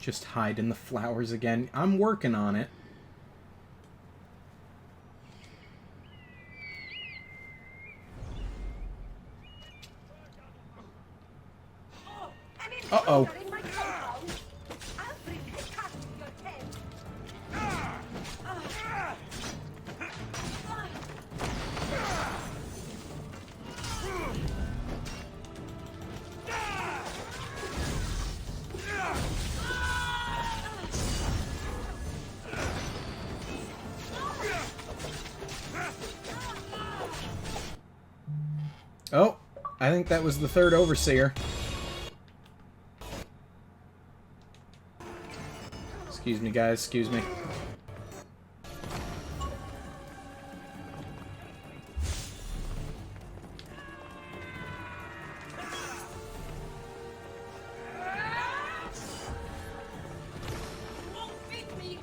Speaker 1: Just hide in the flowers again. I'm working on it. Uh-oh. Oh, I think that was the third overseer. Excuse me, guys. Excuse me.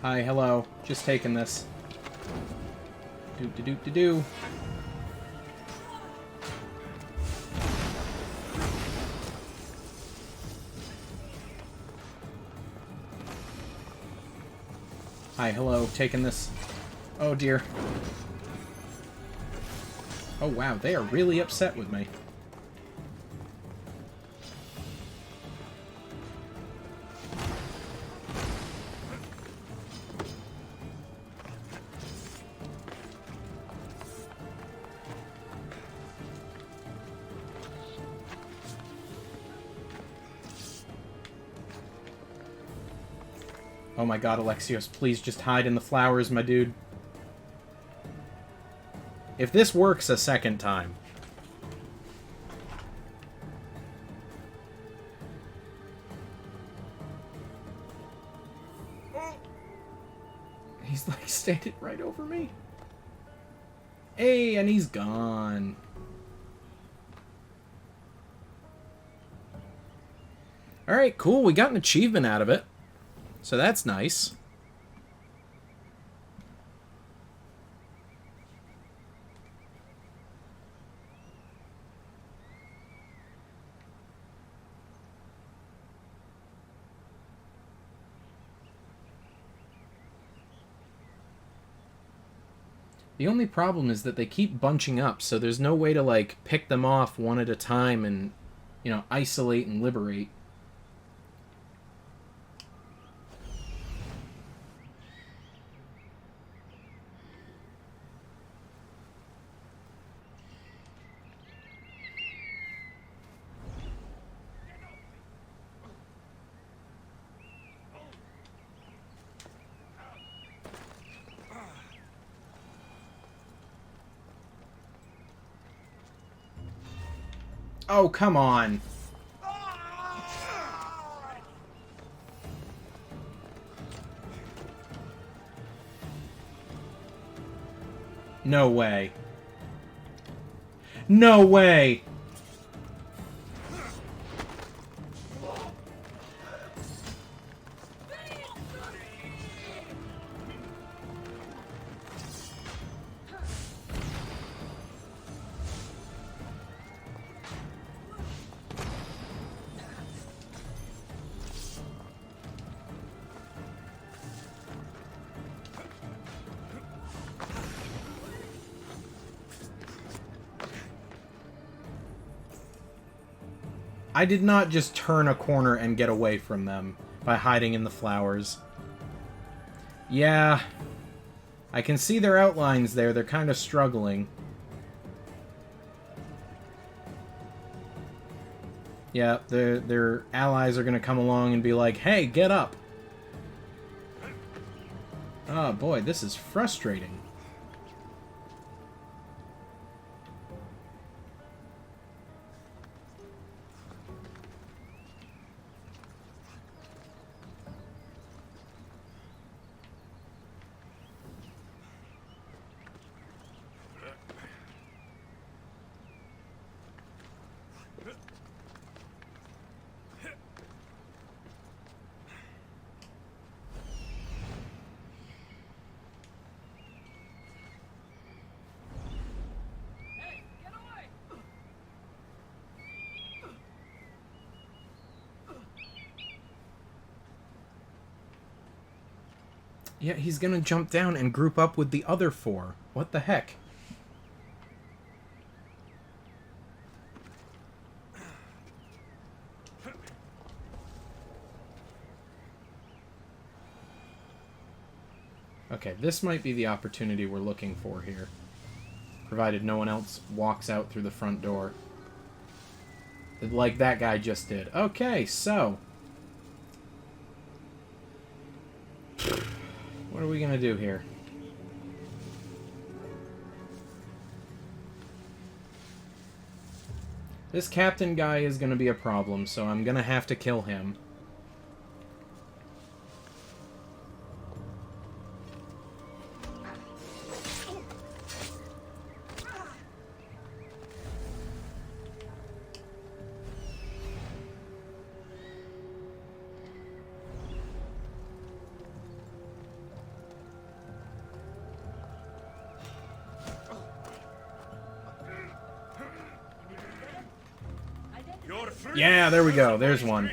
Speaker 1: Hi, hello. Just taking this. Do. Hi, hello. Taking this. Oh dear. Oh wow, they are really upset with me. Oh my god, Alexios, please just hide in the flowers, my dude. If this works a second time... He's like standing right over me. Hey, and he's gone. Alright, cool. We got an achievement out of it. So that's nice. The only problem is that they keep bunching up, so there's no way to, like, pick them off one at a time and, you know, isolate and liberate. Oh, come on. No way. No way! I did not just turn a corner and get away from them by hiding in the flowers. Yeah, I can see their outlines there. They're kind of struggling. Yeah, their allies are going to come along and be like, hey, get up. Oh boy, this is frustrating. Yeah, he's gonna jump down and group up with the other four. What the heck? Okay, this might be the opportunity we're looking for here. Provided no one else walks out through the front door. Like that guy just did. Okay, so... what are we gonna do here? This captain guy is gonna be a problem, so I'm gonna have to kill him. Yeah, there we go. There's one.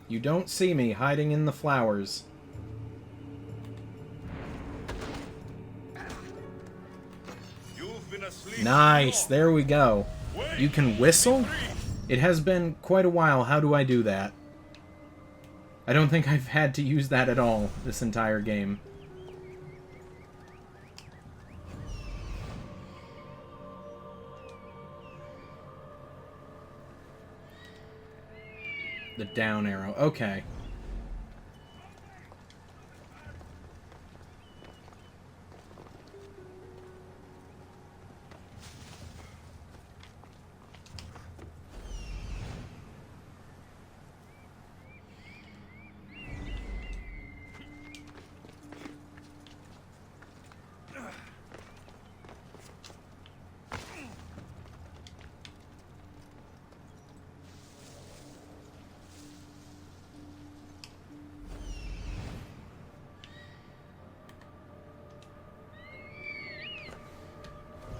Speaker 1: You don't see me hiding in the flowers.
Speaker 2: You've been asleep.
Speaker 1: Nice, there we go. You can whistle? It has been quite a while. How do I do that? I don't think I've had to use that at all this entire game. The down arrow. Okay.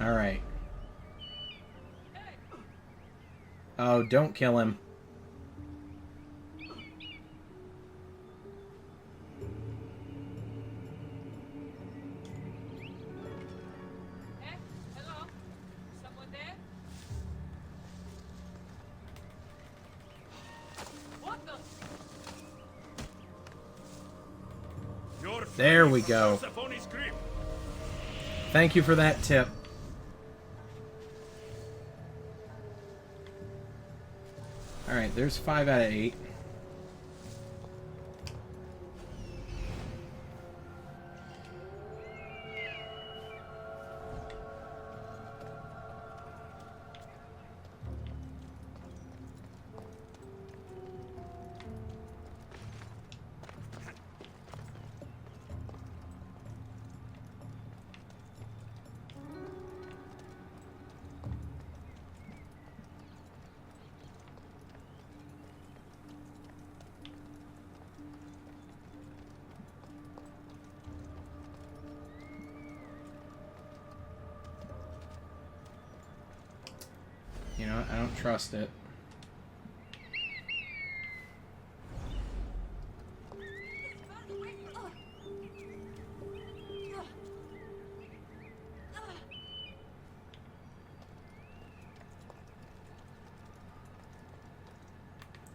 Speaker 1: Alright. Oh, don't kill him.
Speaker 10: Hello? Someone there? What the?
Speaker 1: There we go. Thank you for that tip. Alright, there's 5 out of 8. You know, I don't trust it.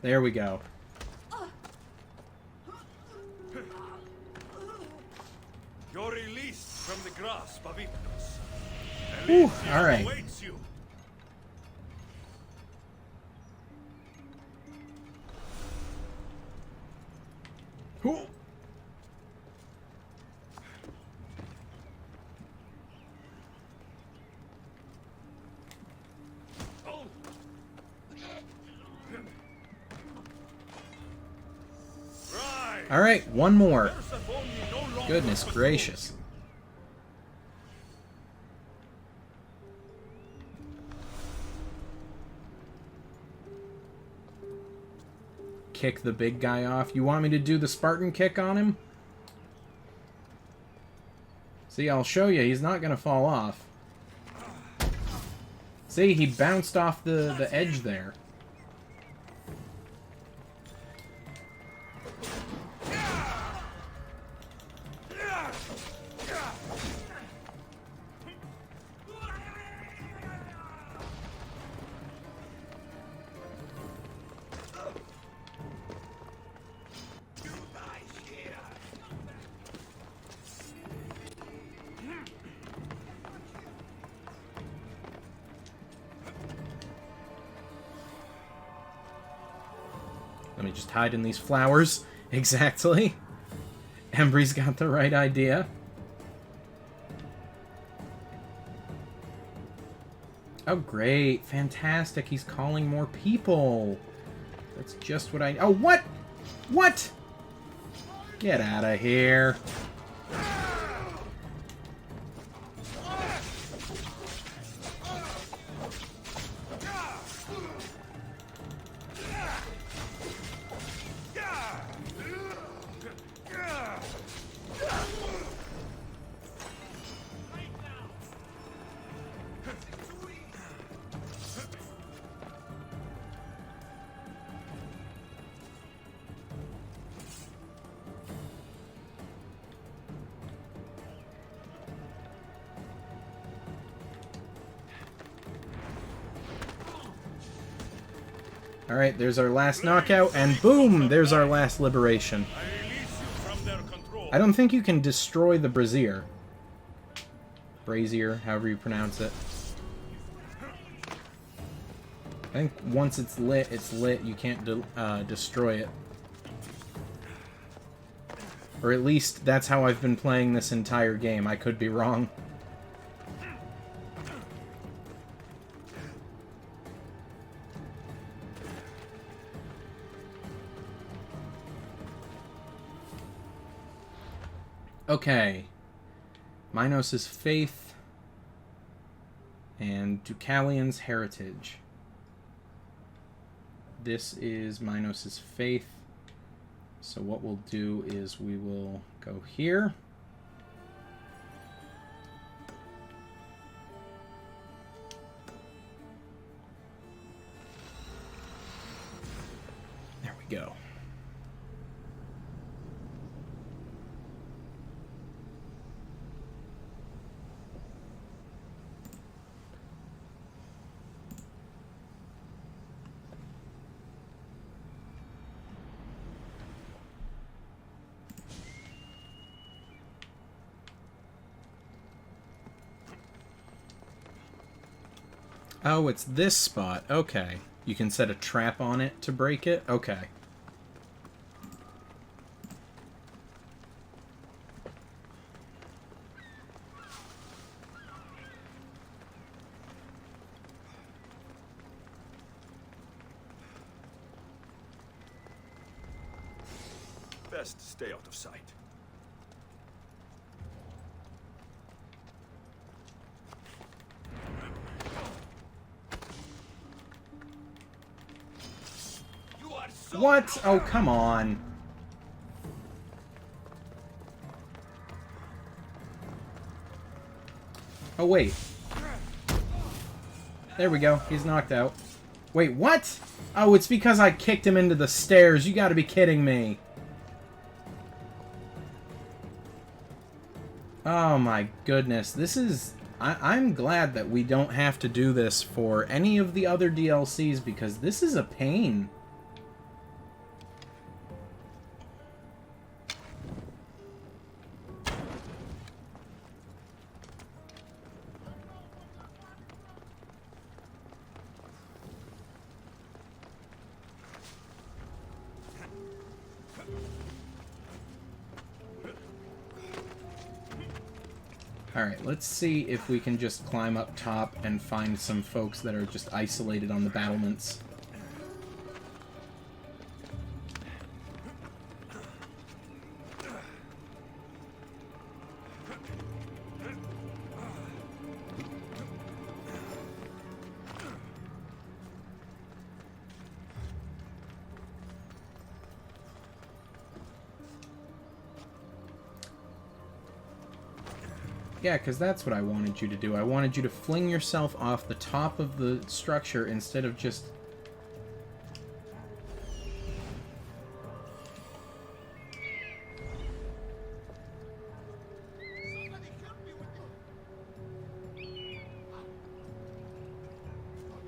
Speaker 1: There we go.
Speaker 2: You're released from the grasp of Hypnos.
Speaker 1: Whew, all right.
Speaker 2: Awaits you.
Speaker 1: Ooh. All right, one more. Goodness gracious. Kick the big guy off. You want me to do the Spartan kick on him? See, I'll show you. He's not going to fall off. See, he bounced off the edge there. Let me just hide in these flowers. Exactly. Embry's got the right idea. Oh, great. Fantastic. He's calling more people. That's just what I... Oh, what? What? Get out of here. Alright, there's our last knockout, and boom! There's our last liberation.
Speaker 3: I release you from their control.
Speaker 1: I don't think you can destroy the brazier. Brazier, however you pronounce it. I think once it's lit, it's lit. You can't destroy it. Or at least that's how I've been playing this entire game. I could be wrong. Okay. Minos' faith and Deucalion's heritage. This is Minos' faith. So what we'll do is we will go here. There we go. Oh, it's this spot. Okay. You can set a trap on it to break it? Okay.
Speaker 3: Best stay out of sight.
Speaker 1: What? Oh, come on. Oh, wait. There we go. He's knocked out. Wait, what? Oh, it's because I kicked him into the stairs. You gotta be kidding me. Oh my goodness. This is... I'm glad that we don't have to do this for any of the other DLCs because this is a pain. Alright, let's see if we can just climb up top and find some folks that are just isolated on the battlements. Yeah, because that's what I wanted you to do. I wanted you to fling yourself off the top of the structure instead of just...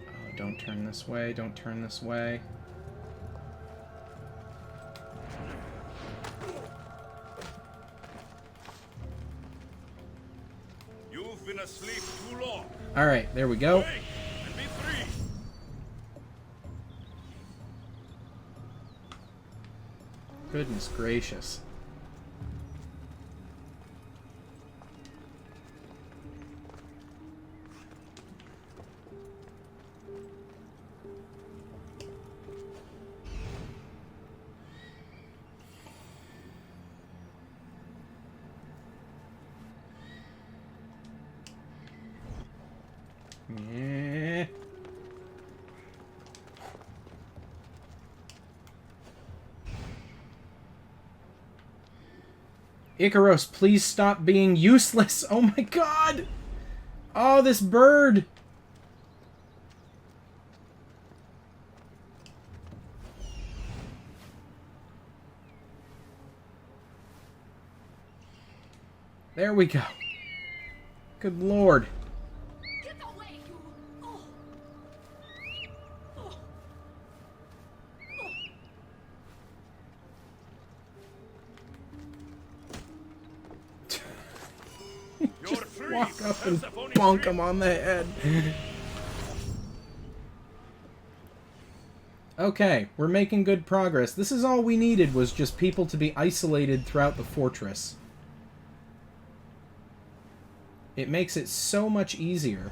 Speaker 1: Oh, don't turn this way, don't turn this way.
Speaker 3: Been asleep too long.
Speaker 1: All right, there we go.
Speaker 3: Wake and be free.
Speaker 1: Goodness gracious. Yeah. Icaros, please stop being useless. Oh my god. Oh, this bird. There we go. Good lord. walk up and bonk him on the head. Okay, we're making good progress. This is all we needed, was just people to be isolated throughout the fortress. It makes it so much easier.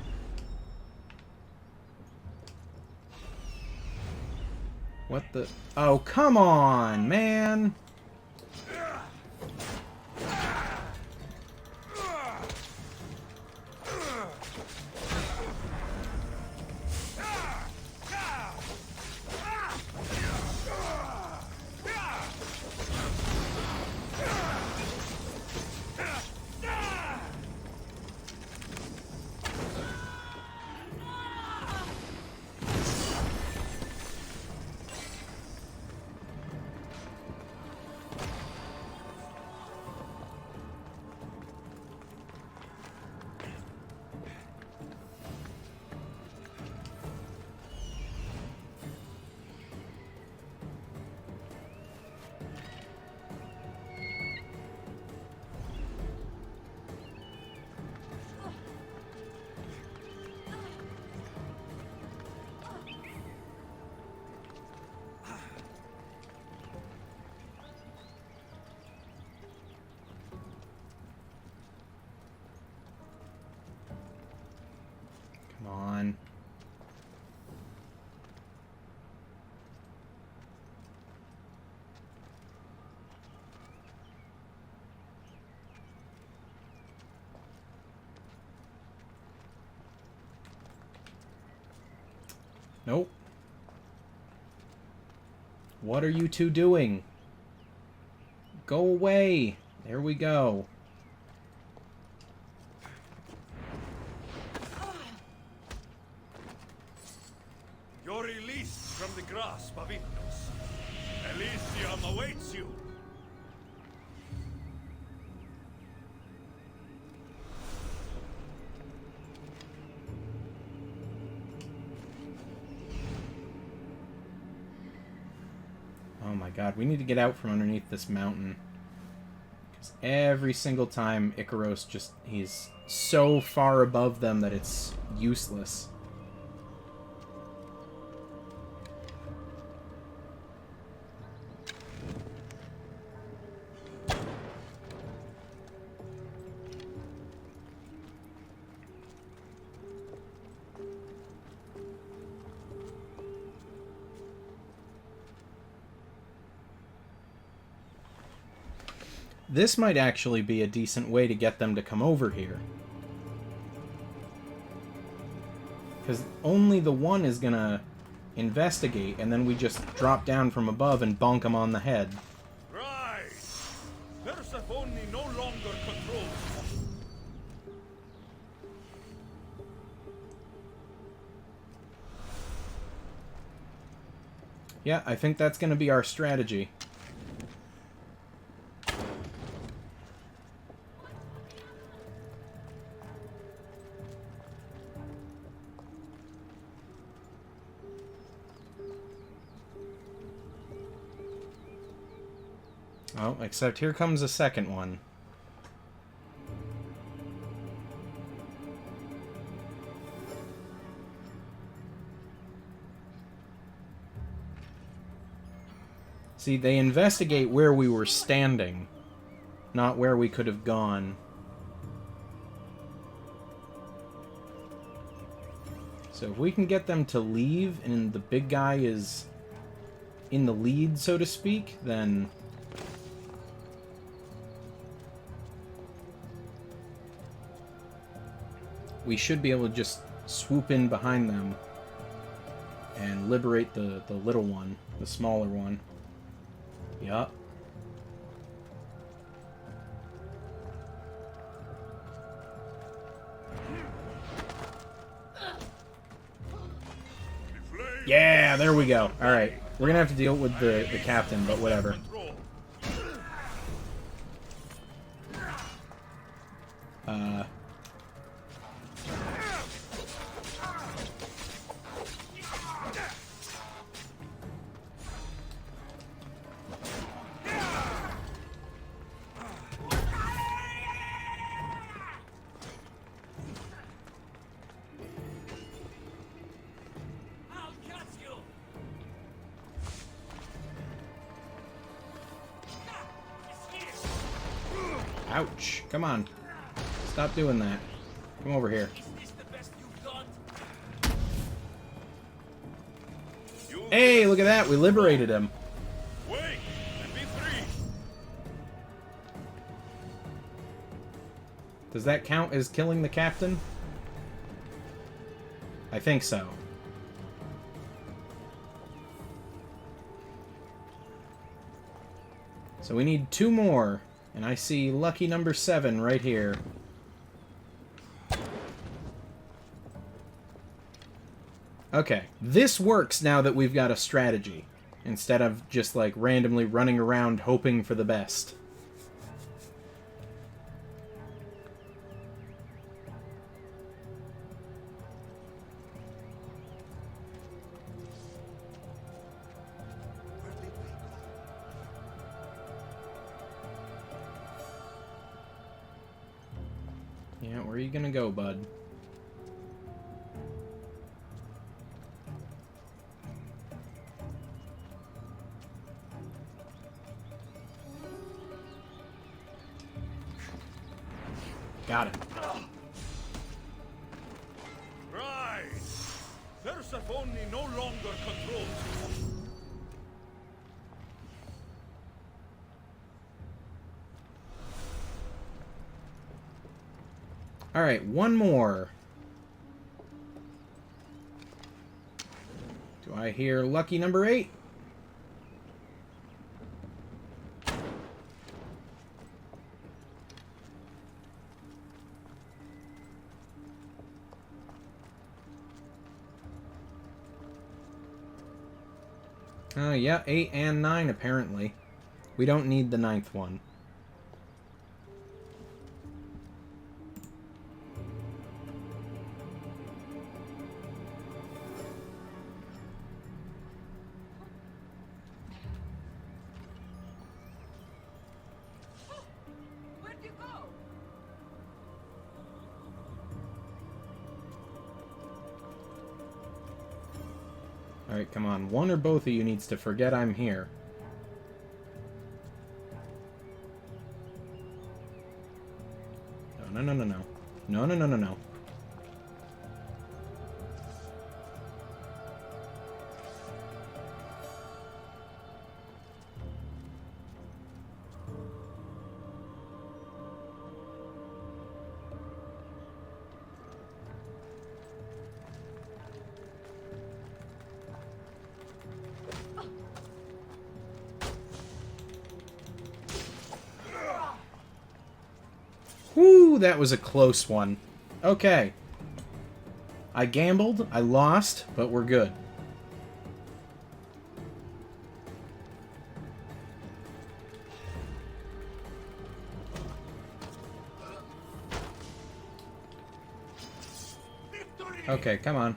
Speaker 1: What the... Oh, come on, man! Come on. Nope. What are you two doing? Go away. There we go.
Speaker 2: You're released from the grasp of Hypnos. Elysium awaits you.
Speaker 1: Oh my god, we need to get out from underneath this mountain. Because every single time Icaros he's so far above them that it's useless. This might actually be a decent way to get them to come over here. Because only the one is gonna investigate, and then we just drop down from above and bonk him on the head.
Speaker 2: Right! Persephone no longer controls.
Speaker 1: Yeah, I think that's gonna be our strategy. Oh, except here comes a second one. See, they investigate where we were standing, not where we could have gone. So if we can get them to leave and the big guy is in the lead, so to speak, then we should be able to just swoop in behind them and liberate the little one, the smaller one. Yup. Yeah, there we go. Alright. We're gonna have to deal with the captain, but whatever. Ouch. Come on. Stop doing that. Come over here. Hey, look at that. We liberated him.
Speaker 2: Wait, and be free.
Speaker 1: Does that count as killing the captain? I think so. So we need 2 more. And I see lucky number 7 right here. Okay, this works now that we've got a strategy, instead of just, like, randomly running around hoping for the best. Yeah, where are you gonna go, bud? Got it.
Speaker 2: Right. Persephone no longer controls you.
Speaker 1: Alright, 1 more. Do I hear lucky number 8? Yeah, 8 and 9 apparently. We don't need the 9th one.
Speaker 10: Where'd you go?
Speaker 1: Alright, come on. One or both of you needs to forget I'm here. No, no, no, no, no. No, no, no, no, no. Whew, that was a close one. Okay. I gambled, I lost, but we're good. Okay, come on.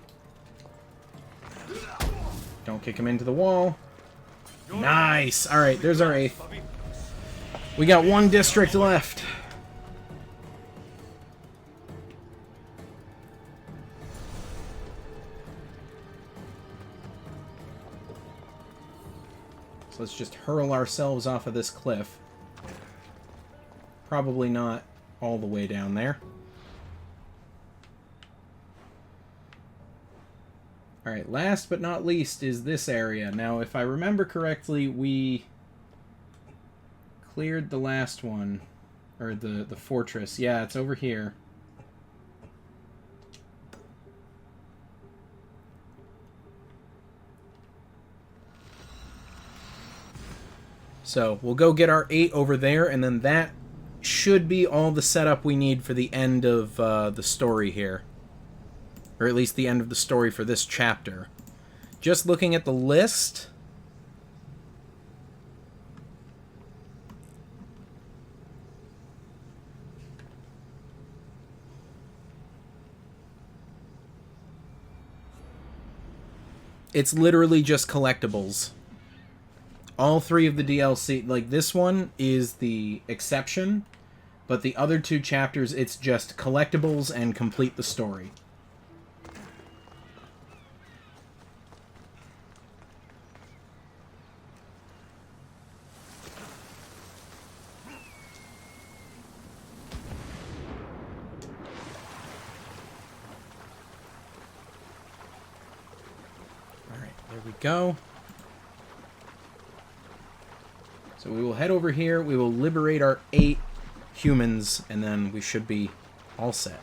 Speaker 1: Don't kick him into the wall. Nice! Alright, there's our 8th. We got 1 district left. So let's just hurl ourselves off of this cliff. Probably not all the way down there. Alright, last but not least is this area. Now, if I remember correctly, we cleared the last one. Or the fortress. Yeah, it's over here. So, we'll go get our 8 over there, and then that should be all the setup we need for the end of the story here. Or at least the end of the story for this chapter. Just looking at the list... It's literally just collectibles. All 3 of the DLC, like this one is the exception, but the other 2 chapters, it's just collectibles and complete the story. go. So we will head over here. We will liberate our 8 humans, and then we should be all set.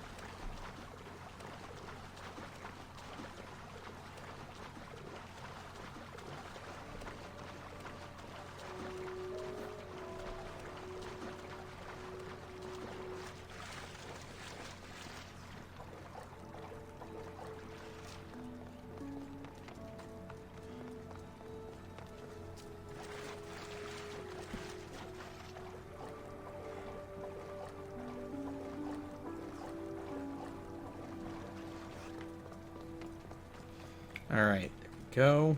Speaker 1: Alright, go.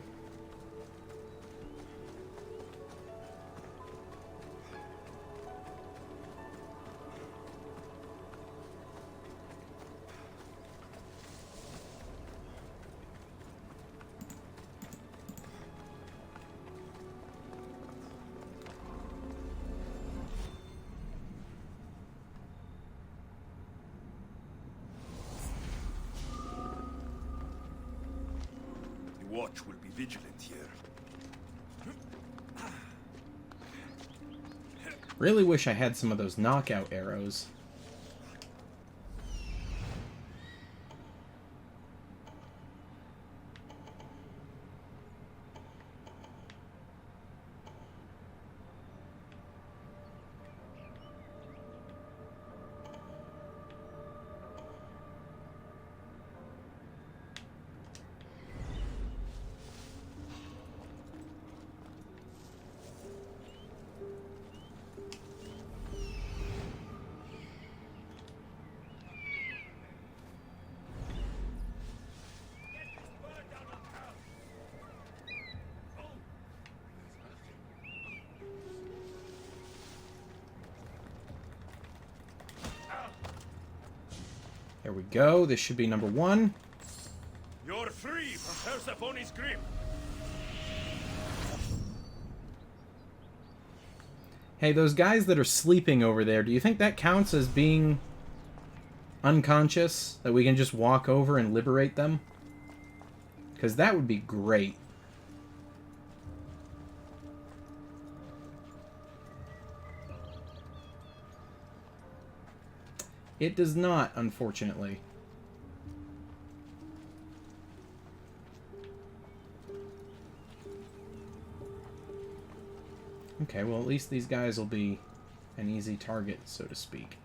Speaker 2: The watch will be vigilant here.
Speaker 1: Really wish I had some of those knockout arrows. There we go. This should be number 1.
Speaker 2: You're free from Persephone's grip.
Speaker 1: Hey, those guys that are sleeping over there, do you think that counts as being unconscious? That we can just walk over and liberate them? Because that would be great. It does not, unfortunately. Okay, well at least these guys will be an easy target, so to speak.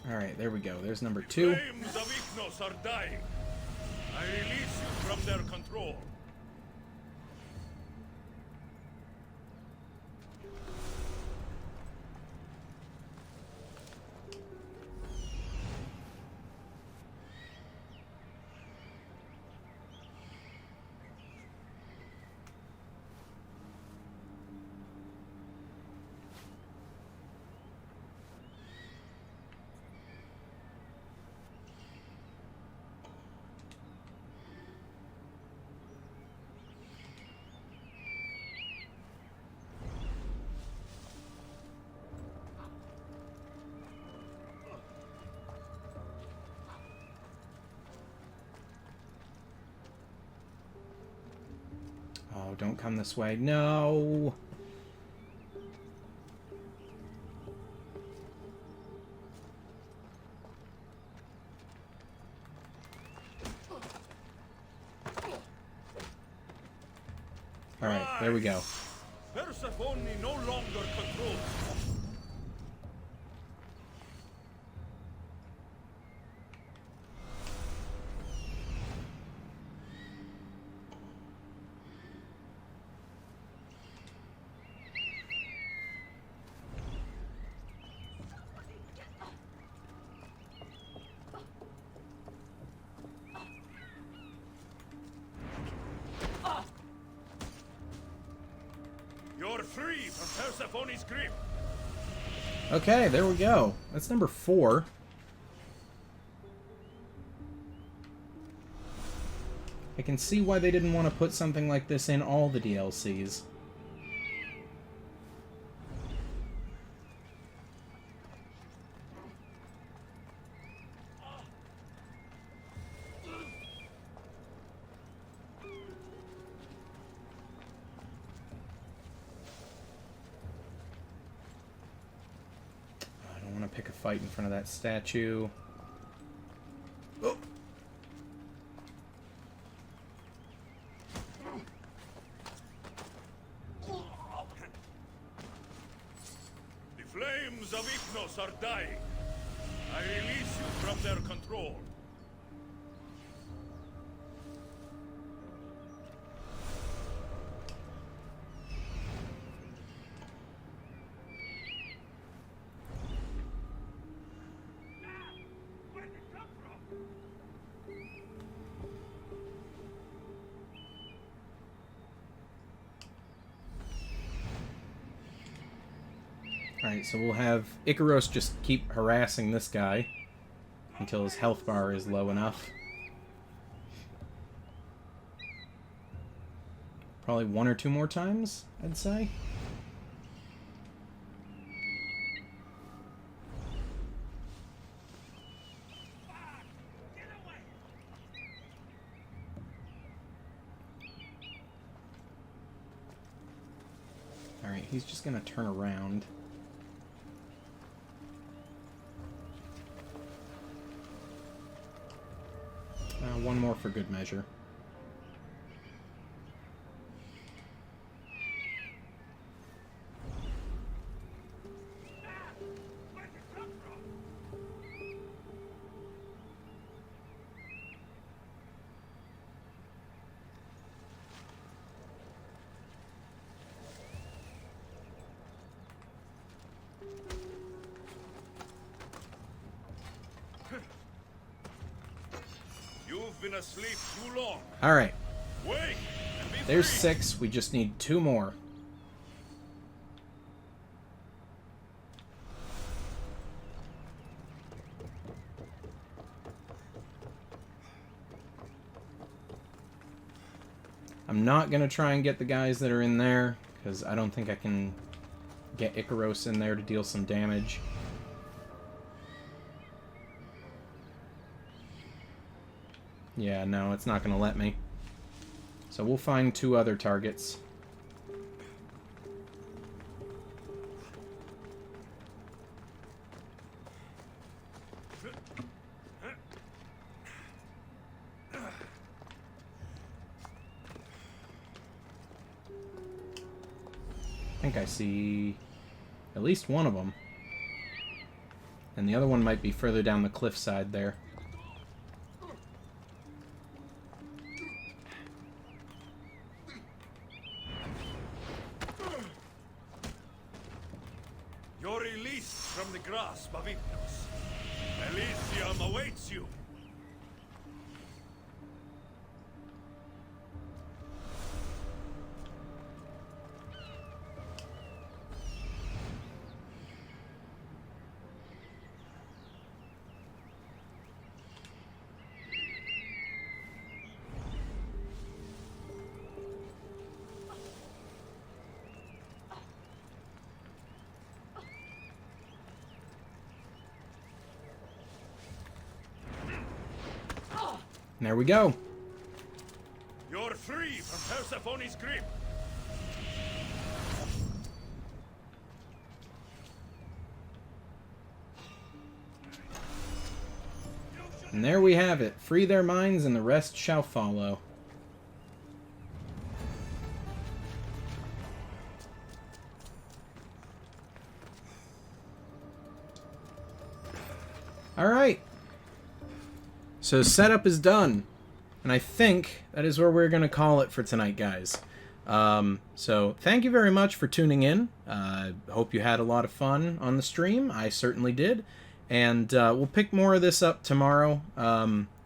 Speaker 1: Alright, there we go. There's number 2.
Speaker 2: Flames of Ignos are dying. I release you from their control.
Speaker 1: Oh, don't come this way. No! Alright, there we go.
Speaker 2: Persephone no longer controls. free from Persephone's grip.
Speaker 1: Okay, there we go. That's number 4. I can see why they didn't want to put something like this in all the DLCs. I don't want to pick a fight in front of that statue. Oh.
Speaker 2: The flames of Hypnos are dying. I release you from their control.
Speaker 1: Alright, so we'll have Icaros just keep harassing this guy until his health bar is low enough. Probably 1 or 2 more times, I'd say. Alright, he's just gonna turn around. One more for good measure.
Speaker 2: You've been asleep too long.
Speaker 1: Alright.
Speaker 2: Wake and be
Speaker 1: There's
Speaker 2: free.
Speaker 1: 6. We just need 2 more. I'm not going to try and get the guys that are in there, because I don't think I can get Icaros in there to deal some damage. Yeah, no, it's not going to let me. So we'll find 2 other targets. I think I see at least one of them. And the other one might be further down the cliffside there.
Speaker 2: You're released from the grasp of Hypnos. Elysium awaits you.
Speaker 1: And there we go.
Speaker 2: You're free from Persephone's grip.
Speaker 1: And there we have it. Free their minds and the rest shall follow. Alright. So setup is done. And I think that is where we're going to call it for tonight, guys. So thank you very much for tuning in. Hope you had a lot of fun on the stream. I certainly did. And we'll pick more of this up tomorrow.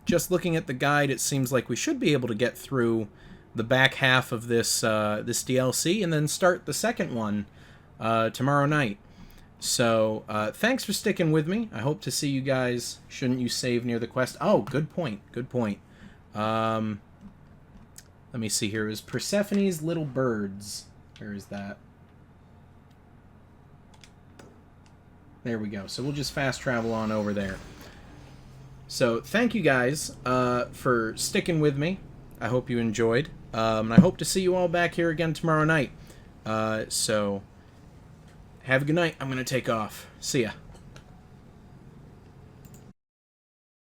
Speaker 1: Just looking at the guide, it seems like we should be able to get through the back half of this this DLC, and then start the second one tomorrow night. So thanks for sticking with me. I hope to see you guys. Shouldn't you save near the quest? Oh, good point. Good point. Let me see here. It was Persephone's Little Birds. Where is that? There we go. So we'll just fast travel on over there. So thank you guys for sticking with me. I hope you enjoyed. And I hope to see you all back here again tomorrow night. So have a good night. I'm going to take off. See ya.